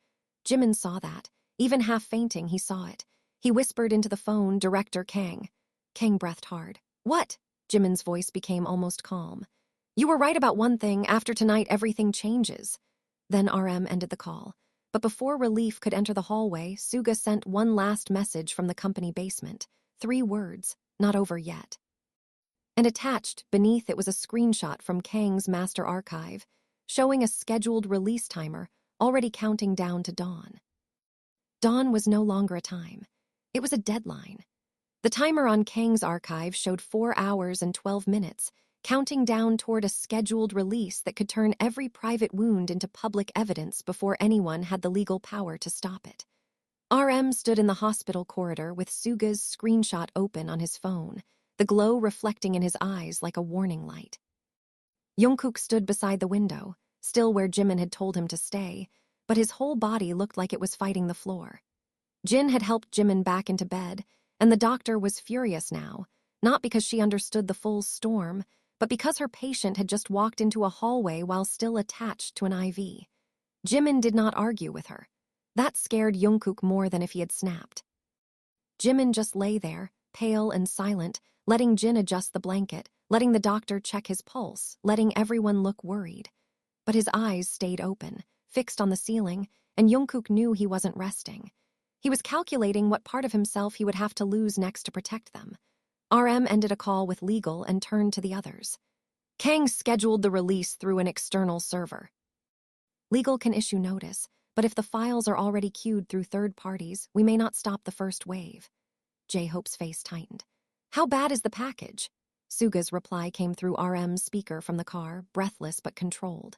Jimin saw that. Even half fainting, he saw it. He whispered into the phone, Director Kang. Kang breathed hard. What? Jimin's voice became almost calm. You were right about one thing. After tonight, everything changes. Then RM ended the call. But before relief could enter the hallway, Suga sent one last message from the company basement. 3 words, not over yet. And attached, beneath it was a screenshot from Kang's master archive, showing a scheduled release timer, already counting down to dawn. Dawn was no longer a time. It was a deadline. The timer on Kang's archive showed 4 hours and 12 minutes, counting down toward a scheduled release that could turn every private wound into public evidence before anyone had the legal power to stop it. RM stood in the hospital corridor with Suga's screenshot open on his phone, the glow reflecting in his eyes like a warning light. Jungkook stood beside the window, still where Jimin had told him to stay, but his whole body looked like it was fighting the floor. Jin had helped Jimin back into bed, and the doctor was furious now, not because she understood the full storm, but because her patient had just walked into a hallway while still attached to an IV. JIMIN did not argue with her. That scared JUNGKOok more than if he had snapped. JIMIN just lay there, pale and silent, letting Jin adjust the blanket, letting the doctor check his pulse, letting everyone look worried. But his eyes stayed open, fixed on the ceiling, and JUNGKOok knew he wasn't resting. He was calculating what part of himself he would have to lose next to protect them. RM ended a call with legal and turned to the others. Kang scheduled the release through an external server. Legal can issue notice, but if the files are already queued through third parties, we may not stop the first wave. J-Hope's face tightened. How bad is the package? Suga's reply came through RM's speaker from the car, breathless but controlled.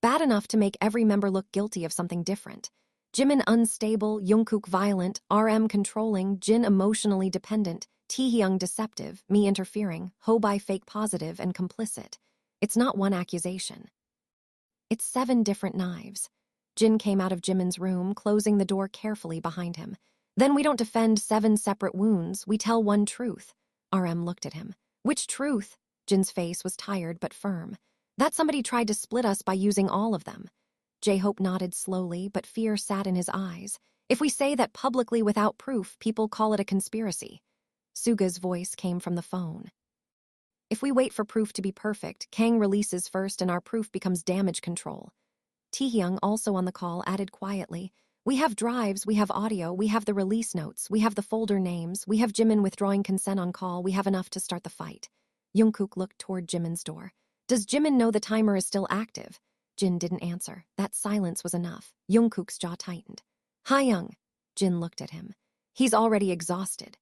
Bad enough to make every member look guilty of something different. JIMIN unstable, JUNGKOok violent, RM controlling, Jin emotionally dependent, Taehyung deceptive, me interfering, Hobi fake positive and complicit. It's not one accusation. It's 7 different knives. Jin came out of JIMIN's room, closing the door carefully behind him. Then we don't defend 7 separate wounds, we tell one truth. RM looked at him. Which truth? Jin's face was tired but firm. That somebody tried to split us by using all of them. J-Hope nodded slowly, but fear sat in his eyes. If we say that publicly without proof, people call it a conspiracy. Suga's voice came from the phone. If we wait for proof to be perfect, Kang releases first and our proof becomes damage control. Taehyung, also on the call, added quietly, we have drives, we have audio, we have the release notes, we have the folder names, we have JIMIN withdrawing consent on call, we have enough to start the fight. JUNGKOok looked toward JIMIN's door. Does JIMIN know the timer is still active? Jin didn't answer. That silence was enough. JUNGKOok's jaw tightened. Hayoung. Jin looked at him. He's already exhausted.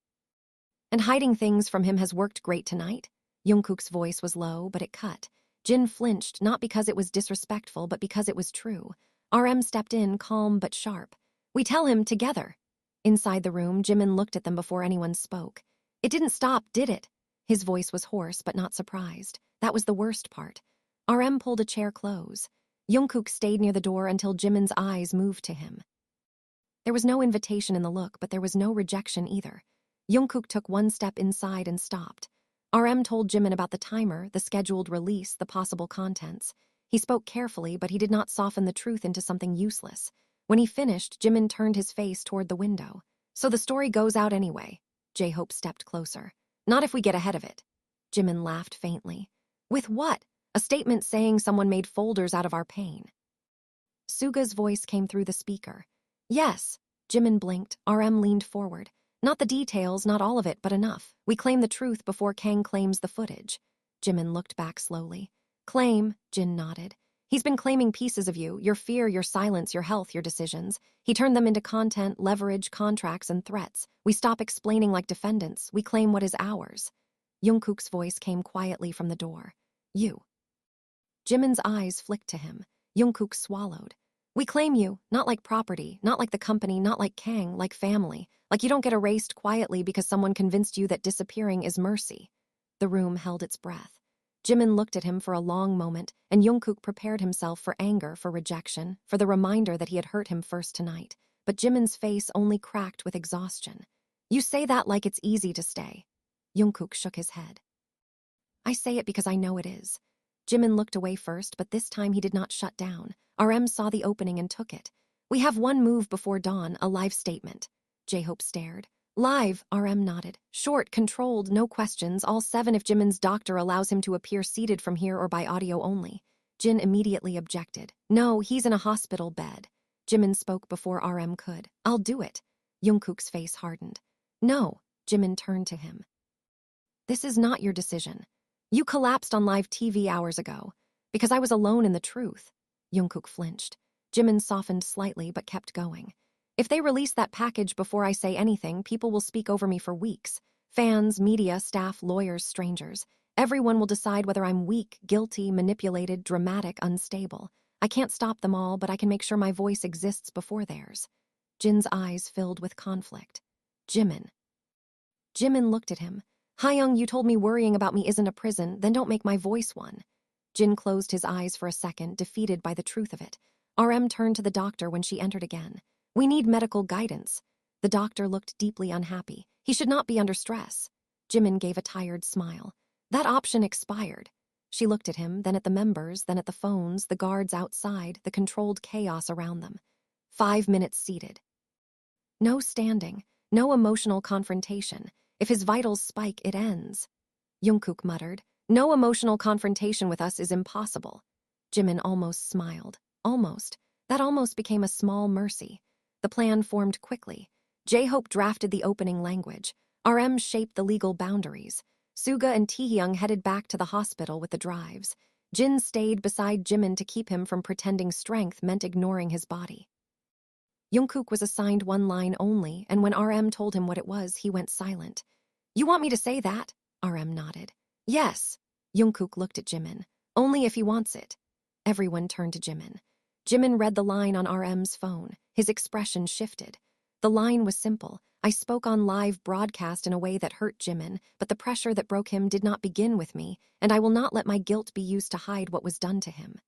And hiding things from him has worked great tonight? JUNGKOok's voice was low, but it cut. Jin flinched, not because it was disrespectful, but because it was true. RM stepped in, calm but sharp. We tell him together. Inside the room, JIMIN looked at them before anyone spoke. It didn't stop, did it? His voice was hoarse but not surprised. That was the worst part. RM pulled a chair close. JUNGKOok stayed near the door until JIMIN's eyes moved to him. There was no invitation in the look, but there was no rejection either. JUNGKOok took one step inside and stopped. RM told JIMIN about the timer, the scheduled release, the possible contents. He spoke carefully, but he did not soften the truth into something useless. When he finished, JIMIN turned his face toward the window. So the story goes out anyway. J-Hope stepped closer. Not if we get ahead of it. JIMIN laughed faintly. With what? A statement saying someone made folders out of our pain. Suga's voice came through the speaker. Yes. JIMIN blinked. RM leaned forward. Not the details, not all of it, but enough. We claim the truth before Kang claims the footage. JIMIN looked back slowly. Claim, Jin nodded. He's been claiming pieces of you, your fear, your silence, your health, your decisions. He turned them into content, leverage, contracts, and threats. We stop explaining like defendants. We claim what is ours. JUNGKOok's voice came quietly from the door. You. JIMIN's eyes flicked to him. JUNGKOok swallowed. We claim you, not like property, not like the company, not like Kang, like family. Like you don't get erased quietly because someone convinced you that disappearing is mercy. The room held its breath. JIMIN looked at him for a long moment, and JUNGKOok prepared himself for anger, for rejection, for the reminder that he had hurt him first tonight. But JIMIN's face only cracked with exhaustion. You say that like it's easy to stay. JUNGKOok shook his head. I say it because I know it is. JIMIN looked away first, but this time he did not shut down. RM saw the opening and took it. We have one move before dawn, a live statement. J-Hope stared. Live, RM nodded. Short, controlled, no questions, all 7 if JIMIN's doctor allows him to appear seated from here or by audio only. Jin immediately objected. No, he's in a hospital bed. JIMIN spoke before RM could. I'll do it. JUNGKOok's face hardened. No, JIMIN turned to him. This is not your decision. You collapsed on live TV hours ago. Because I was alone in the truth. JUNGKOok flinched. JIMIN softened slightly but kept going. If they release that package before I say anything, people will speak over me for weeks. Fans, media, staff, lawyers, strangers. Everyone will decide whether I'm weak, guilty, manipulated, dramatic, unstable. I can't stop them all, but I can make sure my voice exists before theirs. Jin's eyes filled with conflict. JIMIN. JIMIN looked at him. Hayoung, you told me worrying about me isn't a prison, then don't make my voice one. Jin closed his eyes for a second, defeated by the truth of it. RM turned to the doctor when she entered again. We need medical guidance. The doctor looked deeply unhappy. He should not be under stress. JIMIN gave a tired smile. That option expired. She looked at him, then at the members, then at the phones, the guards outside, the controlled chaos around them. 5 minutes seated. No standing, no emotional confrontation. If his vitals spike, it ends. JUNGKOOK muttered, "No emotional confrontation with us is impossible." JIMIN almost smiled. Almost. That almost became a small mercy. The plan formed quickly. J-Hope drafted the opening language. RM shaped the legal boundaries. Suga and Taehyung headed back to the hospital with the drives. Jin stayed beside JIMIN to keep him from pretending strength meant ignoring his body. JUNGKOOK was assigned one line only, and when RM told him what it was, he went silent. "You want me to say that?" RM nodded. "Yes." JUNGKOOK looked at JIMIN. "Only if he wants it." Everyone turned to JIMIN. JIMIN read the line on RM's phone. His expression shifted. The line was simple. "I spoke on live broadcast in a way that hurt JIMIN, but the pressure that broke him did not begin with me, and I will not let my guilt be used to hide what was done to him."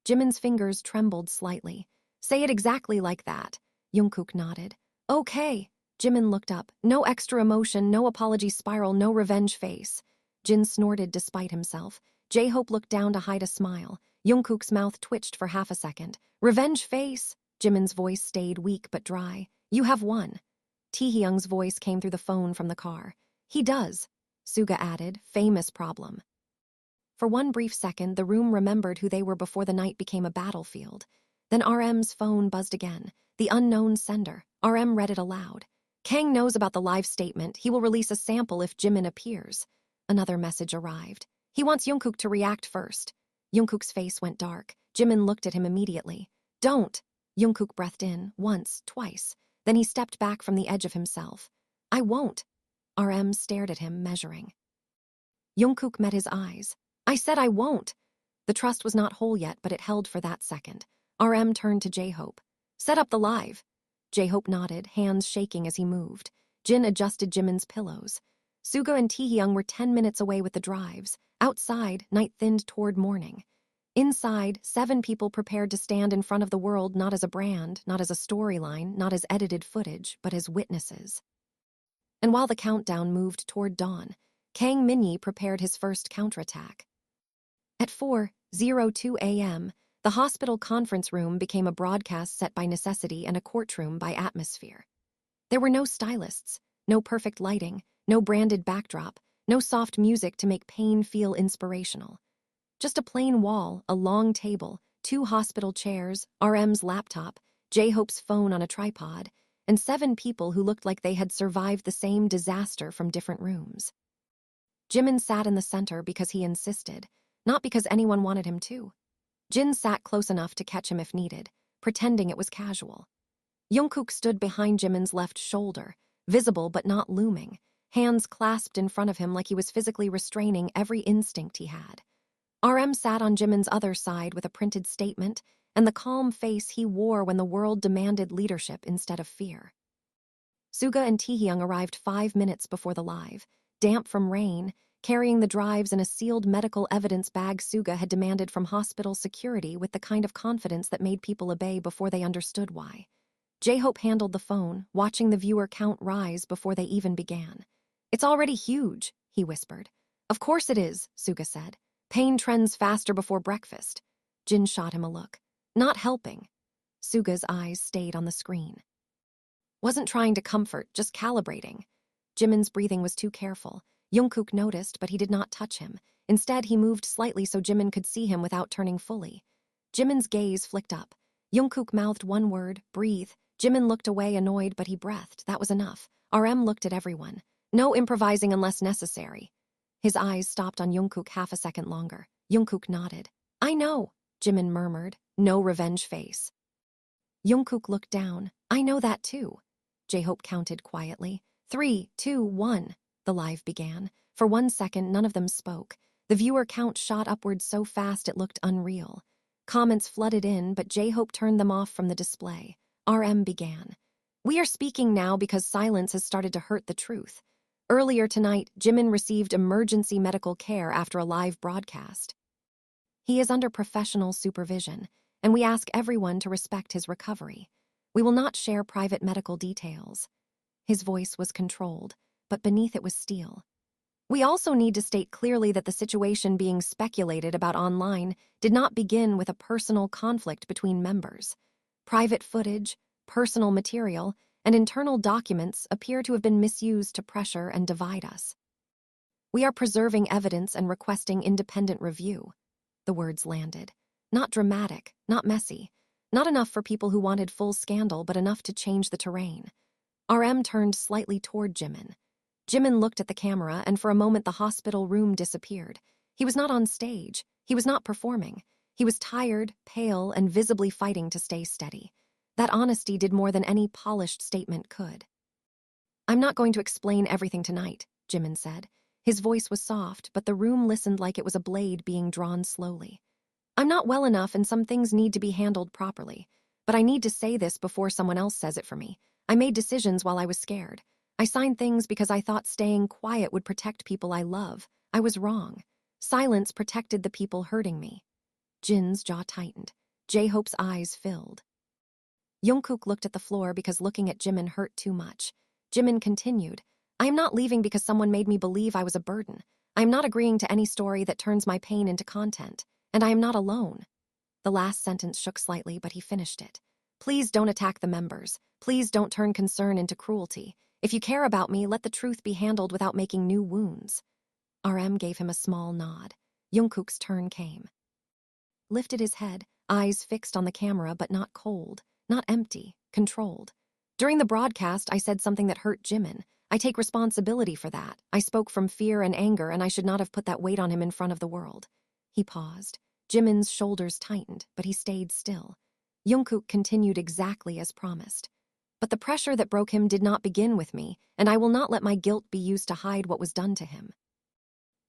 JIMIN's fingers trembled slightly. "Say it exactly like that." JUNGKOOK nodded. "Okay." JIMIN looked up. No extra emotion, no apology spiral, no revenge face. Jin snorted despite himself. J-Hope looked down to hide a smile. JUNGKOOK's mouth twitched for half a second. "Revenge face?" Jimin's voice stayed weak but dry. "You have won." Taehyung's voice came through the phone from the car. "He does," Suga added. "Famous problem." For one brief second, the room remembered who they were before the night became a battlefield. Then RM's phone buzzed again. The unknown sender. RM read it aloud. "Kang knows about the live statement. He will release a sample if Jimin appears." Another message arrived. "He wants JUNGKOOK to react first." JUNGKOOK's face went dark. Jimin looked at him immediately. "Don't." JUNGKOOK breathed in, once, twice. Then he stepped back from the edge of himself. "I won't." RM stared at him, measuring. JUNGKOOK met his eyes. "I said I won't." The trust was not whole yet, but it held for that second. RM turned to J-Hope. "Set up the live." J-Hope nodded, hands shaking as he moved. Jin adjusted Jimin's pillows. Suga and Taehyung were 10 minutes away with the drives. Outside, night thinned toward morning. Inside, 7 people prepared to stand in front of the world not as a brand, not as a storyline, not as edited footage, but as witnesses. And while the countdown moved toward dawn, Kang Min-yi prepared his first counterattack. At 4:02 a.m., the hospital conference room became a broadcast set by necessity and a courtroom by atmosphere. There were no stylists, no perfect lighting, no branded backdrop, no soft music to make pain feel inspirational. Just a plain wall, a long table, 2 hospital chairs, RM's laptop, J-Hope's phone on a tripod, and 7 people who looked like they had survived the same disaster from different rooms. Jimin sat in the center because he insisted, not because anyone wanted him to. Jin sat close enough to catch him if needed, pretending it was casual. JUNGKOOK stood behind Jimin's left shoulder, visible but not looming, hands clasped in front of him like he was physically restraining every instinct he had. RM sat on Jimin's other side with a printed statement and the calm face he wore when the world demanded leadership instead of fear. Suga and Taehyung arrived 5 minutes before the live, damp from rain, carrying the drives in a sealed medical evidence bag Suga had demanded from hospital security with the kind of confidence that made people obey before they understood why. J-Hope handled the phone, watching the viewer count rise before they even began. "It's already huge," he whispered. "Of course it is," Suga said. "Pain trends faster before breakfast." Jin shot him a look. "Not helping." Suga's eyes stayed on the screen. "Wasn't trying to comfort, just calibrating." Jimin's breathing was too careful. JUNGKOOK noticed, but he did not touch him. Instead, he moved slightly so Jimin could see him without turning fully. Jimin's gaze flicked up. JUNGKOOK mouthed one word, "Breathe." Jimin looked away, annoyed, but he breathed. That was enough. RM looked at everyone. "No improvising unless necessary." His eyes stopped on JUNGKOOK half a second longer. JUNGKOOK nodded. "I know," Jimin murmured. No revenge face. JUNGKOOK looked down. "I know that too." J-Hope counted quietly. 3, 2, 1. The live began. For 1 second, none of them spoke. The viewer count shot upward so fast it looked unreal. Comments flooded in, but J-Hope turned them off from the display. RM began. "We are speaking now because silence has started to hurt the truth. Earlier tonight, Jimin received emergency medical care after a live broadcast. He is under professional supervision, and we ask everyone to respect his recovery. We will not share private medical details." His voice was controlled, but beneath it was steel. We also need to state clearly that the situation being speculated about online did not begin with a personal conflict between members. Private footage, personal material, and internal documents appear to have been misused to pressure and divide us. We are preserving evidence and requesting independent review. The words landed. Not dramatic, not messy, not enough for people who wanted full scandal, but enough to change the terrain. RM turned slightly toward JIMIN. JIMIN looked at the camera, and for a moment the hospital room disappeared. He was not on stage. He was not performing. He was tired, pale, and visibly fighting to stay steady. That honesty did more than any polished statement could. "I'm not going to explain everything tonight," JIMIN said. His voice was soft, but the room listened like it was a blade being drawn slowly. "I'm not well enough, and some things need to be handled properly. But I need to say this before someone else says it for me. I made decisions while I was scared. I signed things because I thought staying quiet would protect people I love. I was wrong. Silence protected the people hurting me." Jin's jaw tightened. J-Hope's eyes filled. JUNGKOOK looked at the floor because looking at JIMIN hurt too much. JIMIN continued, "I am not leaving because someone made me believe I was a burden. I am not agreeing to any story that turns my pain into content. And I am not alone." The last sentence shook slightly, but he finished it. "Please don't attack the members. Please don't turn concern into cruelty. If you care about me, let the truth be handled without making new wounds." RM gave him a small nod. JUNGKOOK's turn came. Lifted his head, eyes fixed on the camera, but not cold, not empty, controlled. "During the broadcast, I said something that hurt JIMIN. I take responsibility for that. I spoke from fear and anger, and I should not have put that weight on him in front of the world." He paused. JIMIN's shoulders tightened, but he stayed still. JUNGKOOK continued exactly as promised. "But the pressure that broke him did not begin with me, and I will not let my guilt be used to hide what was done to him."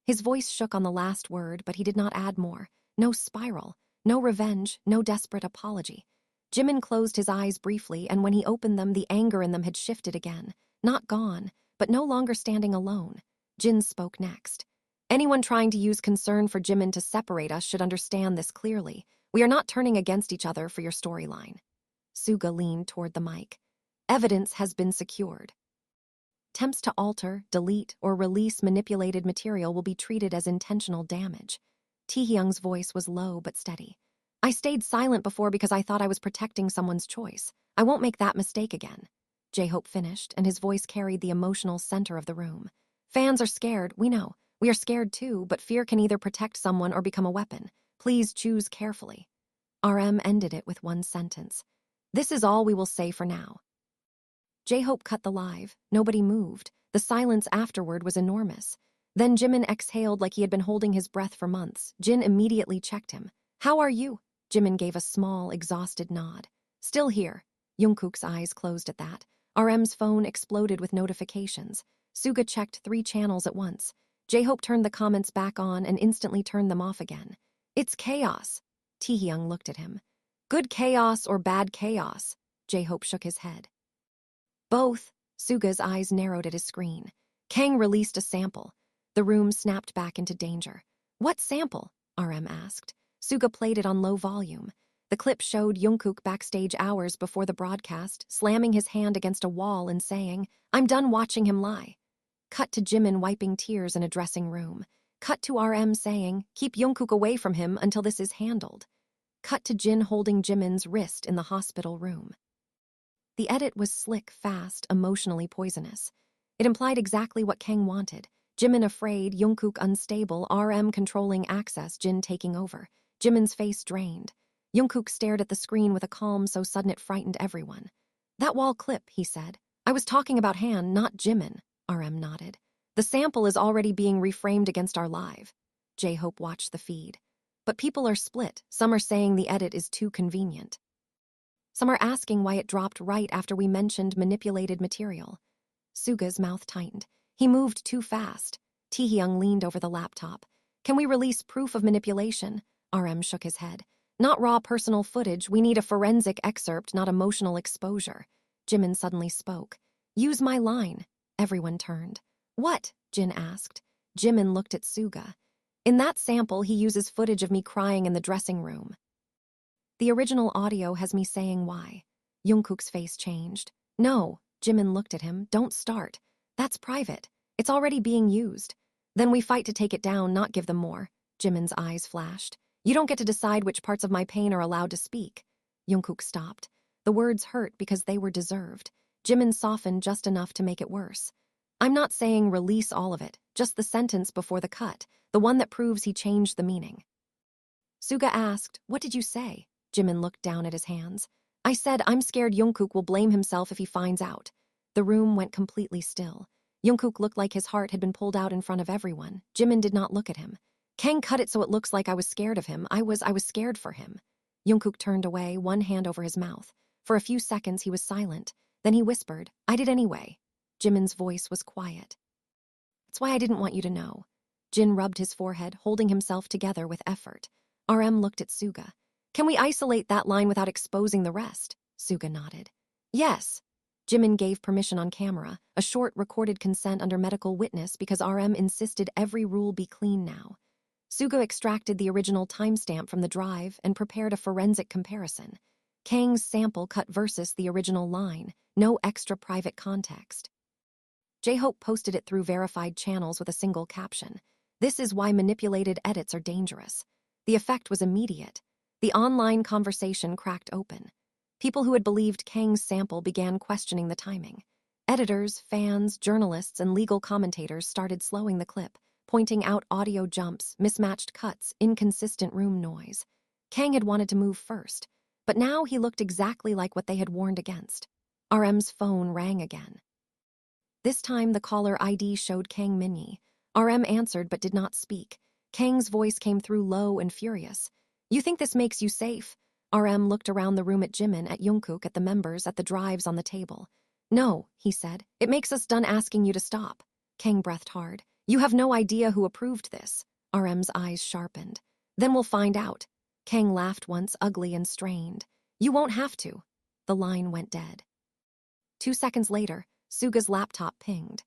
His voice shook on the last word, but he did not add more. No spiral, no revenge, no desperate apology. JIMIN closed his eyes briefly, and when he opened them, the anger in them had shifted again. Not gone, but no longer standing alone. Jin spoke next. "Anyone trying to use concern for JIMIN to separate us should understand this clearly. We are not turning against each other for your storyline." Suga leaned toward the mic. "Evidence has been secured. Attempts to alter, delete, or release manipulated material will be treated as intentional damage." Taehyung's voice was low but steady. "I stayed silent before because I thought I was protecting someone's choice. I won't make that mistake again." J-Hope finished, and his voice carried the emotional center of the room. "Fans are scared, we know. We are scared too, but fear can either protect someone or become a weapon. Please choose carefully." RM ended it with one sentence. "This is all we will say for now." J-Hope cut the live. Nobody moved. The silence afterward was enormous. Then JIMIN exhaled like he had been holding his breath for months. Jin immediately checked him. "How are you?" JIMIN gave a small, exhausted nod. "Still here." JUNGKOOK's eyes closed at that. RM's phone exploded with notifications. Suga checked 3 channels at once. J-Hope turned the comments back on and instantly turned them off again. "It's chaos." Taehyung looked at him. "Good chaos or bad chaos?" J-Hope shook his head. "Both." Suga's eyes narrowed at his screen. Kang released a sample. The room snapped back into danger. "What sample?" RM asked. Suga played it on low volume. The clip showed JUNGKOOK backstage hours before the broadcast, slamming his hand against a wall and saying, "I'm done watching him lie." Cut to JIMIN wiping tears in a dressing room. Cut to RM saying, "Keep JUNGKOOK away from him until this is handled." Cut to Jin holding JIMIN's wrist in the hospital room. The edit was slick, fast, emotionally poisonous. It implied exactly what Kang wanted. JIMIN afraid, JUNGKOOK unstable, RM controlling access, Jin taking over. JIMIN's face drained. JUNGKOOK stared at the screen with a calm so sudden it frightened everyone. "That wall clip," he said. "I was talking about Han, not JIMIN." RM nodded. "The sample is already being reframed against our live." J-Hope watched the feed. "But people are split. Some are saying the edit is too convenient. Some are asking why it dropped right after we mentioned manipulated material." Suga's mouth tightened. He moved too fast. Taehyung leaned over the laptop. "Can we release proof of manipulation?" RM shook his head. "Not raw personal footage. We need a forensic excerpt, not emotional exposure." JIMIN suddenly spoke. "Use my line." Everyone turned. "What?" Jin asked. JIMIN looked at Suga. "In that sample, he uses footage of me crying in the dressing room. The original audio has me saying why." JUNGKOOK's face changed. "No." JIMIN looked at him. "Don't start. That's private. It's already being used. Then we fight to take it down, not give them more. Jimin's eyes flashed. You don't get to decide which parts of my pain are allowed to speak. Jungkook stopped. The words hurt because they were deserved. Jimin softened just enough to make it worse. I'm not saying release all of it, just the sentence before the cut, the one that proves he changed the meaning. Suga asked, what did you say? Jimin looked down at his hands. I said I'm scared Jungkook will blame himself if he finds out. The room went completely still. Jungkook looked like his heart had been pulled out in front of everyone. Jimin did not look at him. Kang cut it so it looks like I was scared of him. I was scared for him. Jungkook turned away, one hand over his mouth. For a few seconds he was silent. Then he whispered, I did anyway. Jimin's voice was quiet. That's why I didn't want you to know. Jin rubbed his forehead, holding himself together with effort. RM looked at Suga. Can we isolate that line without exposing the rest? Suga nodded. Yes. Jimin gave permission on camera, a short recorded consent under medical witness because RM insisted every rule be clean now. Suga extracted the original timestamp from the drive and prepared a forensic comparison. Kang's sample cut versus the original line, no extra private context. J-Hope posted it through verified channels with a single caption. This is why manipulated edits are dangerous. The effect was immediate. The online conversation cracked open. People who had believed Kang's sample began questioning the timing. Editors, fans, journalists, and legal commentators started slowing the clip, pointing out audio jumps, mismatched cuts, inconsistent room noise. Kang had wanted to move first, but now he looked exactly like what they had warned against. RM's phone rang again. This time the caller ID showed Kang Minyi. RM answered but did not speak. Kang's voice came through low and furious. You think this makes you safe? RM looked around the room at Jimin, at Jungkook, at the members, at the drives on the table. No, he said. It makes us done asking you to stop. Kang breathed hard. You have no idea who approved this. RM's eyes sharpened. Then we'll find out. Kang laughed once, ugly and strained. You won't have to. The line went dead. 2 seconds later, Suga's laptop pinged.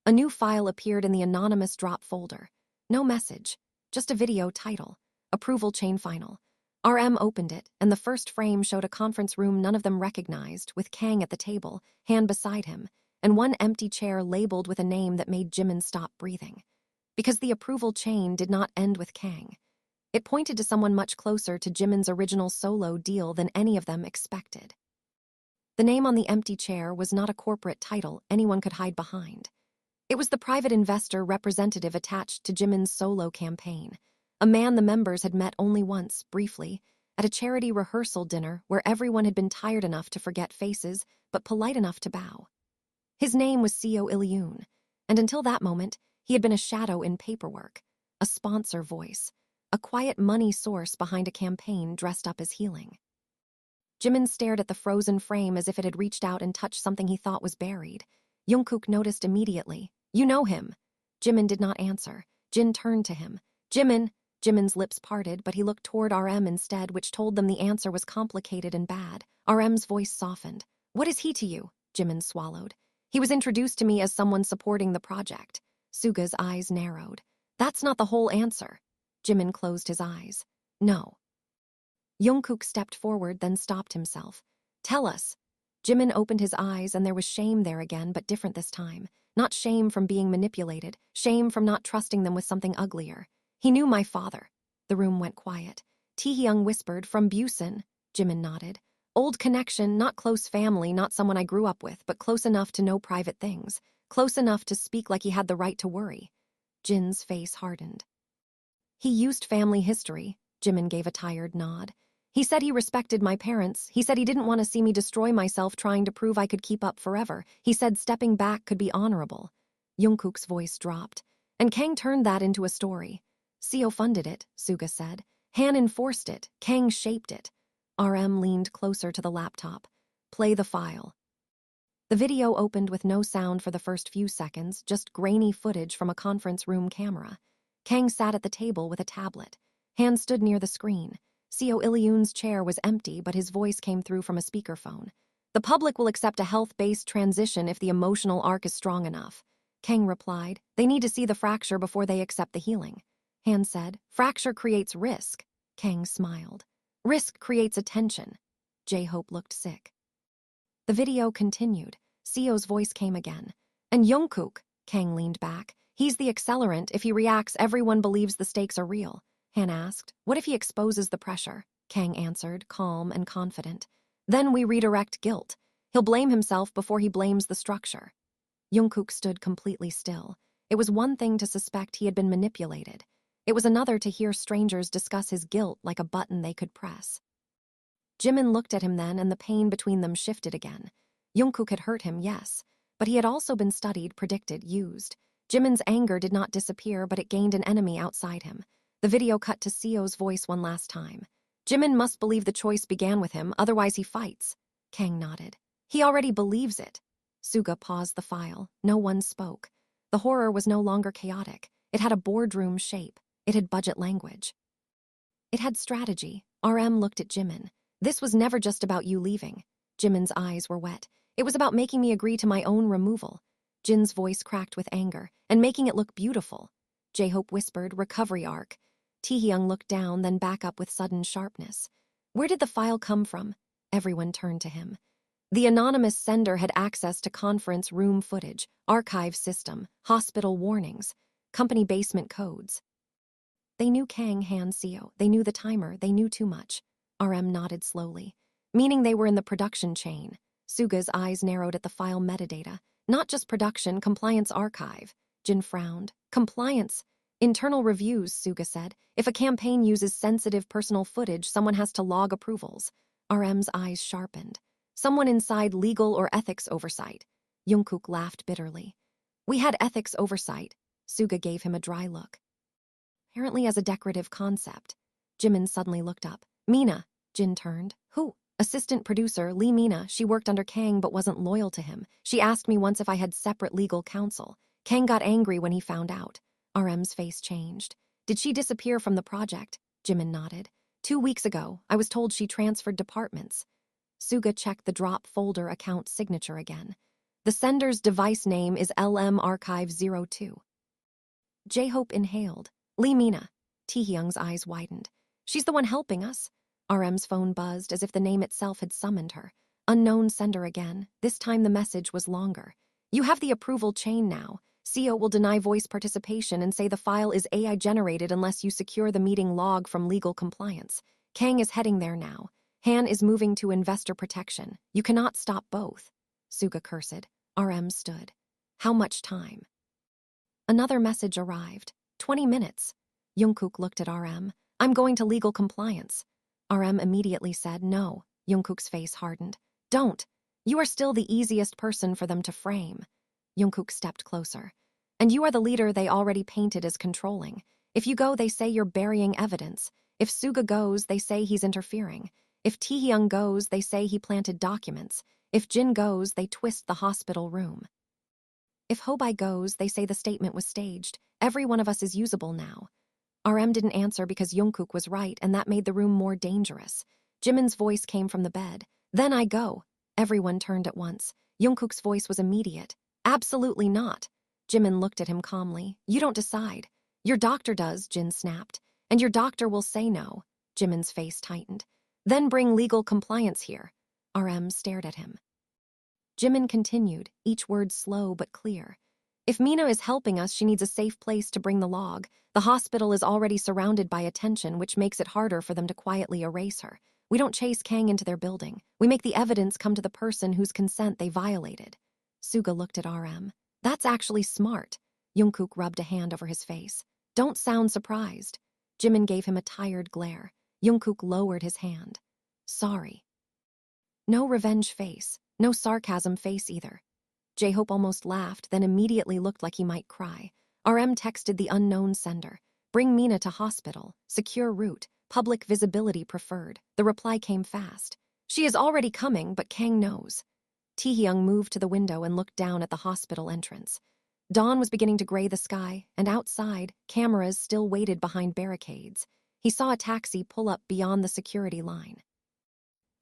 A new file appeared in the anonymous drop folder. No message, just a video title. Approval chain final. RM opened it, and the first frame showed a conference room none of them recognized, with Kang at the table, hand beside him, and one empty chair labeled with a name that made Jimin stop breathing. Because the approval chain did not end with Kang. It pointed to someone much closer to Jimin's original solo deal than any of them expected. The name on the empty chair was not a corporate title anyone could hide behind. It was the private investor representative attached to Jimin's solo campaign, a man the members had met only once, briefly, at a charity rehearsal dinner where everyone had been tired enough to forget faces, but polite enough to bow. His name was Seo Il-yoon, and until that moment, he had been a shadow in paperwork, a sponsor voice, a quiet money source behind a campaign dressed up as healing. Jimin stared at the frozen frame as if it had reached out and touched something he thought was buried. Jungkook noticed immediately. You know him. Jimin did not answer. Jin turned to him. Jimin. Jimin's lips parted, but he looked toward RM instead, which told them the answer was complicated and bad. RM's voice softened. What is he to you? Jimin swallowed. He was introduced to me as someone supporting the project. Suga's eyes narrowed. That's not the whole answer. Jimin closed his eyes. No. Jungkook stepped forward, then stopped himself. Tell us. Jimin opened his eyes, and there was shame there again, but different this time. Not shame from being manipulated, shame from not trusting them with something uglier. He knew my father. The room went quiet. Taehyung whispered, from Busan. Jimin nodded. Old connection, not close family, not someone I grew up with, but close enough to know private things. Close enough to speak like he had the right to worry. Jin's face hardened. He used family history. Jimin gave a tired nod. He said he respected my parents. He said he didn't want to see me destroy myself trying to prove I could keep up forever. He said stepping back could be honorable. Jungkook's voice dropped. And Kang turned that into a story. Seo funded it, Suga said. Han enforced it. Kang shaped it. RM leaned closer to the laptop. Play the file. The video opened with no sound for the first few seconds, just grainy footage from a conference room camera. Kang sat at the table with a tablet. Han stood near the screen. Seo Il-yoon's chair was empty, but his voice came through from a speakerphone. The public will accept a health-based transition if the emotional arc is strong enough. Kang replied, they need to see the fracture before they accept the healing. Han said, fracture creates risk. Kang smiled. Risk creates attention. J-Hope looked sick. The video continued. Seo's voice came again. And Jungkook, Kang leaned back. He's the accelerant. If he reacts, everyone believes the stakes are real. Han asked. What if he exposes the pressure? Kang answered, calm and confident. Then we redirect guilt. He'll blame himself before he blames the structure. JUNGKOOK stood completely still. It was one thing to suspect he had been manipulated. It was another to hear strangers discuss his guilt like a button they could press. JIMIN looked at him then, and the pain between them shifted again. JUNGKOOK had hurt him, yes, but he had also been studied, predicted, used. JIMIN's anger did not disappear, but it gained an enemy outside him. The video cut to Seo's voice one last time. JIMIN must believe the choice began with him, otherwise he fights. Kang nodded. He already believes it. Suga paused the file. No one spoke. The horror was no longer chaotic. It had a boardroom shape. It had budget language. It had strategy. RM looked at JIMIN. This was never just about you leaving. JIMIN's eyes were wet. It was about making me agree to my own removal. Jin's voice cracked with anger, and making it look beautiful. J-Hope whispered, recovery arc. Taehyung looked down, then back up with sudden sharpness. Where did the file come from? Everyone turned to him. The anonymous sender had access to conference room footage, archive system, hospital warnings, company basement codes. They knew Kang, Han, Seo. They knew the timer. They knew too much. RM nodded slowly. Meaning they were in the production chain. Suga's eyes narrowed at the file metadata. Not just production, compliance archive. Jin frowned. Compliance. Internal reviews, Suga said. If a campaign uses sensitive personal footage, someone has to log approvals. RM's eyes sharpened. Someone inside legal or ethics oversight. JUNGKOOK laughed bitterly. We had ethics oversight. Suga gave him a dry look. Apparently as a decorative concept. JIMIN suddenly looked up. Mina. Jin turned. Who? Assistant producer, Lee Mina. She worked under Kang but wasn't loyal to him. She asked me once if I had separate legal counsel. Kang got angry when he found out. RM's face changed. Did she disappear from the project? JIMIN nodded. 2 weeks ago, I was told she transferred departments. Suga checked the drop folder account signature again. The sender's device name is LM Archive 02. J-Hope inhaled. Lee Mina. Taehyung's eyes widened. She's the one helping us. RM's phone buzzed as if the name itself had summoned her. Unknown sender again. This time the message was longer. You have the approval chain now. CEO will deny voice participation and say the file is AI generated unless you secure the meeting log from legal compliance. Kang is heading there now. Han is moving to investor protection. You cannot stop both. Suga cursed. RM stood. How much time? Another message arrived. 20 minutes. JUNGKOOK looked at RM. I'm going to legal compliance. RM immediately said no. JUNGKOOK's face hardened. Don't. You are still the easiest person for them to frame. JUNGKOOK stepped closer. And you are the leader they already painted as controlling. If you go, they say you're burying evidence. If Suga goes, they say he's interfering. If Taehyung goes, they say he planted documents. If Jin goes, they twist the hospital room. If Hobai goes, they say the statement was staged. Every one of us is usable now. RM didn't answer because JUNGKOOK was right, and that made the room more dangerous. JIMIN's voice came from the bed. Then I go. Everyone turned at once. JUNGKOOK's voice was immediate. Absolutely not. JIMIN looked at him calmly. You don't decide. Your doctor does, Jin snapped. And your doctor will say no. JIMIN's face tightened. Then bring legal compliance here. RM stared at him. JIMIN continued, each word slow but clear. If Mina is helping us, she needs a safe place to bring the log. The hospital is already surrounded by attention, which makes it harder for them to quietly erase her. We don't chase Kang into their building. We make the evidence come to the person whose consent they violated. Suga looked at RM. That's actually smart. JUNGKOOK rubbed a hand over his face. Don't sound surprised. JIMIN gave him a tired glare. JUNGKOOK lowered his hand. Sorry. No revenge face. No sarcasm face either. J-Hope almost laughed, then immediately looked like he might cry. RM texted the unknown sender. Bring Mina to hospital. Secure route. Public visibility preferred. The reply came fast. She is already coming, but Kang knows. Taehyung moved to the window and looked down at the hospital entrance. Dawn was beginning to gray the sky, and outside, cameras still waited behind barricades. He saw a taxi pull up beyond the security line.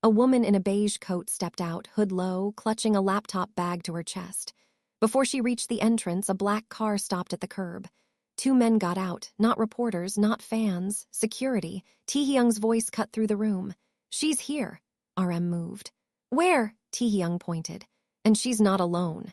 A woman in a beige coat stepped out, hood low, clutching a laptop bag to her chest. Before she reached the entrance, a black car stopped at the curb. 2 men got out, not reporters, not fans, security. Taehyung's voice cut through the room. She's here. RM moved. Where? Taehyung pointed. And she's not alone.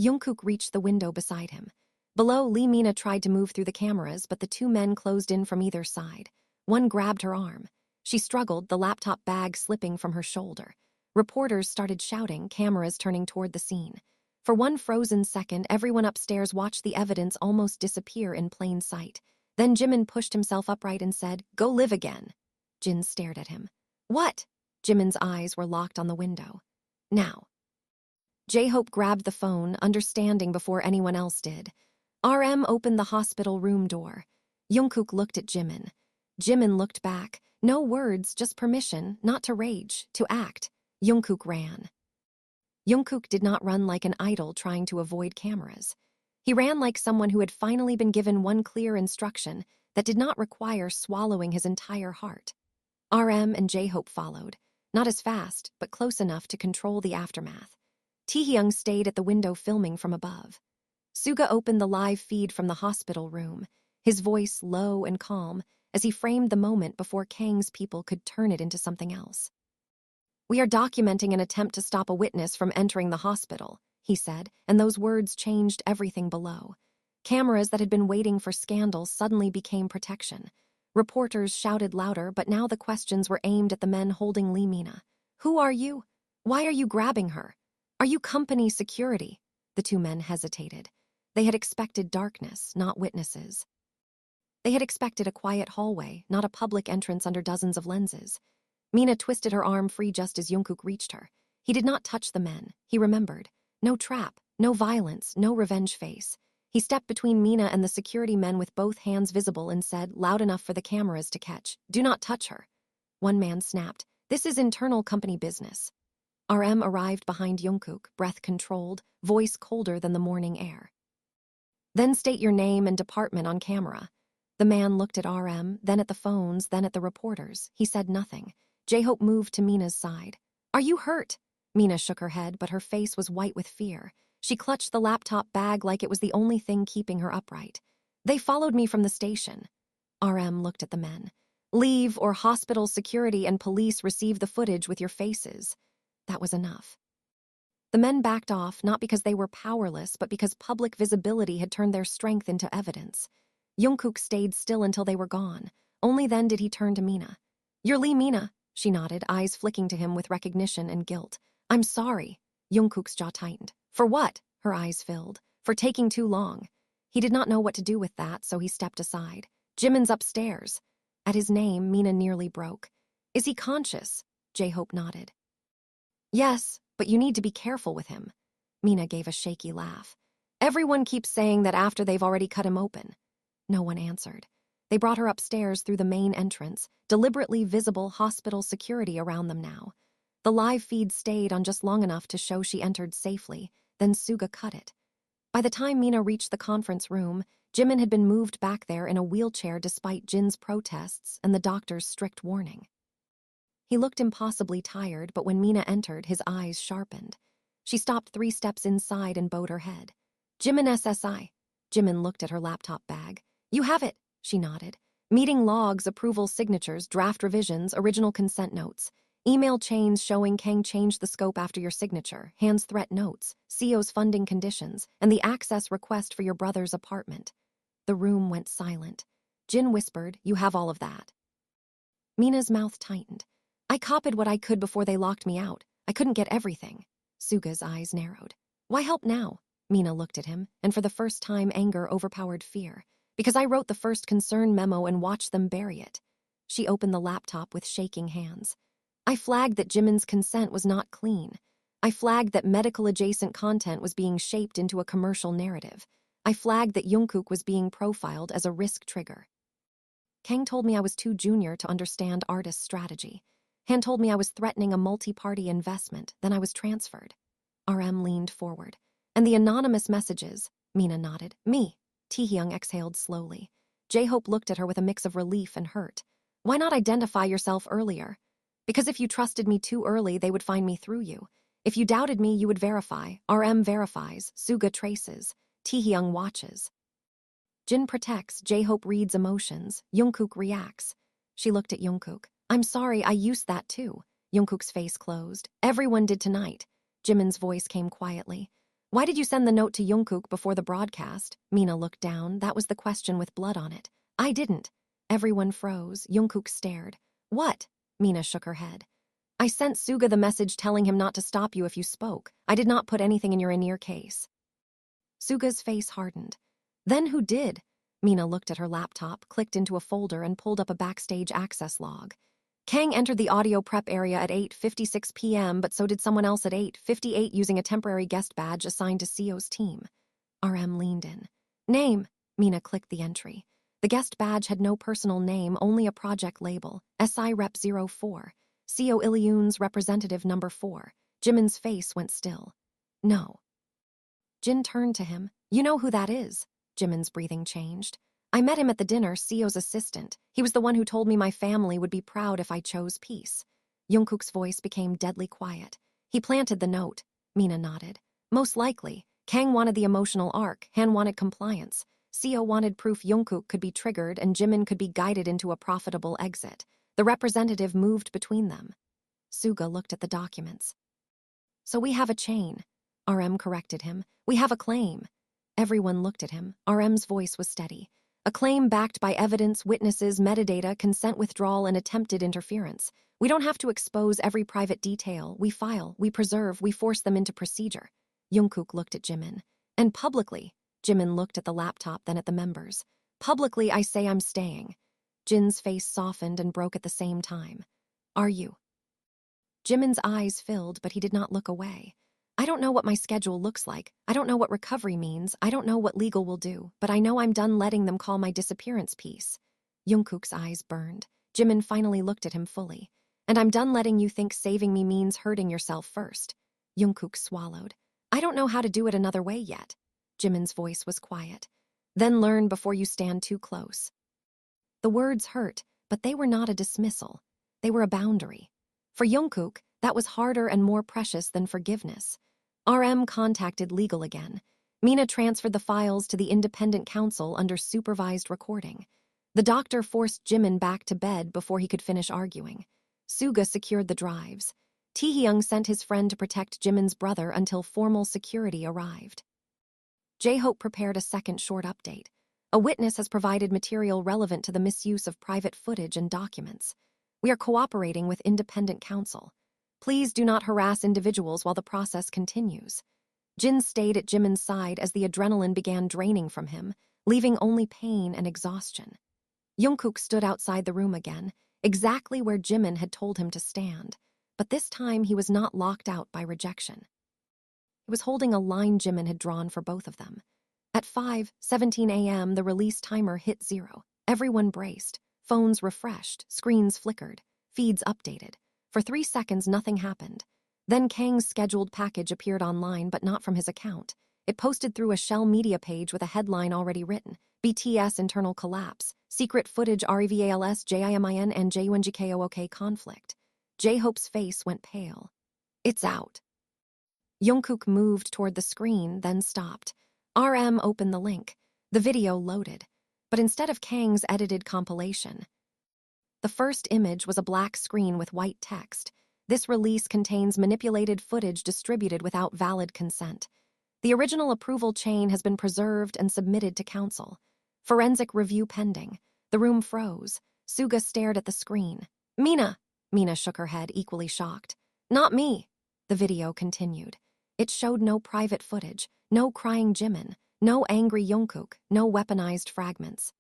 JUNGKOOK reached the window beside him. Below, Mina tried to move through the cameras, but the two men closed in from either side. One grabbed her arm. She struggled, the laptop bag slipping from her shoulder. Reporters started shouting, cameras turning toward the scene. For one frozen second, everyone upstairs watched the evidence almost disappear in plain sight. Then JIMIN pushed himself upright and said, "Go live again." Jin stared at him. "What?" JIMIN's eyes were locked on the window. "Now." J-Hope grabbed the phone, understanding before anyone else did. RM opened the hospital room door. JUNGKOok looked at JIMIN. JIMIN looked back. No words, just permission, not to rage, to act. JUNGKOok ran. JUNGKOok did not run like an idol trying to avoid cameras. He ran like someone who had finally been given one clear instruction that did not require swallowing his entire heart. RM and J-Hope followed, not as fast, but close enough to control the aftermath. Taehyung stayed at the window filming from above. Suga opened the live feed from the hospital room, his voice low and calm as he framed the moment before Kang's people could turn it into something else. "We are documenting an attempt to stop a witness from entering the hospital," he said, and those words changed everything below. Cameras that had been waiting for scandal suddenly became protection. Reporters shouted louder, but now the questions were aimed at the men holding Mina. "Who are you? Why are you grabbing her? Are you company security?" The two men hesitated. They had expected darkness, not witnesses. They had expected a quiet hallway, not a public entrance under dozens of lenses. Mina twisted her arm free just as JUNGKOok reached her. He did not touch the men. He remembered. No trap, no violence, no revenge face. He stepped between Mina and the security men with both hands visible and said, loud enough for the cameras to catch, "Do not touch her." One man snapped, "This is internal company business." RM arrived behind JUNGKOok, breath controlled, voice colder than the morning air. "Then state your name and department on camera." The man looked at RM, then at the phones, then at the reporters. He said nothing. J-Hope moved to Mina's side. "Are you hurt?" Mina shook her head, but her face was white with fear. She clutched the laptop bag like it was the only thing keeping her upright. "They followed me from the station." RM looked at the men. "Leave, or hospital security and police receive the footage with your faces." That was enough. The men backed off, not because they were powerless, but because public visibility had turned their strength into evidence. JUNGKOok stayed still until they were gone. Only then did he turn to Mina. "You're Mina," she nodded, eyes flicking to him with recognition and guilt. "I'm sorry." JUNGKOok's jaw tightened. "For what?" Her eyes filled. "For taking too long." He did not know what to do with that, so he stepped aside. "Jimin's upstairs." At his name, Mina nearly broke. "Is he conscious?" J-Hope nodded. "Yes, but you need to be careful with him." Mina gave a shaky laugh. "Everyone keeps saying that after they've already cut him open." No one answered. They brought her upstairs through the main entrance, deliberately visible hospital security around them now. The live feed stayed on just long enough to show she entered safely, then Suga cut it. By the time Mina reached the conference room, Jimin had been moved back there in a wheelchair despite Jin's protests and the doctor's strict warning. He looked impossibly tired, but when Mina entered, his eyes sharpened. She stopped 3 steps inside and bowed her head. "Jimin SSI." Jimin looked at her laptop bag. "You have it," she nodded. "Meeting logs, approval signatures, draft revisions, original consent notes. Email chains showing Kang changed the scope after your signature, hands threat notes, CO's funding conditions, and the access request for your brother's apartment." The room went silent. Jin whispered, "You have all of that." Mina's mouth tightened. "I copied what I could before they locked me out. I couldn't get everything." Suga's eyes narrowed. "Why help now?" Mina looked at him, and for the first time anger overpowered fear. "Because I wrote the first concern memo and watched them bury it." She opened the laptop with shaking hands. "I flagged that Jimin's consent was not clean. I flagged that medical-adjacent content was being shaped into a commercial narrative. I flagged that JUNGKOok was being profiled as a risk trigger. Kang told me I was too junior to understand artist strategy. Han told me I was threatening a multi-party investment, then I was transferred." RM leaned forward. "And the anonymous messages," Mina nodded. "Me." Taehyung exhaled slowly. J-Hope looked at her with a mix of relief and hurt. "Why not identify yourself earlier?" "Because if you trusted me too early, they would find me through you. If you doubted me, you would verify. RM verifies, Suga traces, Taehyung watches. Jin protects, J-Hope reads emotions, JUNGKOok reacts." She looked at JUNGKOok. "I'm sorry, I used that too." JUNGKOok's face closed. "Everyone did tonight." Jimin's voice came quietly. Why did you send the note to JUNGKOOK before the broadcast? Mina looked down. That was the question with blood on it. I didn't. Everyone froze. JUNGKOOK stared. What? Mina shook her head. I sent Suga the message telling him not to stop you if you spoke. I did not put anything in your in-ear case. Suga's face hardened. Then who did? Mina looked at her laptop, clicked into a folder, and pulled up a backstage access log. Kang entered the audio prep area at 8:56 p.m., but so did someone else at 8:58 using a temporary guest badge assigned to CO's team. RM leaned in. Name. Mina clicked the entry. The guest badge had no personal name, only a project label. SI Rep 04. CO Iliun's representative number 4. Jimin's face went still. No. Jin turned to him. You know who that is? Jimin's breathing changed. I met him at the dinner, CO's assistant. He was the one who told me my family would be proud if I chose peace. JUNGKOOK's voice became deadly quiet. He planted the note. Mina nodded. Most likely. Kang wanted the emotional arc, Han wanted compliance. CO wanted proof JUNGKOOK could be triggered and Jimin could be guided into a profitable exit. The representative moved between them. Suga looked at the documents. So we have a chain. RM corrected him. We have a claim. Everyone looked at him. RM's voice was steady. A claim backed by evidence, witnesses, metadata, consent withdrawal, and attempted interference. We don't have to expose every private detail. We file, we preserve, we force them into procedure. JUNGKOOK looked at Jimin. And publicly. Jimin looked at the laptop, then at the members. Publicly, I say I'm staying. Jin's face softened and broke at the same time. Are you? Jimin's eyes filled, but he did not look away. I don't know what my schedule looks like. I don't know what recovery means. I don't know what legal will do, but I know I'm done letting them call my disappearance piece. JUNGKOOK's eyes burned. Jimin finally looked at him fully. And I'm done letting you think saving me means hurting yourself first. JUNGKOOK swallowed. I don't know how to do it another way yet. Jimin's voice was quiet. Then learn before you stand too close. The words hurt, but they were not a dismissal. They were a boundary. For JUNGKOOK, that was harder and more precious than forgiveness. RM contacted legal again. Mina transferred the files to the independent counsel under supervised recording. The doctor forced Jimin back to bed before he could finish arguing. Suga secured the drives. Taehyung sent his friend to protect Jimin's brother until formal security arrived. J-Hope prepared a second short update. A witness has provided material relevant to the misuse of private footage and documents. We are cooperating with independent counsel. Please do not harass individuals while the process continues. Jin stayed at Jimin's side as the adrenaline began draining from him, leaving only pain and exhaustion. JUNGKOOK stood outside the room again, exactly where Jimin had told him to stand, but this time he was not locked out by rejection. He was holding a line Jimin had drawn for both of them. At 5:17 a.m., the release timer hit 0. Everyone braced. Phones refreshed, screens flickered, feeds updated. For 3 seconds, nothing happened. Then Kang's scheduled package appeared online, but not from his account. It posted through a shell media page with a headline already written. BTS internal collapse. Secret footage REVALS JIMIN and JUNGKOOK conflict. J-Hope's face went pale. It's out. JUNGKOOK moved toward the screen, then stopped. RM opened the link. The video loaded. But instead of Kang's edited compilation, the first image was a black screen with white text. This release contains manipulated footage distributed without valid consent. The original approval chain has been preserved and submitted to counsel. Forensic review pending. The room froze. Suga stared at the screen. Mina! Mina shook her head, equally shocked. Not me. The video continued. It showed no private footage, no crying Jimin, no angry JUNGKOOK, no weaponized fragments.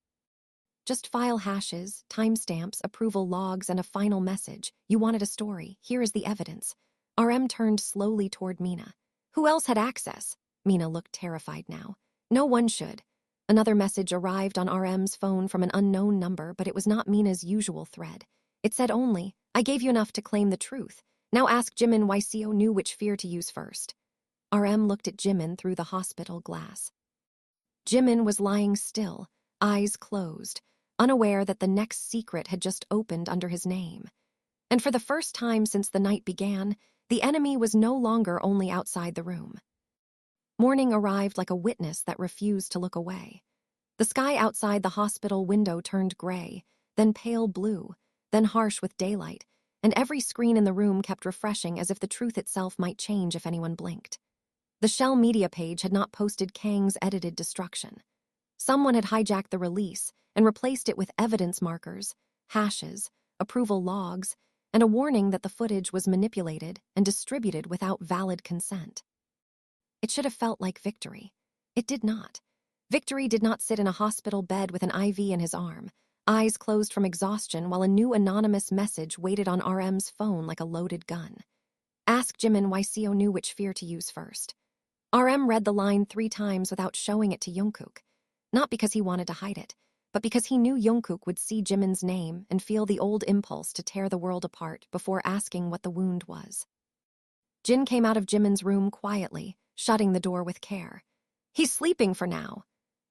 Just file hashes, timestamps, approval logs, and a final message. You wanted a story. Here is the evidence. RM turned slowly toward Mina. Who else had access? Mina looked terrified now. No one should. Another message arrived on RM's phone from an unknown number, but it was not Mina's usual thread. It said only, I gave you enough to claim the truth. Now ask Jimin why CO knew which fear to use first. RM looked at Jimin through the hospital glass. Jimin was lying still, eyes closed, unaware that the next secret had just opened under his name. And for the first time since the night began, the enemy was no longer only outside the room. Morning arrived like a witness that refused to look away. The sky outside the hospital window turned gray, then pale blue, then harsh with daylight, and every screen in the room kept refreshing as if the truth itself might change if anyone blinked. The Shell media page had not posted Kang's edited destruction. Someone had hijacked the release and replaced it with evidence markers, hashes, approval logs, and a warning that the footage was manipulated and distributed without valid consent. It should have felt like victory. It did not. Victory did not sit in a hospital bed with an IV in his arm, eyes closed from exhaustion while a new anonymous message waited on RM's phone like a loaded gun. Ask Jimin why Seo knew which fear to use first. RM read the line 3 times without showing it to JUNGKOOK, not because he wanted to hide it, but because he knew JUNGKOOK would see Jimin's name and feel the old impulse to tear the world apart before asking what the wound was. Jin came out of Jimin's room quietly, shutting the door with care. He's sleeping for now.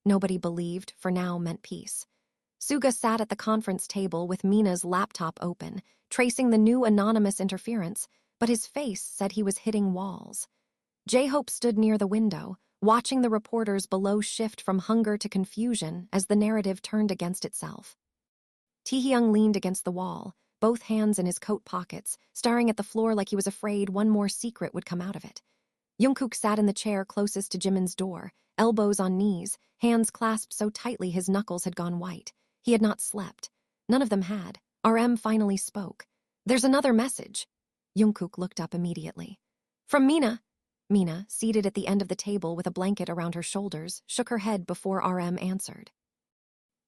Nobody believed for now meant peace. Suga sat at the conference table with Mina's laptop open, tracing the new anonymous interference, but his face said he was hitting walls. J-Hope stood near the window, watching the reporters below shift from hunger to confusion as the narrative turned against itself. Taehyung leaned against the wall, both hands in his coat pockets, staring at the floor like he was afraid one more secret would come out of it. JUNGKOOK sat in the chair closest to Jimin's door, elbows on knees, hands clasped so tightly his knuckles had gone white. He had not slept. None of them had. RM finally spoke. "There's another message." JUNGKOOK looked up immediately. "From Mina." Mina, seated at the end of the table with a blanket around her shoulders, shook her head before RM answered.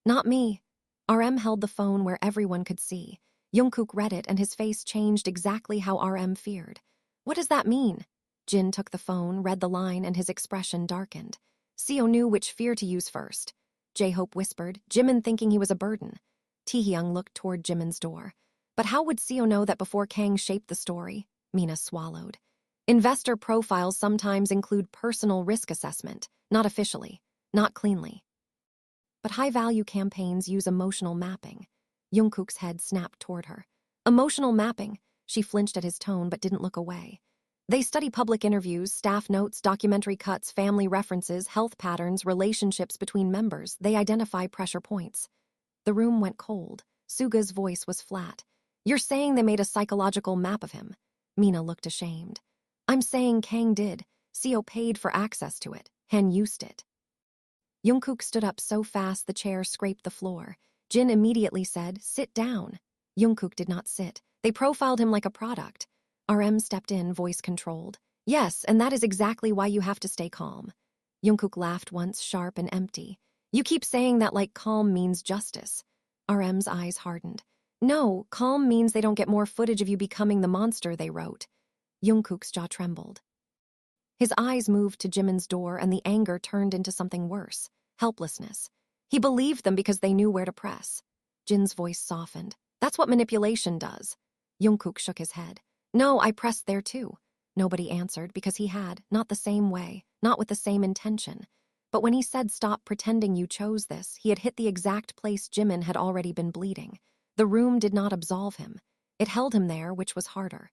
"Not me." RM held the phone where everyone could see. JUNGKOOK read it and his face changed exactly how RM feared. "What does that mean?" Jin took the phone, read the line, and his expression darkened. Seo knew which fear to use first. J-Hope whispered, Jimin thinking he was a burden. Taehyung looked toward Jimin's door. But how would Seo know that before Kang shaped the story? Mina swallowed. Investor profiles sometimes include personal risk assessment, not officially, not cleanly. But high-value campaigns use emotional mapping. JUNGKOOK's head snapped toward her. Emotional mapping. She flinched at his tone but didn't look away. They study public interviews, staff notes, documentary cuts, family references, health patterns, relationships between members. They identify pressure points. The room went cold. Suga's voice was flat. "You're saying they made a psychological map of him?" Mina looked ashamed. "I'm saying Kang did. Seo paid for access to it. Han used it." JUNGKOOK stood up so fast the chair scraped the floor. Jin immediately said, "Sit down." JUNGKOOK did not sit. They profiled him like a product. RM stepped in, voice controlled. "Yes, and that is exactly why you have to stay calm." JUNGKOOK laughed once, sharp and empty. "You keep saying that like calm means justice." RM's eyes hardened. "No, calm means they don't get more footage of you becoming the monster they wrote." JUNGKOOK's jaw trembled. His eyes moved to Jimin's door and the anger turned into something worse, helplessness. He believed them because they knew where to press. Jin's voice softened. "That's what manipulation does." JUNGKOOK shook his head. "No, I pressed there too." Nobody answered because he had, not the same way, not with the same intention. But when he said stop pretending you chose this, he had hit the exact place Jimin had already been bleeding. The room did not absolve him. It held him there, which was harder.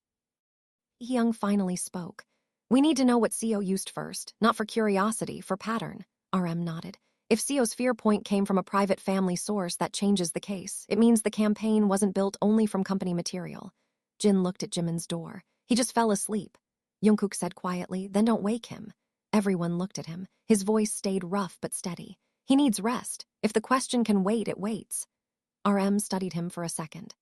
Young finally spoke. "We need to know what Seo used first, not for curiosity, for pattern." RM nodded. "If Seo's fear point came from a private family source, that changes the case. It means the campaign wasn't built only from company material." Jin looked at Jimin's door. "He just fell asleep." JUNGKOOK said quietly, "Then don't wake him." Everyone looked at him. His voice stayed rough but steady. "He needs rest. If the question can wait, it waits." RM studied him for a second.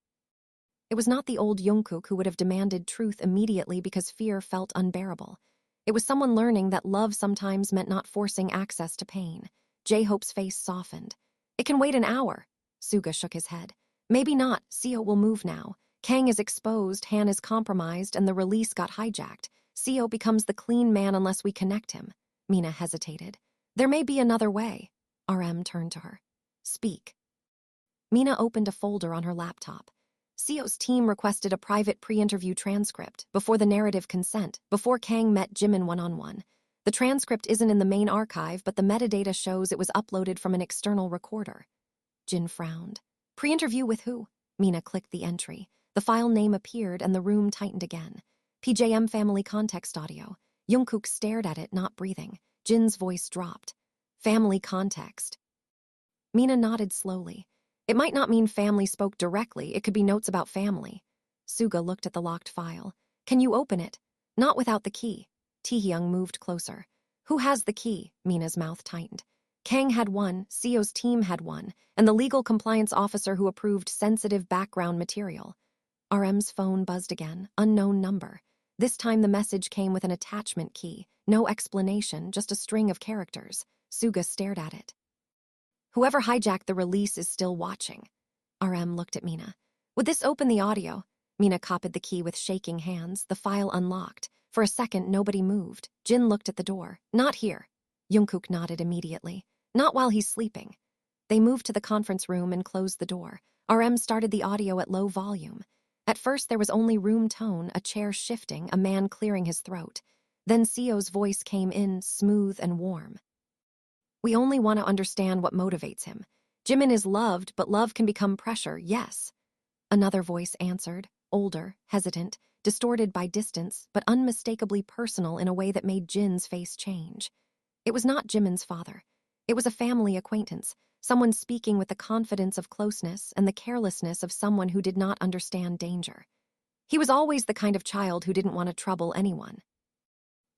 It was not the old JUNGKOOK who would have demanded truth immediately because fear felt unbearable. It was someone learning that love sometimes meant not forcing access to pain. J-Hope's face softened. "It can wait an hour." Suga shook his head. "Maybe not. Seo will move now. Kang is exposed, Han is compromised, and the release got hijacked. Seo becomes the clean man unless we connect him." Mina hesitated. "There may be another way." RM turned to her. "Speak." Mina opened a folder on her laptop. Seo's team requested a private pre-interview transcript, before the narrative consent, before Kang met Jimin one-on-one. The transcript isn't in the main archive, but the metadata shows it was uploaded from an external recorder. Jin frowned. "Pre-interview with who?" Mina clicked the entry. The file name appeared and the room tightened again. PJM family context audio. JUNGKOOK stared at it, not breathing. Jin's voice dropped. "Family context." Mina nodded slowly. "It might not mean family spoke directly, it could be notes about family." Suga looked at the locked file. "Can you open it?" "Not without the key." Taehyung moved closer. Who has the key? Mina's mouth tightened. Kang had one, Seo's team had one, and the legal compliance officer who approved sensitive background material. RM's phone buzzed again, unknown number. This time the message came with an attachment key. No explanation, just a string of characters. Suga stared at it. Whoever hijacked the release is still watching. RM looked at Mina. Would this open the audio? Mina copied the key with shaking hands, the file unlocked. For a second, nobody moved. Jin looked at the door. Not here. JUNGKOOK nodded immediately. Not while he's sleeping. They moved to the conference room and closed the door. RM started the audio at low volume. At first, there was only room tone, a chair shifting, a man clearing his throat. Then Seo's voice came in, smooth and warm. We only want to understand what motivates him. Jimin is loved, but love can become pressure, yes. Another voice answered, older, hesitant, distorted by distance, but unmistakably personal in a way that made Jin's face change. It was not Jimin's father. It was a family acquaintance, someone speaking with the confidence of closeness and the carelessness of someone who did not understand danger. He was always the kind of child who didn't want to trouble anyone.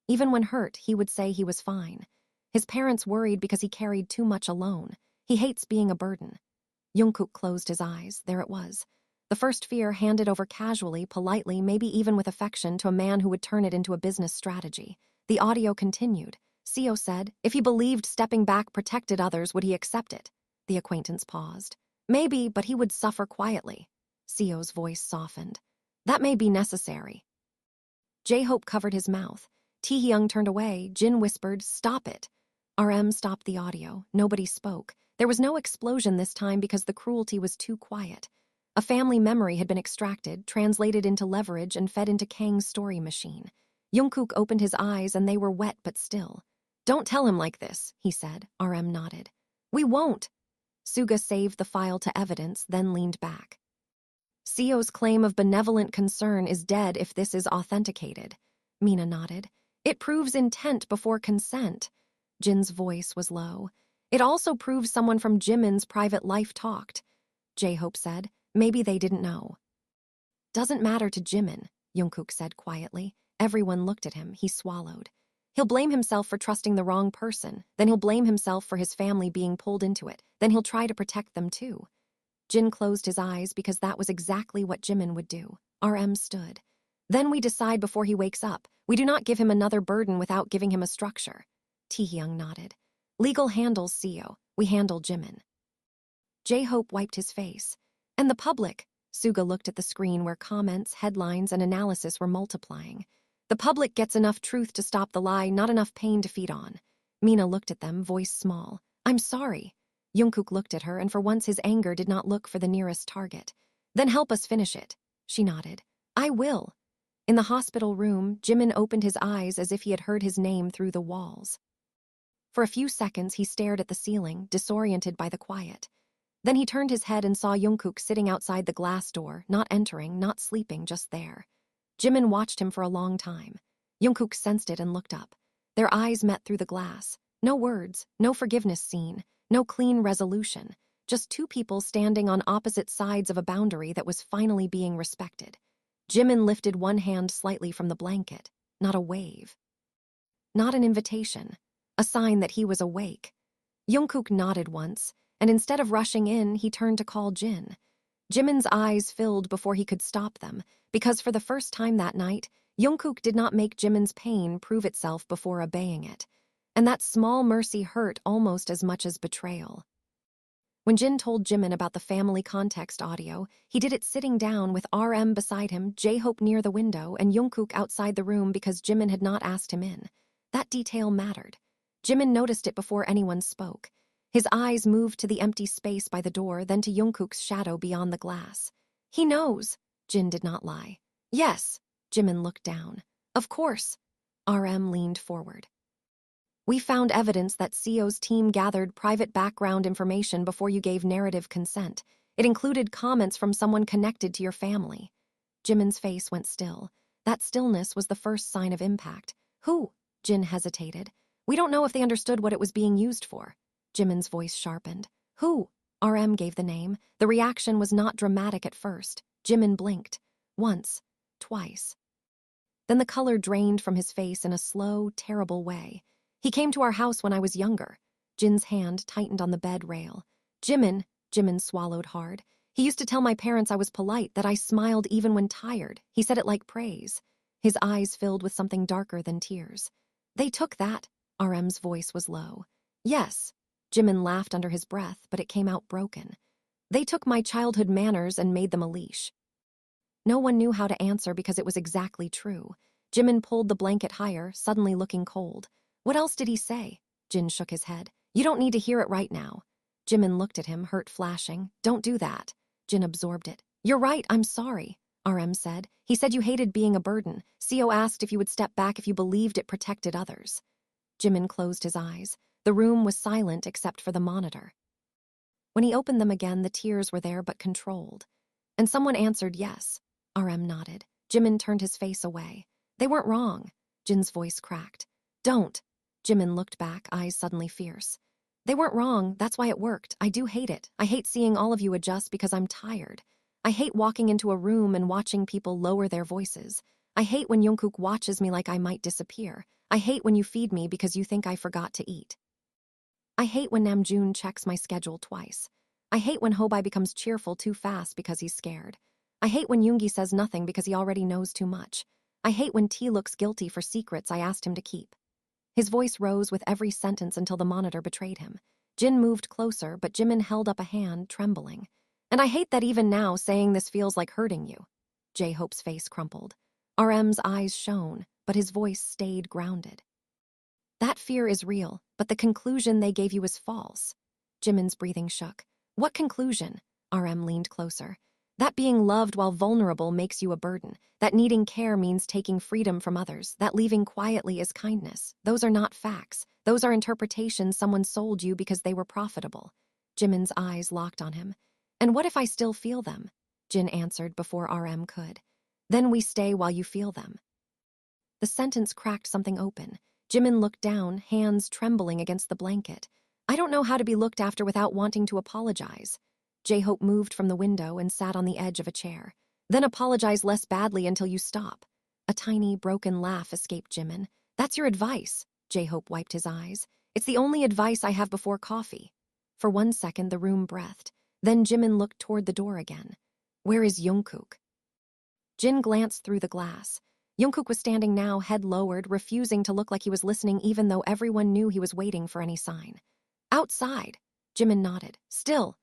Even when hurt, he would say he was fine. His parents worried because he carried too much alone. He hates being a burden. JUNGKOOK closed his eyes. There it was. The first fear handed over casually, politely, maybe even with affection to a man who would turn it into a business strategy. The audio continued. Seo said, if he believed stepping back protected others, would he accept it? The acquaintance paused. Maybe, but he would suffer quietly. Seo's voice softened. That may be necessary. J-Hope covered his mouth. Taehyung turned away. Jin whispered, stop it. RM stopped the audio. Nobody spoke. There was no explosion this time because the cruelty was too quiet. A family memory had been extracted, translated into leverage, and fed into Kang's story machine. JUNGKOOK opened his eyes and they were wet but still. Don't tell him like this, he said. RM nodded. We won't. Suga saved the file to evidence, then leaned back. Seo's claim of benevolent concern is dead if this is authenticated. Mina nodded. It proves intent before consent. Jin's voice was low. It also proves someone from Jimin's private life talked. J-Hope said. Maybe they didn't know. Doesn't matter to Jimin, JUNGKOOK said quietly. Everyone looked at him. He swallowed. He'll blame himself for trusting the wrong person. Then he'll blame himself for his family being pulled into it. Then he'll try to protect them too. Jin closed his eyes because that was exactly what Jimin would do. RM stood. Then we decide before he wakes up. We do not give him another burden without giving him a structure. Taehyung nodded. Legal handles Seo. We handle Jimin. J-Hope wiped his face. And the public. Suga looked at the screen where comments, headlines, and analysis were multiplying. The public gets enough truth to stop the lie, not enough pain to feed on. Mina looked at them, voice small. I'm sorry. JUNGKOOK looked at her, and for once his anger did not look for the nearest target. Then help us finish it. She nodded. I will. In the hospital room, Jimin opened his eyes as if he had heard his name through the walls. For a few seconds, he stared at the ceiling, disoriented by the quiet. Then he turned his head and saw JUNGKOOK sitting outside the glass door, not entering, not sleeping, just there. Jimin watched him for a long time. JUNGKOOK sensed it and looked up. Their eyes met through the glass. No words, no forgiveness scene, no clean resolution. Just two people standing on opposite sides of a boundary that was finally being respected. Jimin lifted one hand slightly from the blanket. Not a wave. Not an invitation. A sign that he was awake. JUNGKOOK nodded once, and instead of rushing in, he turned to call Jin. Jimin's eyes filled before he could stop them, because for the first time that night, JUNGKOOK did not make Jimin's pain prove itself before obeying it. And that small mercy hurt almost as much as betrayal. When Jin told Jimin about the family context audio, he did it sitting down with RM beside him, J-Hope near the window, and JUNGKOOK outside the room because Jimin had not asked him in. That detail mattered. Jimin noticed it before anyone spoke. His eyes moved to the empty space by the door, then to JUNGKOOK's shadow beyond the glass. He knows. Jin did not lie. Yes. Jimin looked down. Of course. RM leaned forward. We found evidence that Seo's team gathered private background information before you gave narrative consent. It included comments from someone connected to your family. Jimin's face went still. That stillness was the first sign of impact. Who? Jin hesitated. We don't know if they understood what it was being used for. Jimin's voice sharpened. Who? RM gave the name. The reaction was not dramatic at first. Jimin blinked. Once. Twice. Then the color drained from his face in a slow, terrible way. He came to our house when I was younger. Jin's hand tightened on the bed rail. Jimin swallowed hard. He used to tell my parents I was polite, that I smiled even when tired. He said it like praise. His eyes filled with something darker than tears. They took that. RM's voice was low. Yes. Jimin laughed under his breath, but it came out broken. They took my childhood manners and made them a leash. No one knew how to answer because it was exactly true. Jimin pulled the blanket higher, suddenly looking cold. What else did he say? Jin shook his head. You don't need to hear it right now. Jimin looked at him, hurt flashing. Don't do that. Jin absorbed it. You're right, I'm sorry, RM said. He said you hated being a burden. CO asked if you would step back if you believed it protected others. Jimin closed his eyes. The room was silent except for the monitor. When he opened them again, the tears were there but controlled. And someone answered yes. RM nodded. Jimin turned his face away. They weren't wrong. Jin's voice cracked. Don't. Jimin looked back, eyes suddenly fierce. They weren't wrong, that's why it worked. I do hate it. I hate seeing all of you adjust because I'm tired. I hate walking into a room and watching people lower their voices. I hate when JUNGKOOK watches me like I might disappear. I hate when you feed me because you think I forgot to eat. I hate when Namjoon checks my schedule twice. I hate when Hobi becomes cheerful too fast because he's scared. I hate when Yoongi says nothing because he already knows too much. I hate when T looks guilty for secrets I asked him to keep. His voice rose with every sentence until the monitor betrayed him. Jin moved closer, but Jimin held up a hand, trembling. And I hate that even now saying this feels like hurting you. J-Hope's face crumpled. RM's eyes shone, but his voice stayed grounded. That fear is real, but the conclusion they gave you is false. Jimin's breathing shook. What conclusion? RM leaned closer. That being loved while vulnerable makes you a burden. That needing care means taking freedom from others. That leaving quietly is kindness. Those are not facts. Those are interpretations someone sold you because they were profitable. Jimin's eyes locked on him. And what if I still feel them? Jin answered before RM could. Then we stay while you feel them. The sentence cracked something open. Jimin looked down, hands trembling against the blanket. I don't know how to be looked after without wanting to apologize. J-Hope moved from the window and sat on the edge of a chair. Then apologize less badly until you stop. A tiny, broken laugh escaped Jimin. That's your advice. J-Hope wiped his eyes. It's the only advice I have before coffee. For 1 second, the room breathed. Then Jimin looked toward the door again. Where is JUNGKOOK? Jin glanced through the glass. JUNGKOOK was standing now, head lowered, refusing to look like he was listening even though everyone knew he was waiting for any sign. Outside. Jimin nodded. Still,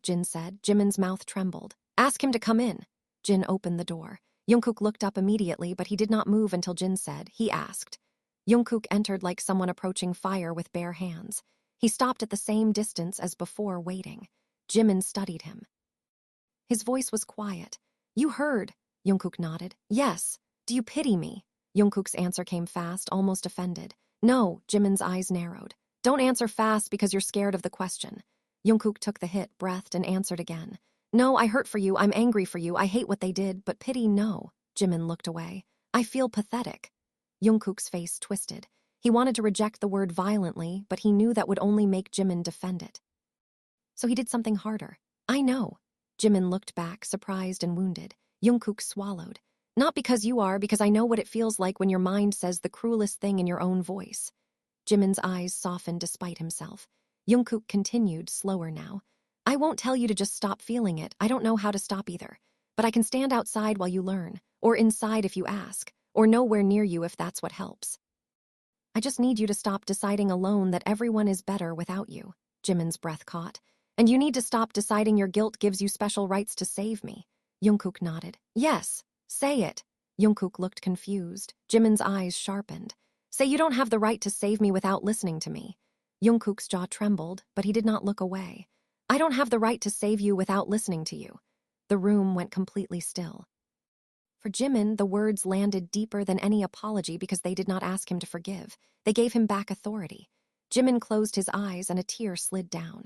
Jin said. Jimin's mouth trembled. Ask him to come in. Jin opened the door. JUNGKOOK looked up immediately, but he did not move until Jin said. He asked. JUNGKOOK entered like someone approaching fire with bare hands. He stopped at the same distance as before, waiting. Jimin studied him. His voice was quiet. You heard. JUNGKOOK nodded. Yes. Do you pity me? JUNGKOOK's answer came fast, almost offended. No. Jimin's eyes narrowed. Don't answer fast because you're scared of the question. JUNGKOOK took the hit, breathed, and answered again. No, I hurt for you, I'm angry for you, I hate what they did, but pity, no. Jimin looked away. I feel pathetic. JUNGKOOK's face twisted. He wanted to reject the word violently, but he knew that would only make Jimin defend it. So he did something harder. I know. Jimin looked back, surprised and wounded. JUNGKOOK swallowed. Not because you are, because I know what it feels like when your mind says the cruelest thing in your own voice. Jimin's eyes softened despite himself. JUNGKOOK continued, slower now. I won't tell you to just stop feeling it. I don't know how to stop either. But I can stand outside while you learn, or inside if you ask, or nowhere near you if that's what helps. I just need you to stop deciding alone that everyone is better without you. Jimin's breath caught. And you need to stop deciding your guilt gives you special rights to save me. JUNGKOOK nodded. Yes, say it. JUNGKOOK looked confused. Jimin's eyes sharpened. Say you don't have the right to save me without listening to me. JUNGKOOK's jaw trembled, but he did not look away. I don't have the right to save you without listening to you. The room went completely still. For Jimin, the words landed deeper than any apology because they did not ask him to forgive. They gave him back authority. Jimin closed his eyes and a tear slid down.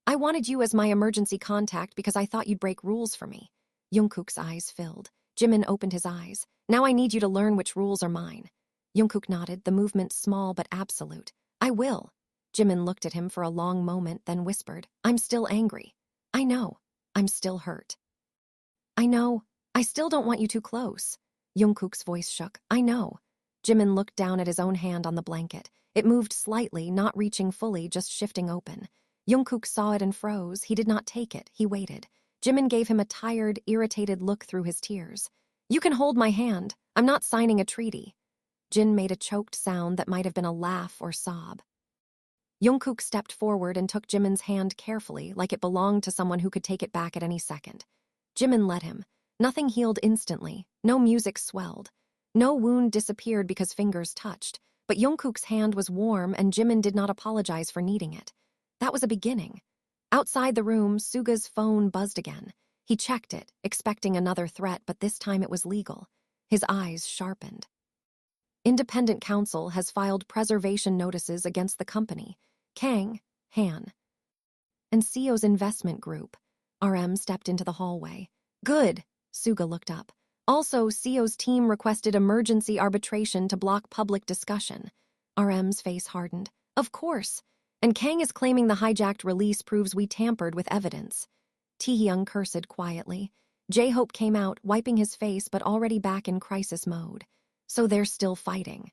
I wanted you as my emergency contact because I thought you'd break rules for me. JUNGKOOK's eyes filled. Jimin opened his eyes. Now I need you to learn which rules are mine. JUNGKOOK nodded, the movement small but absolute. I will. Jimin looked at him for a long moment, then whispered, I'm still angry. I know. I'm still hurt. I know. I still don't want you too close. Jungkook's voice shook. I know. Jimin looked down at his own hand on the blanket. It moved slightly, not reaching fully, just shifting open. Jungkook saw it and froze. He did not take it. He waited. Jimin gave him a tired, irritated look through his tears. You can hold my hand. I'm not signing a treaty. Jin made a choked sound that might have been a laugh or sob. Jungkook stepped forward and took Jimin's hand carefully, like it belonged to someone who could take it back at any second. Jimin let him. Nothing healed instantly. No music swelled. No wound disappeared because fingers touched. But Jungkook's hand was warm and Jimin did not apologize for needing it. That was a beginning. Outside the room, Suga's phone buzzed again. He checked it, expecting another threat, but this time it was legal. His eyes sharpened. Independent counsel has filed preservation notices against the company. Kang, Han, and Seo's investment group. RM stepped into the hallway. Good, Suga looked up. Also, Seo's team requested emergency arbitration to block public discussion. RM's face hardened. Of course. And Kang is claiming the hijacked release proves we tampered with evidence. Taehyung cursed quietly. J-Hope came out, wiping his face but already back in crisis mode. So they're still fighting.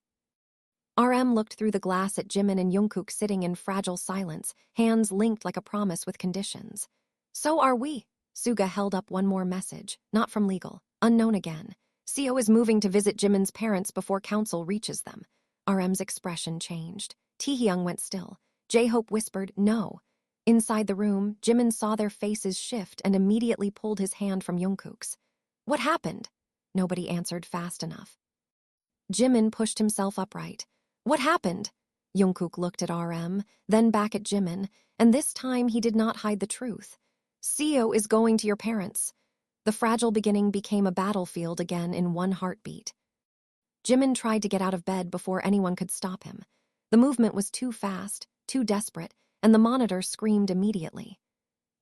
RM looked through the glass at Jimin and Jungkook sitting in fragile silence, hands linked like a promise with conditions. So are we. Suga held up one more message, not from legal, unknown again. Seo is moving to visit Jimin's parents before counsel reaches them. RM's expression changed. Taehyung went still. J-Hope whispered, no. Inside the room, Jimin saw their faces shift and immediately pulled his hand from Jungkook's. What happened? Nobody answered fast enough. Jimin pushed himself upright. What happened? Jungkook looked at RM, then back at Jimin, and this time he did not hide the truth. Seo is going to your parents. The fragile beginning became a battlefield again in one heartbeat. Jimin tried to get out of bed before anyone could stop him. The movement was too fast, too desperate, and the monitor screamed immediately.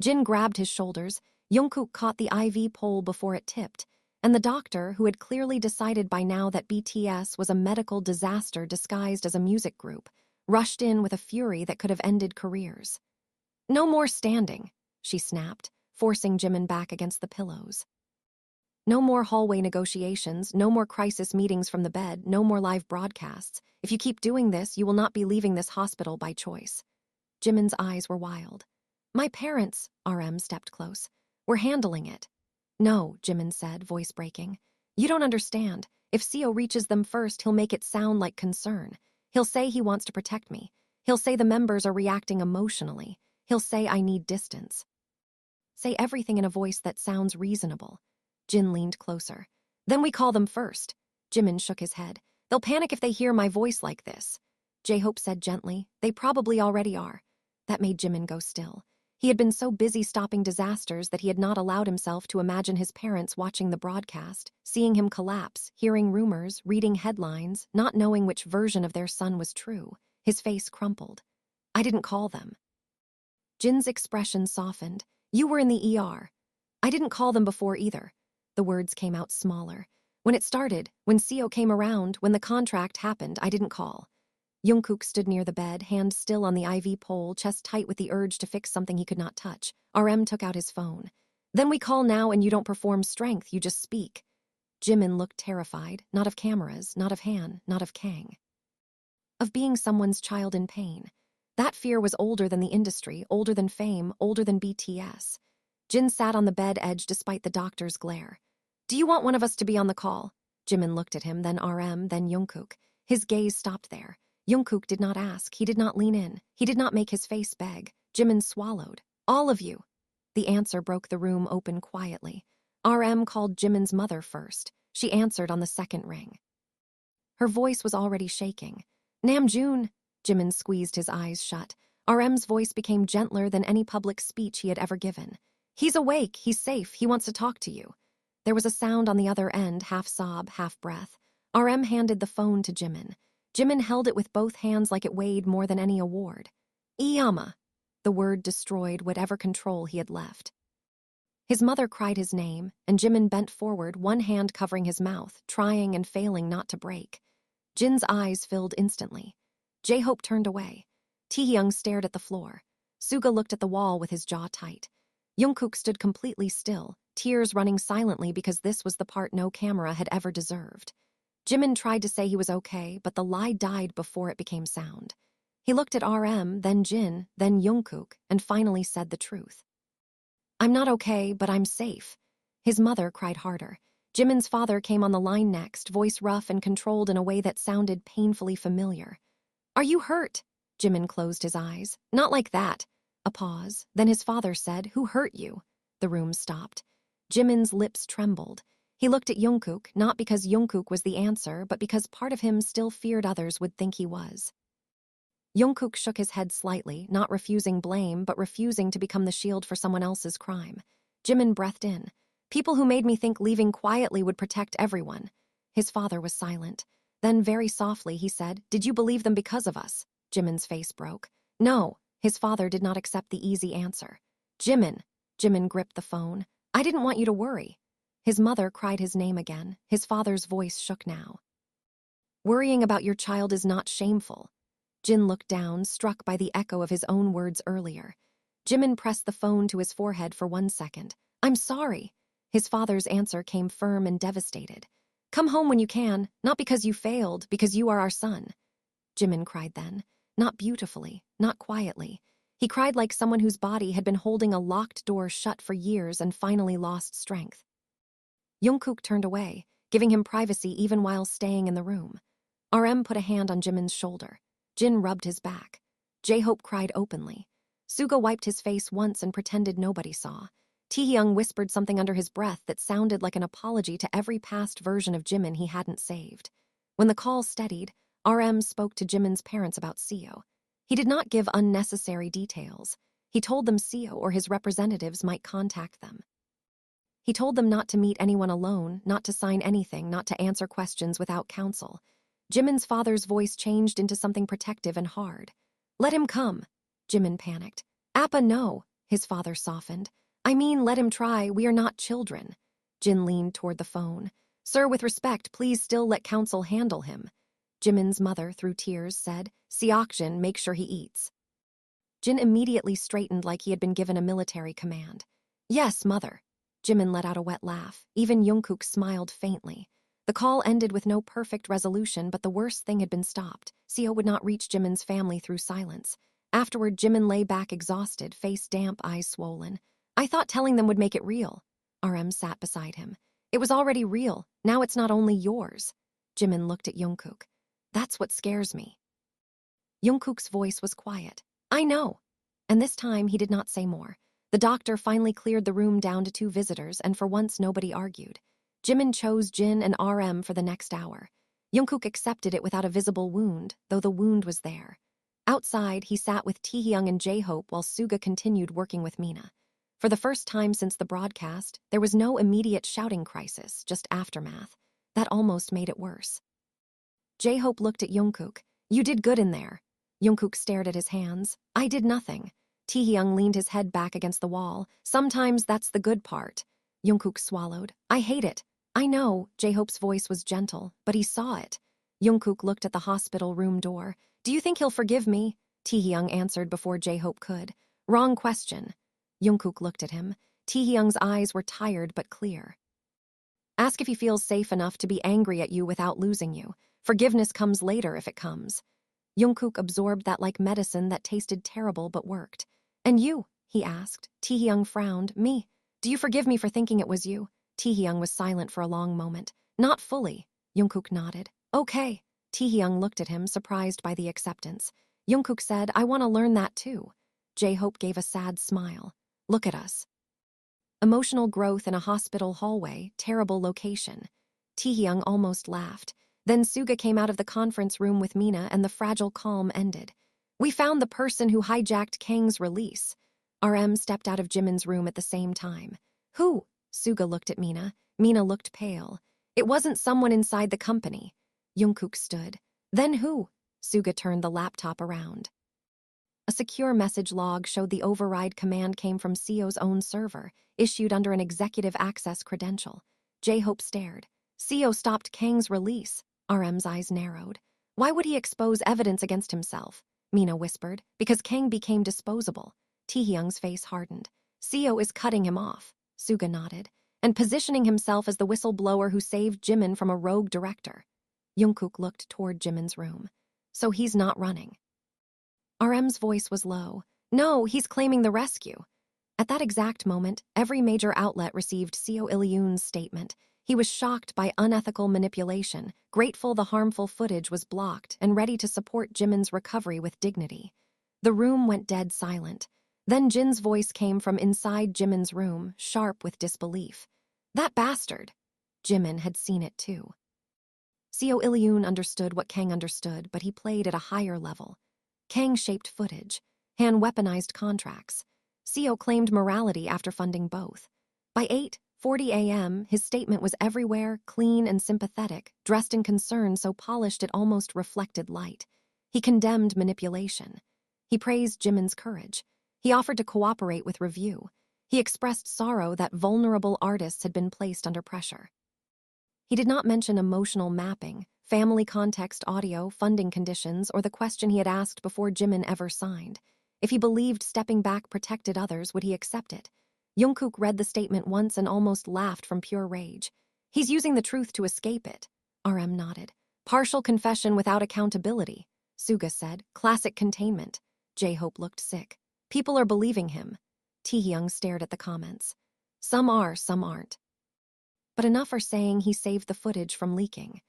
Jin grabbed his shoulders. Jungkook caught the IV pole before it tipped, and the doctor, who had clearly decided by now that BTS was a medical disaster disguised as a music group, rushed in with a fury that could have ended careers. No more standing, she snapped, forcing Jimin back against the pillows. No more hallway negotiations, no more crisis meetings from the bed, no more live broadcasts. If you keep doing this, you will not be leaving this hospital by choice. Jimin's eyes were wild. My parents, RM stepped close. We're handling it. No, Jimin said, voice breaking. You don't understand. If Seo reaches them first, he'll make it sound like concern. He'll say he wants to protect me. He'll say the members are reacting emotionally. He'll say I need distance. Say everything in a voice that sounds reasonable. Jin leaned closer. Then we call them first. Jimin shook his head. They'll panic if they hear my voice like this. J-Hope said gently. They probably already are. That made Jimin go still. He had been so busy stopping disasters that he had not allowed himself to imagine his parents watching the broadcast, seeing him collapse, hearing rumors, reading headlines, not knowing which version of their son was true. His face crumpled. I didn't call them. Jin's expression softened. You were in the ER. I didn't call them before either. The words came out smaller. When it started, when Seo came around, when the contract happened, I didn't call. Jungkook stood near the bed, hand still on the IV pole, chest tight with the urge to fix something he could not touch. RM took out his phone. Then we call now and you don't perform strength, you just speak. Jimin looked terrified, not of cameras, not of Han, not of Kang. Of being someone's child in pain. That fear was older than the industry, older than fame, older than BTS. Jin sat on the bed edge despite the doctor's glare. Do you want one of us to be on the call? Jimin looked at him, then RM, then Jungkook. His gaze stopped there. Jungkook did not ask, he did not lean in, he did not make his face beg. Jimin swallowed. All of you. The answer broke the room open quietly. RM called Jimin's mother first. She answered on the second ring. Her voice was already shaking. Namjoon. Jimin squeezed his eyes shut. RM's voice became gentler than any public speech he had ever given. He's awake, he's safe, he wants to talk to you. There was a sound on the other end, half sob, half breath. RM handed the phone to Jimin. Jimin held it with both hands like it weighed more than any award. Iyama. The word destroyed whatever control he had left. His mother cried his name, and Jimin bent forward, one hand covering his mouth, trying and failing not to break. Jin's eyes filled instantly. J-Hope turned away. Taehyung stared at the floor. Suga looked at the wall with his jaw tight. Jungkook stood completely still, tears running silently because this was the part no camera had ever deserved. JIMIN tried to say he was okay, but the lie died before it became sound. He looked at RM, then Jin, then JUNGKOOK, and finally said the truth. "I'm not okay, but I'm safe." His mother cried harder. JIMIN's father came on the line next, voice rough and controlled in a way that sounded painfully familiar. "Are you hurt?" JIMIN closed his eyes. "Not like that." A pause. Then his father said, "Who hurt you?" The room stopped. JIMIN's lips trembled. He looked at JUNGKOOK, not because JUNGKOOK was the answer, but because part of him still feared others would think he was. JUNGKOOK shook his head slightly, not refusing blame, but refusing to become the shield for someone else's crime. JIMIN breathed in. "People who made me think leaving quietly would protect everyone." His father was silent. Then, very softly, he said, "Did you believe them because of us?" JIMIN's face broke. "No." His father did not accept the easy answer. "JIMIN." JIMIN gripped the phone. "I didn't want you to worry." His mother cried his name again. His father's voice shook now. "Worrying about your child is not shameful." Jin looked down, struck by the echo of his own words earlier. JIMIN pressed the phone to his forehead for 1 second. "I'm sorry." His father's answer came firm and devastated. "Come home when you can, not because you failed, because you are our son." JIMIN cried then, not beautifully, not quietly. He cried like someone whose body had been holding a locked door shut for years and finally lost strength. JUNGKOOK turned away, giving him privacy even while staying in the room. RM put a hand on JIMIN's shoulder. Jin rubbed his back. J-Hope cried openly. Suga wiped his face once and pretended nobody saw. Taehyung whispered something under his breath that sounded like an apology to every past version of JIMIN he hadn't saved. When the call steadied, RM spoke to JIMIN's parents about Seo. He did not give unnecessary details. He told them Seo or his representatives might contact them. He told them not to meet anyone alone, not to sign anything, not to answer questions without counsel. JIMIN's father's voice changed into something protective and hard. "Let him come." JIMIN panicked. "Appa, no." His father softened. "I mean, let him try. We are not children." Jin leaned toward the phone. "Sir, with respect, please still let counsel handle him." JIMIN's mother, through tears, said, "Seokjin, make sure he eats." Jin immediately straightened like he had been given a military command. "Yes, mother." JIMIN let out a wet laugh. Even JUNGKOOK smiled faintly. The call ended with no perfect resolution, but the worst thing had been stopped. Seo would not reach JIMIN's family through silence. Afterward, JIMIN lay back exhausted, face damp, eyes swollen. "I thought telling them would make it real." RM sat beside him. "It was already real. Now it's not only yours." JIMIN looked at JUNGKOOK. "That's what scares me." JUNGKOOK's voice was quiet. "I know." And this time he did not say more. The doctor finally cleared the room down to 2 visitors, and for once nobody argued. JIMIN chose Jin and RM for the next hour. JUNGKOOK accepted it without a visible wound, though the wound was there. Outside, he sat with Taehyung and J-Hope while Suga continued working with Mina. For the first time since the broadcast, there was no immediate shouting crisis, just aftermath. That almost made it worse. J-Hope looked at JUNGKOOK. "You did good in there." JUNGKOOK stared at his hands. "I did nothing." Taehyung leaned his head back against the wall. "Sometimes that's the good part." JUNGKOOK swallowed. "I hate it." "I know." J-Hope's voice was gentle, but he saw it. JUNGKOOK looked at the hospital room door. "Do you think he'll forgive me?" Taehyung answered before J-Hope could. "Wrong question." JUNGKOOK looked at him. Taehyung's eyes were tired but clear. "Ask if he feels safe enough to be angry at you without losing you. Forgiveness comes later if it comes." JUNGKOOK absorbed that like medicine that tasted terrible but worked. "And you?" he asked. Taehyung frowned. "Me? Do you forgive me for thinking it was you?" Taehyung was silent for a long moment. "Not fully." JUNGKOOK nodded. "Okay." Taehyung looked at him, surprised by the acceptance. JUNGKOOK said, "I want to learn that too." J-Hope gave a sad smile. "Look at us." Emotional growth in a hospital hallway, terrible location. Taehyung almost laughed. Then Suga came out of the conference room with Mina and the fragile calm ended. "We found the person who hijacked Kang's release." RM stepped out of Jimin's room at the same time. "Who?" Suga looked at Mina. Mina looked pale. "It wasn't someone inside the company." JUNGKOOK stood. "Then who?" Suga turned the laptop around. A secure message log showed the override command came from Seo's own server, issued under an executive access credential. J-Hope stared. "Seo stopped Kang's release." RM's eyes narrowed. "Why would he expose evidence against himself?" Mina whispered. "Because Kang became disposable." Taehyung's face hardened. "Seo is cutting him off." Suga nodded. and positioning himself as the whistleblower who saved JIMIN from a rogue director. JUNGKOOK looked toward JIMIN's room. So he's not running. RM's voice was low. No, he's claiming the rescue. At that exact moment, every major outlet received Seo Il-yoon's statement. He was shocked by unethical manipulation, grateful the harmful footage was blocked, and ready to support JIMIN's recovery with dignity. The room went dead silent. Then Jin's voice came from inside JIMIN's room, sharp with disbelief. That bastard! JIMIN had seen it too. Seo Il-yoon understood what Kang understood, but he played at a higher level. Kang shaped footage. Han weaponized contracts. Seo claimed morality after funding both. By 8:40 a.m., his statement was everywhere, clean and sympathetic, dressed in concern so polished it almost reflected light. He condemned manipulation. He praised JIMIN's courage. He offered to cooperate with review. He expressed sorrow that vulnerable artists had been placed under pressure. He did not mention emotional mapping, family context audio, funding conditions, or the question he had asked before JIMIN ever signed. If he believed stepping back protected others, would he accept it? JUNGKOOK read the statement once and almost laughed from pure rage. He's using the truth to escape it. RM nodded. Partial confession without accountability, Suga said. Classic containment. J-Hope looked sick. People are believing him. Taehyung stared at the comments. Some are, some aren't. But enough are saying he saved the footage from leaking.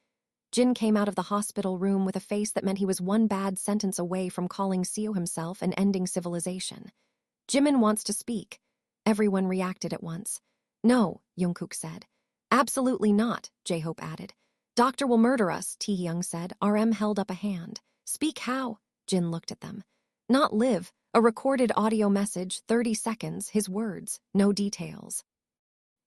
Jin came out of the hospital room with a face that meant he was one bad sentence away from calling Seo himself and ending civilization. JIMIN wants to speak. Everyone reacted at once. No, JUNGKOOK said. Absolutely not, J-Hope added. Doctor will murder us, Taehyung said. RM held up a hand. Speak how? Jin looked at them. Not live. A recorded audio message, 30 seconds, his words, no details.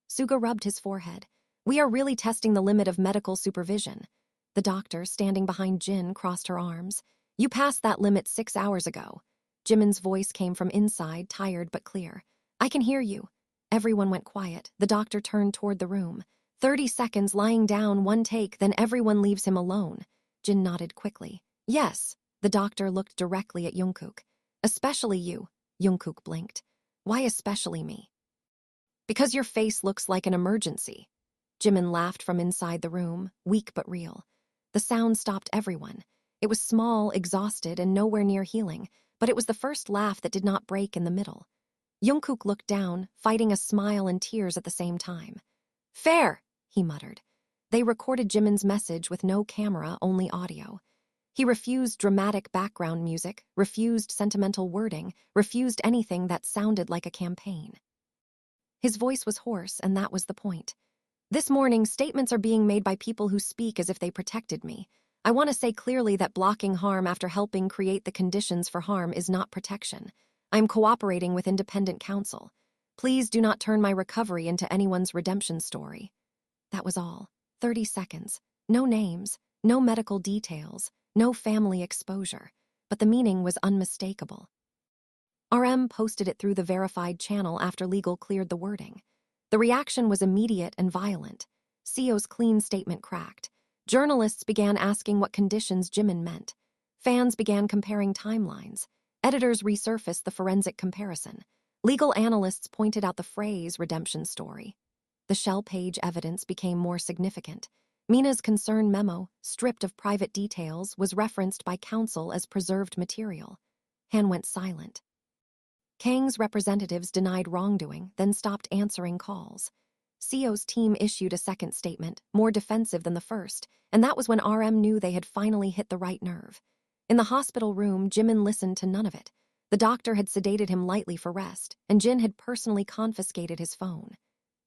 Suga rubbed his forehead. We are really testing the limit of medical supervision. The doctor, standing behind Jin, crossed her arms. You passed that limit 6 hours ago. JIMIN's voice came from inside, tired but clear. I can hear you. Everyone went quiet. The doctor turned toward the room. 30 seconds lying down, one take, then everyone leaves him alone. Jin nodded quickly. Yes. The doctor looked directly at JUNGKOOK. Especially you. JUNGKOOK blinked. Why especially me? Because your face looks like an emergency. JIMIN laughed from inside the room, weak but real. The sound stopped everyone. It was small, exhausted, and nowhere near healing, but it was the first laugh that did not break in the middle. JUNGKOOK looked down, fighting a smile and tears at the same time. Fair, he muttered. They recorded JIMIN's message with no camera, only audio. He refused dramatic background music, refused sentimental wording, refused anything that sounded like a campaign. His voice was hoarse, and that was the point. This morning, statements are being made by people who speak as if they protected me. I want to say clearly that blocking harm after helping create the conditions for harm is not protection. I am cooperating with independent counsel. Please do not turn my recovery into anyone's redemption story. That was all. 30 seconds. No names, no medical details, no family exposure. But the meaning was unmistakable. RM posted it through the verified channel after legal cleared the wording. The reaction was immediate and violent. Seo's clean statement cracked. Journalists began asking what conditions JIMIN meant. Fans began comparing timelines. Editors resurfaced the forensic comparison. Legal analysts pointed out the phrase redemption story. The shell page evidence became more significant. Mina's concern memo, stripped of private details, was referenced by counsel as preserved material. Han went silent. Kang's representatives denied wrongdoing, then stopped answering calls. Seo's team issued a second statement, more defensive than the first, and that was when RM knew they had finally hit the right nerve. In the hospital room, JIMIN listened to none of it. The doctor had sedated him lightly for rest, and Jin had personally confiscated his phone.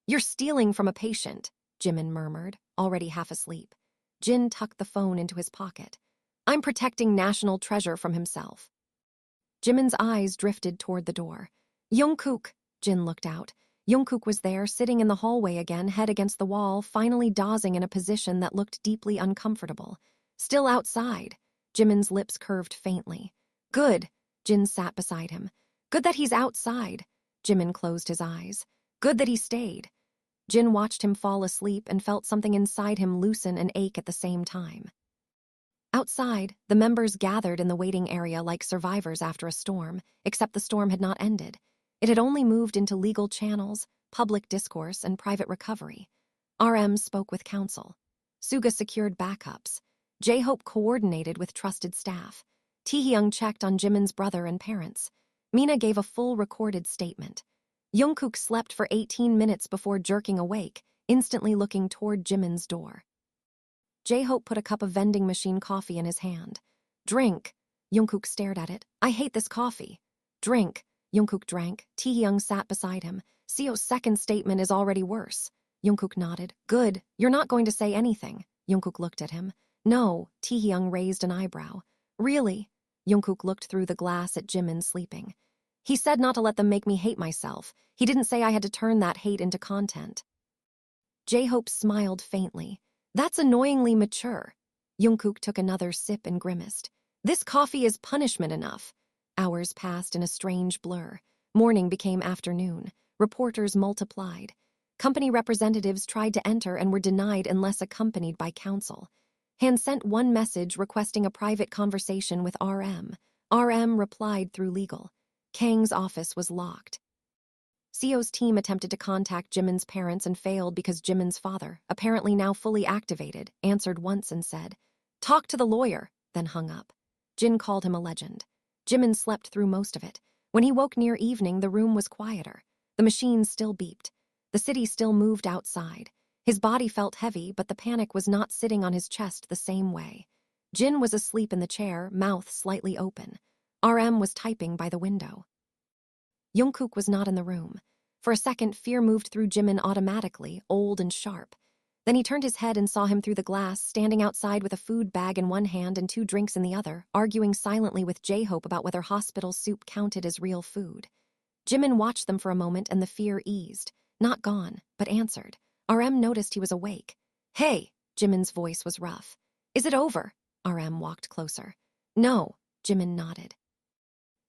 You're stealing from a patient, JIMIN murmured, already half asleep. Jin tucked the phone into his pocket. I'm protecting national treasure from himself. JIMIN's eyes drifted toward the door. JUNGKOOK, Jin looked out. JUNGKOOK was there, sitting in the hallway again, head against the wall, finally dozing in a position that looked deeply uncomfortable. Still outside. JIMIN's lips curved faintly. Good. Jin sat beside him. Good that he's outside. JIMIN closed his eyes. Good that he stayed. Jin watched him fall asleep and felt something inside him loosen and ache at the same time. Outside, the members gathered in the waiting area like survivors after a storm, except the storm had not ended. It had only moved into legal channels, public discourse, and private recovery. RM spoke with counsel. Suga secured backups. J-Hope coordinated with trusted staff. Taehyung checked on Jimin's brother and parents. Mina gave a full recorded statement. JUNGKOOK slept for 18 minutes before jerking awake, instantly looking toward Jimin's door. J-Hope put a cup of vending machine coffee in his hand. Drink. JUNGKOOK stared at it. I hate this coffee. Drink. JUNGKOOK drank. Taehyung sat beside him. Seo's second statement is already worse. JUNGKOOK nodded. Good. You're not going to say anything. JUNGKOOK looked at him. No. Taehyung raised an eyebrow. Really? JUNGKOOK looked through the glass at Jimin sleeping. He said not to let them make me hate myself. He didn't say I had to turn that hate into content. J-Hope smiled faintly. That's annoyingly mature. JUNGKOOK took another sip and grimaced. This coffee is punishment enough. Hours passed in a strange blur. Morning became afternoon. Reporters multiplied. Company representatives tried to enter and were denied unless accompanied by counsel. Han sent one message requesting a private conversation with RM. RM replied through legal. Kang's office was locked. Seo's team attempted to contact Jimin's parents and failed because Jimin's father, apparently now fully activated, answered once and said, "Talk to the lawyer," then hung up. Jin called him a legend. Jimin slept through most of it. When he woke near evening, the room was quieter. The machines still beeped. The city still moved outside. His body felt heavy, but the panic was not sitting on his chest the same way. Jin was asleep in the chair, mouth slightly open. RM was typing by the window. JUNGKOOK was not in the room. For a second, fear moved through Jimin automatically, old and sharp. Then he turned his head and saw him through the glass, standing outside with a food bag in one hand and 2 drinks in the other, arguing silently with J-Hope about whether hospital soup counted as real food. Jimin watched them for a moment and the fear eased. Not gone, but answered. RM noticed he was awake. Hey, Jimin's voice was rough. Is it over? RM walked closer. No, Jimin nodded.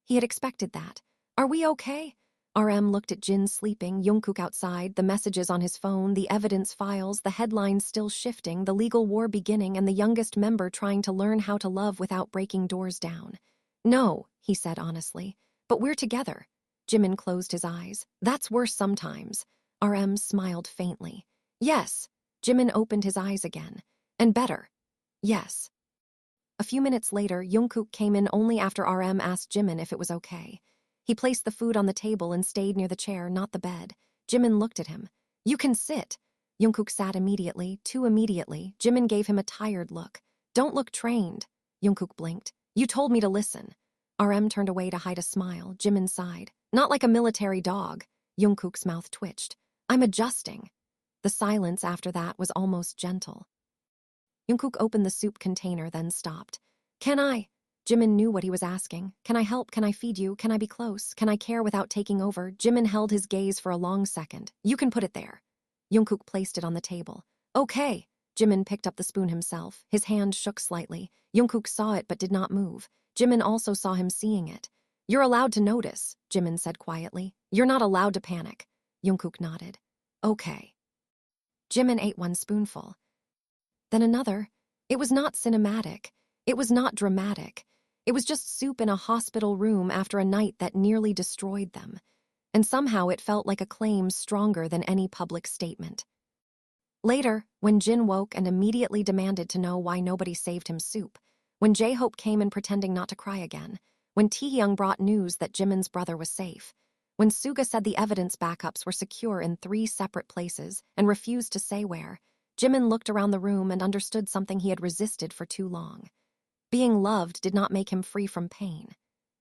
He had expected that. Are we okay? RM looked at Jin sleeping, JUNGKOOK outside, the messages on his phone, the evidence files, the headlines still shifting, the legal war beginning, and the youngest member trying to learn how to love without breaking doors down. No, he said honestly. But we're together. Jimin closed his eyes. That's worse sometimes. RM smiled faintly. Yes. Jimin opened his eyes again. And better. Yes. A few minutes later, JUNGKOOK came in only after RM asked Jimin if it was okay. He placed the food on the table and stayed near the chair, not the bed. Jimin looked at him. You can sit. JUNGKOOK sat immediately, too immediately. Jimin gave him a tired look. Don't look trained. JUNGKOOK blinked. You told me to listen. RM turned away to hide a smile. Jimin sighed. Not like a military dog. JUNGKOOK's mouth twitched. I'm adjusting. The silence after that was almost gentle. JUNGKOOK opened the soup container, then stopped. Can I? Jimin knew what he was asking. Can I help? Can I feed you? Can I be close? Can I care without taking over? Jimin held his gaze for a long second. You can put it there. JUNGKOOK placed it on the table. Okay. Jimin picked up the spoon himself. His hand shook slightly. JUNGKOOK saw it but did not move. Jimin also saw him seeing it. You're allowed to notice, Jimin said quietly. You're not allowed to panic. JUNGKOOK nodded. Okay. Jimin ate one spoonful. Then another. It was not cinematic. It was not dramatic. It was just soup in a hospital room after a night that nearly destroyed them. And somehow it felt like a claim stronger than any public statement. Later, when Jin woke and immediately demanded to know why nobody saved him soup, when J-Hope came in pretending not to cry again, when Taehyung brought news that Jimin's brother was safe, when Suga said the evidence backups were secure in 3 separate places and refused to say where, Jimin looked around the room and understood something he had resisted for too long. Being loved did not make him free from pain.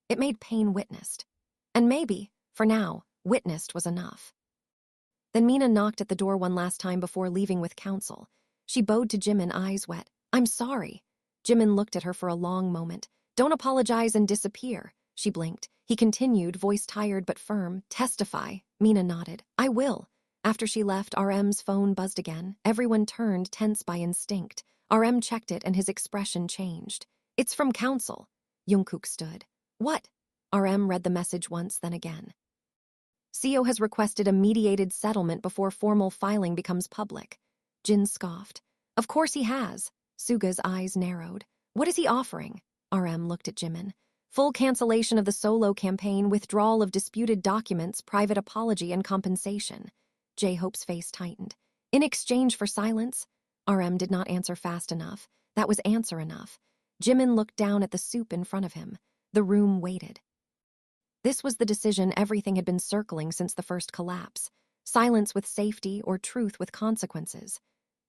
It made pain witnessed. And maybe, for now, witnessed was enough. Then Mina knocked at the door one last time before leaving with counsel. She bowed to Jimin, eyes wet. I'm sorry. Jimin looked at her for a long moment. Don't apologize and disappear. She blinked. He continued, voice tired but firm. Testify. Mina nodded. I will. After she left, RM's phone buzzed again. Everyone turned, tense by instinct. RM checked it and his expression changed. It's from counsel. JUNGKOOK stood. What? RM read the message once, then again. Seo has requested a mediated settlement before formal filing becomes public. Jin scoffed. Of course he has. Suga's eyes narrowed. What is he offering? RM looked at Jimin. Full cancellation of the solo campaign, withdrawal of disputed documents, private apology, and compensation. J-Hope's face tightened. In exchange for silence? RM did not answer fast enough. That was answer enough. JIMIN looked down at the soup in front of him. The room waited. This was the decision everything had been circling since the first collapse. Silence with safety or truth with consequences.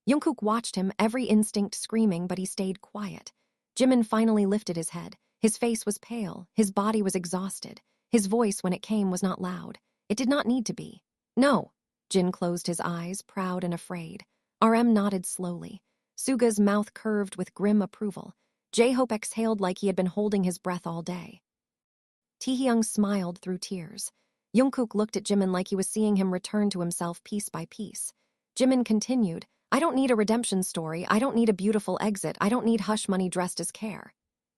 JUNGKOOK watched him, every instinct screaming, but he stayed quiet. JIMIN finally lifted his head. His face was pale. His body was exhausted. His voice, when it came, was not loud. It did not need to be. No. Jin closed his eyes, proud and afraid. RM nodded slowly. Suga's mouth curved with grim approval. J-Hope exhaled like he had been holding his breath all day. Taehyung smiled through tears. JUNGKOOK looked at JIMIN like he was seeing him return to himself piece by piece. JIMIN continued, I don't need a redemption story. I don't need a beautiful exit. I don't need hush money dressed as care.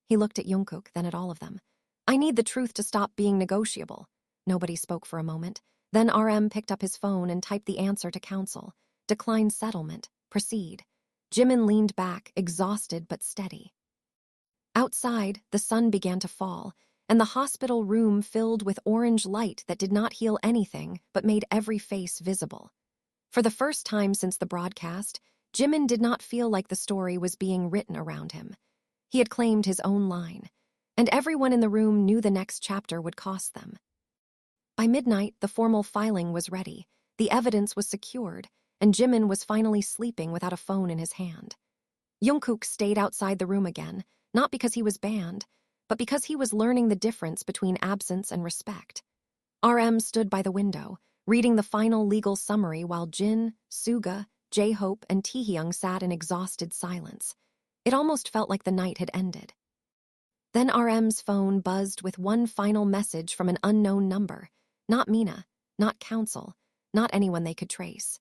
He looked at JUNGKOOK, then at all of them. I need the truth to stop being negotiable. Nobody spoke for a moment. Then RM picked up his phone and typed the answer to counsel. Decline settlement. Proceed. JIMIN leaned back, exhausted but steady. Outside, the sun began to fall, and the hospital room filled with orange light that did not heal anything but made every face visible. For the first time since the broadcast, JIMIN did not feel like the story was being written around him. He had claimed his own line, and everyone in the room knew the next chapter would cost them. By midnight, the formal filing was ready, the evidence was secured, and JIMIN was finally sleeping without a phone in his hand. JUNGKOOK stayed outside the room again, not because he was banned, but because he was learning the difference between absence and respect. RM stood by the window, reading the final legal summary while Jin, Suga, J-Hope, and Taehyung sat in exhausted silence. It almost felt like the night had ended. Then RM's phone buzzed with one final message from an unknown number. Not Mina, not counsel, not anyone they could trace.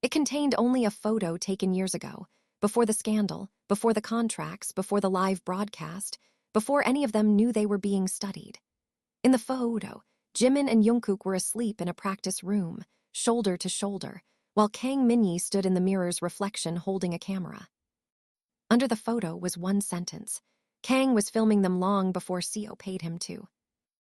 It contained only a photo taken years ago, before the scandal, before the contracts, before the live broadcast, before any of them knew they were being studied. In the photo, JIMIN and JUNGKOOK were asleep in a practice room, shoulder to shoulder, while Kang Minhee stood in the mirror's reflection holding a camera. Under the photo was one sentence. Kang was filming them long before CO paid him to.